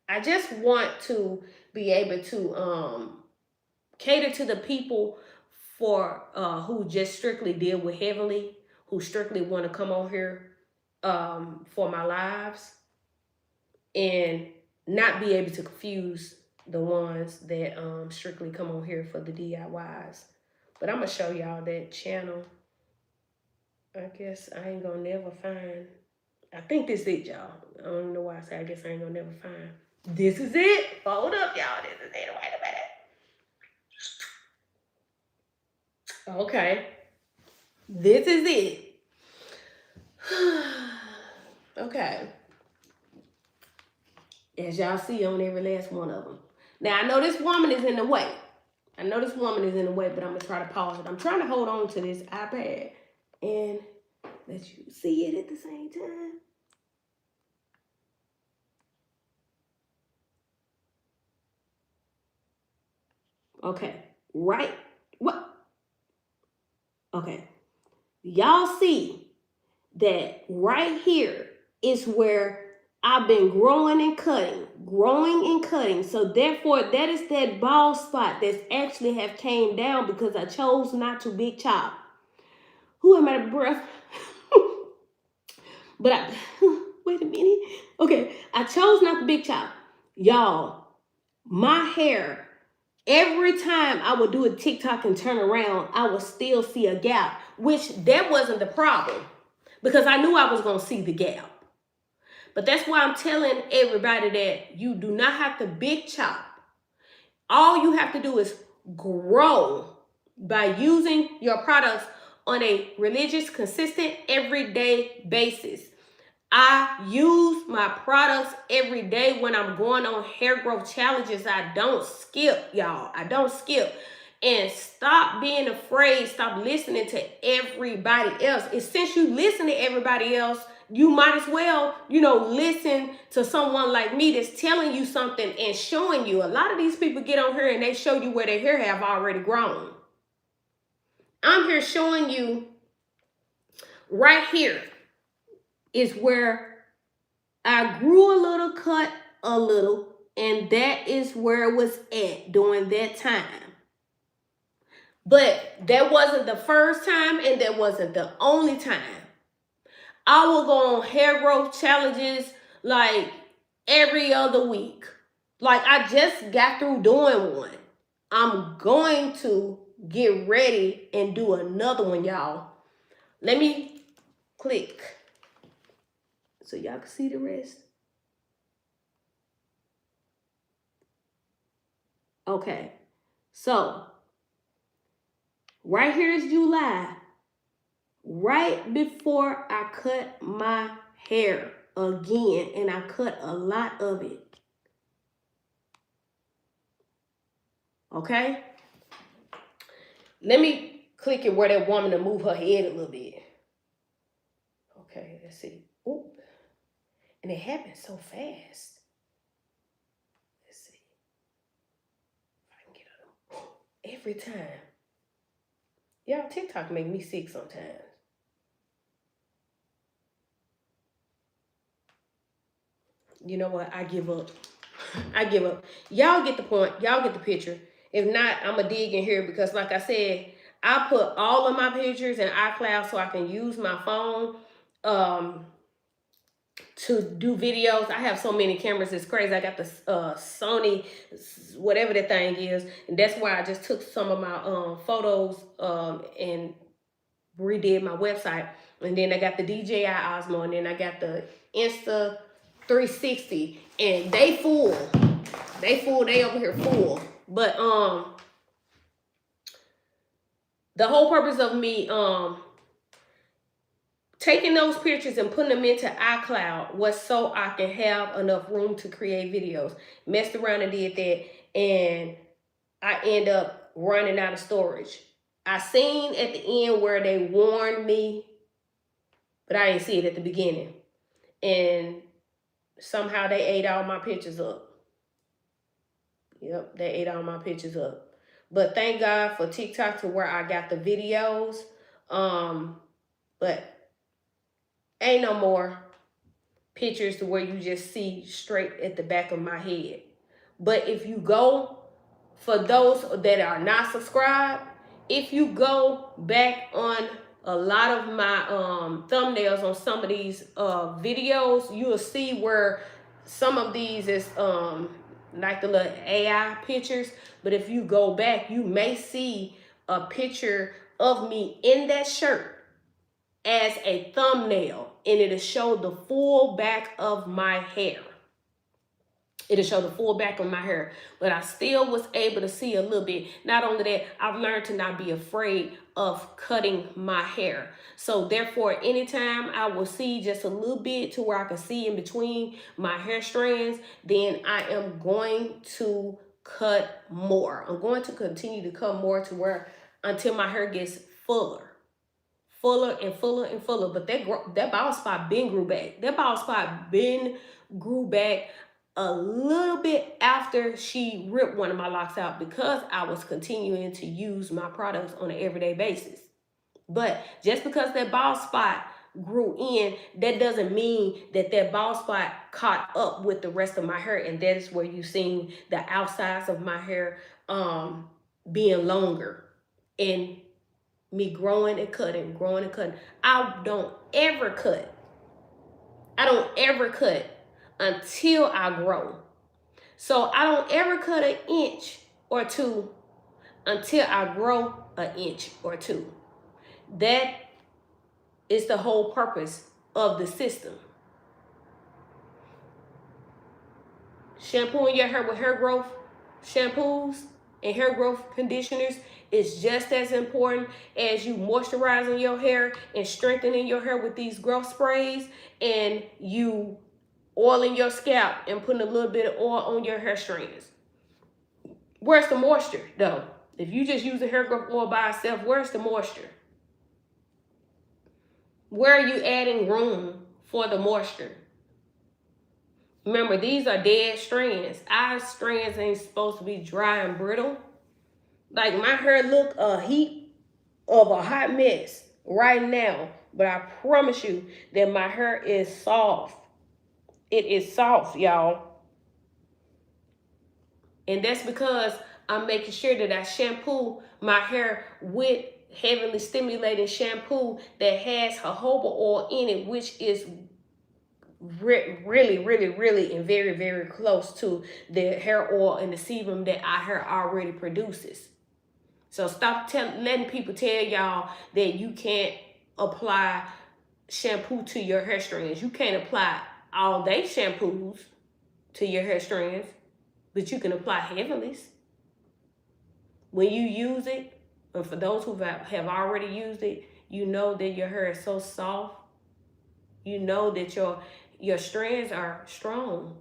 I just want to be able to cater to the people for who just strictly deal with Heavenly, who strictly want to come on here for my lives, and not be able to confuse the ones that strictly come on here for the DIYs. But I'm gonna show y'all that channel. I guess I ain't gonna never find. I think this is it, y'all. I don't know why I say I guess I ain't gonna never find. This is it. Hold up, y'all. This is it. Wait a minute. Okay. This is it. Okay. As y'all see on every last one of them. Now, I know this woman is in the way. But I'm going to try to pause it. I'm trying to hold on to this iPad and let you see it at the same time. Okay. Right. What? Okay. Y'all see that right here is where I've been growing and cutting. So therefore, that is that bald spot that's actually have came down because I chose not to big chop. Who am I out of breath? But wait a minute. Okay, I chose not to big chop. Y'all, my hair, every time I would do a TikTok and turn around, I would still see a gap, which that wasn't the problem because I knew I was going to see the gap. But that's why I'm telling everybody that you do not have to big chop. All you have to do is grow by using your products on a religious, consistent, everyday basis. I use my products every day when I'm going on hair growth challenges. I don't skip, y'all. I don't skip. And stop being afraid. Stop listening to everybody else. And since you listen to everybody else, you might as well, listen to someone like me that's telling you something and showing you. A lot of these people get on here and they show you where their hair have already grown. I'm here showing you right here is where I grew a little, cut a little, and that is where it was at during that time. But that wasn't the first time, and that wasn't the only time. I will go on hair growth challenges like every other week. Like I just got through doing one. I'm going to get ready and do another one, y'all. Let me click so y'all can see the rest. Okay, so right here is July, right before I cut my hair again, and I cut a lot of it. Okay, let me click it where that woman to move her head a little bit. Okay, let's see. Oop. And it happened so fast. Let's see if I can get it every time. Y'all, TikTok make me sick sometimes. You know what? I give up. I give up. Y'all get the point. Y'all get the picture. If not, I'm going to dig in here because like I said, I put all of my pictures in iCloud so I can use my phone to do videos. I have so many cameras, it's crazy. I got the Sony, whatever that thing is, and that's why I just took some of my photos and redid my website. And then I got the DJI Osmo, and then I got the Insta 360, and they full. They over here full. But the whole purpose of me taking those pictures and putting them into iCloud was so I can have enough room to create videos. Messed around and did that, and I end up running out of storage. I seen at the end where they warned me, but I didn't see it at the beginning. And somehow they ate all my pictures up. Yep, they ate all my pictures up. But thank God for TikTok to where I got the videos. But ain't no more pictures to where you just see straight at the back of my head. But if you go, for those that are not subscribed, if you go back on a lot of my thumbnails on some of these videos, you will see where some of these is like the little AI pictures. But if you go back, you may see a picture of me in that shirt as a thumbnail, and it'll show the full back of my hair. It'll show the full back of my hair, but I still was able to see a little bit. Not only that, I've learned to not be afraid of cutting my hair. So therefore, anytime I will see just a little bit to where I can see in between my hair strands, then I am going to cut more. I'm going to continue to cut more to where until my hair gets fuller and fuller and fuller. But that bald spot been grew back. That bald spot been grew back a little bit after she ripped one of my locks out, because I was continuing to use my products on an everyday basis. But just because that bald spot grew in, that doesn't mean that that bald spot caught up with the rest of my hair. And that is where you seen the outsides of my hair being longer and me growing and cutting, growing and cutting. I don't ever cut. I don't ever cut until I grow. So I don't ever cut an inch or two until I grow an inch or two. That is the whole purpose of the system. Shampooing your hair with hair growth shampoos and hair growth conditioners is just as important as you moisturizing your hair and strengthening your hair with these growth sprays, and you oiling your scalp and putting a little bit of oil on your hair strands. Where's the moisture though? If you just use the hair growth oil by itself, where's the moisture? Where are you adding room for the moisture? Remember, these are dead strands. Our strands ain't supposed to be dry and brittle. Like, my hair look a heap of a hot mess right now, but I promise you that my hair is soft. It is soft, y'all. And that's because I'm making sure that I shampoo my hair with heavily stimulating shampoo that has jojoba oil in it, which is really and very close to the hair oil and the sebum that our hair already produces. So stop letting people tell y'all that you can't apply shampoo to your hair strands. You can't apply all day shampoos to your hair strands, but you can apply heavilies. When you use it, and for those who have already used it, you know that your hair is so soft. You know that your strands are strong,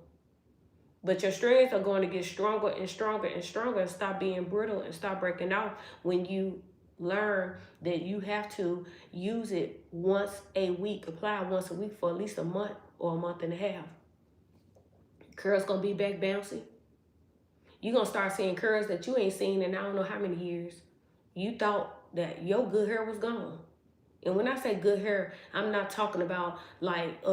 but your strands are going to get stronger and stronger and stronger and stop being brittle and stop breaking off when you learn that you have to use it once a week, apply once a week for at least a month or a month and a half. Curls gonna be back bouncy. You're gonna start seeing curls that you ain't seen in I don't know how many years. You thought that your good hair was gone. And when I say good hair, I'm not talking about like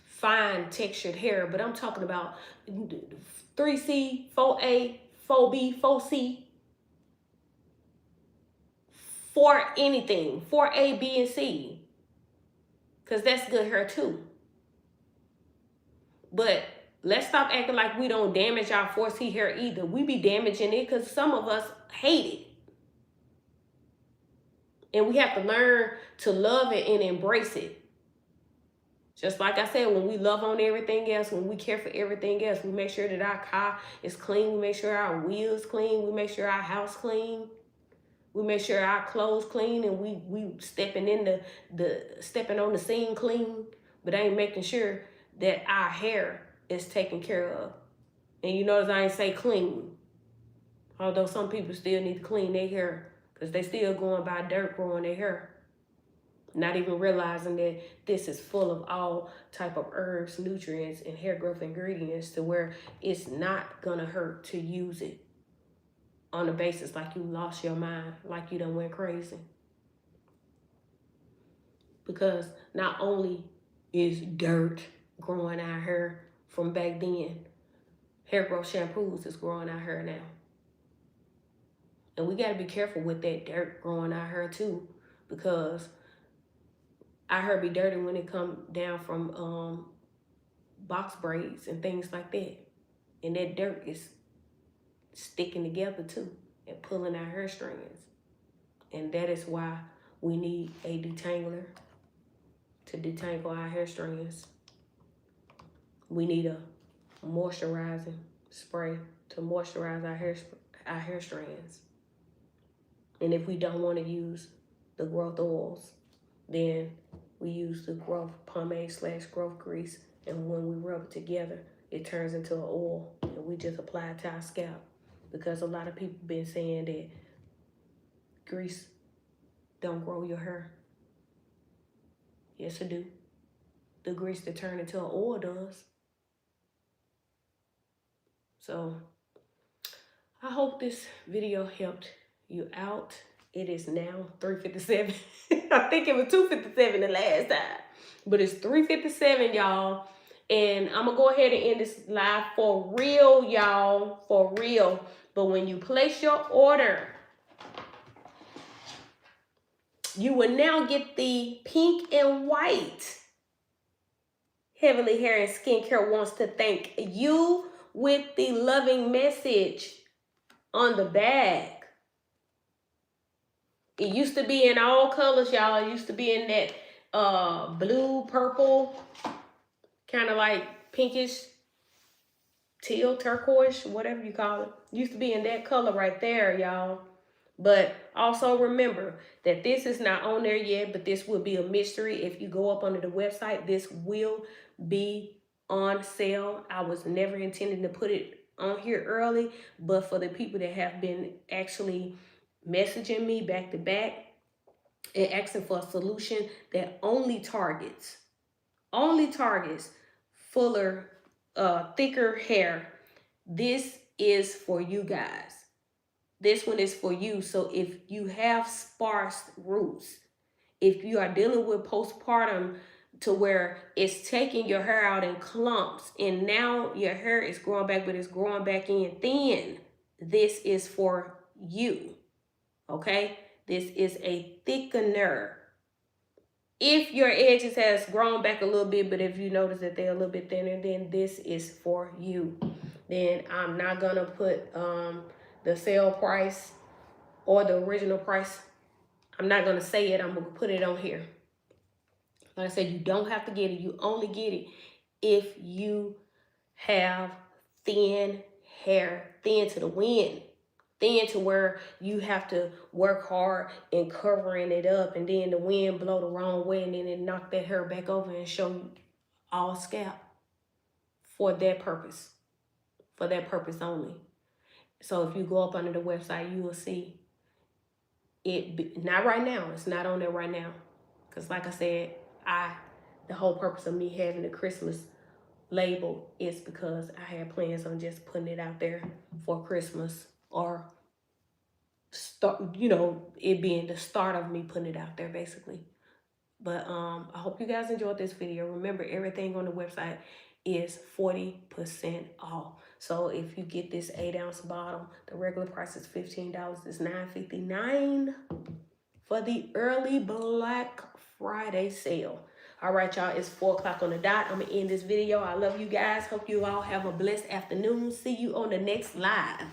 fine textured hair, but I'm talking about 3C, 4A, 4B, 4C, 4 anything, 4A, B, and C. Because that's good hair too. But let's stop acting like we don't damage our 4C hair either. We be damaging it because some of us hate it. And we have to learn to love it and embrace it. Just like I said, when we love on everything else, when we care for everything else, we make sure that our car is clean. We make sure our wheels clean. We make sure our house clean. We make sure our clothes clean, and we stepping in stepping on the scene clean, but ain't making sure that our hair is taken care of. And you notice I ain't say clean, although some people still need to clean their hair because they still going by dirt growing their hair. Not even realizing that this is full of all type of herbs, nutrients, and hair growth ingredients to where it's not gonna hurt to use it on a basis like you lost your mind, like you done went crazy. Because not only is dirt growing our hair from back then, hair growth shampoos is growing our hair now. And we gotta be careful with that dirt growing our hair too, because our hair be dirty when it come down from box braids and things like that. And that dirt is sticking together too and pulling our hair strands. And that is why we need a detangler to detangle our hair strands. We need a moisturizing spray to moisturize our hair strands. And if we don't want to use the growth oils, then we use the growth pomade / growth grease. And when we rub it together, it turns into an oil, and we just apply it to our scalp. Because a lot of people been saying that grease don't grow your hair. Yes, it do. The grease that turn into an oil does. So I hope this video helped you out. It is now 3:57. I think it was 2:57 the last time, but it's 3:57, y'all. And I'm gonna go ahead and end this live for real, y'all, for real. But when you place your order, you will now get the pink and white Heavenly Hair and Skincare wants to thank you with the loving message on the bag. It used to be in all colors, y'all. It used to be in that blue, purple, kind of like pinkish teal, turquoise, whatever you call it. Used to be in that color right there, y'all. But also remember that this is not on there yet, but this will be a mystery. If you go up under the website, this will be on sale. I was never intending to put it on here early, but for the people that have been actually messaging me back to back and asking for a solution that only targets fuller, thicker hair, this is for you guys. This one is for you. So if you have sparse roots, if you are dealing with postpartum to where it's taking your hair out in clumps and now your hair is growing back, but it's growing back in thin, this is for you. Okay? This is a thickener. If your edges has grown back a little bit, but if you notice that they're a little bit thinner, then this is for you. Then I'm not gonna put the sale price or the original price. I'm not gonna say it. I'm gonna put it on here. Like I said, you don't have to get it. You only get it if you have thin hair, thin to the wind, thin to where you have to work hard in covering it up, and then the wind blow the wrong way, and then it knock that hair back over and show you all scalp. For that purpose only. So if you go up under the website, you will see it. Not right now. It's not on there right now, because like I said, the whole purpose of me having the Christmas label is because I had plans on just putting it out there for Christmas, or start, it being the start of me putting it out there basically. But I hope you guys enjoyed this video. Remember, everything on the website is 40% off. So if you get this 8-ounce bottle, the regular price is $15. It's $9.59 for the early Black Friday sale. All right, y'all, it's 4 o'clock on the dot. I'm gonna end this video. I love you guys. Hope you all have a blessed afternoon. See you on the next live.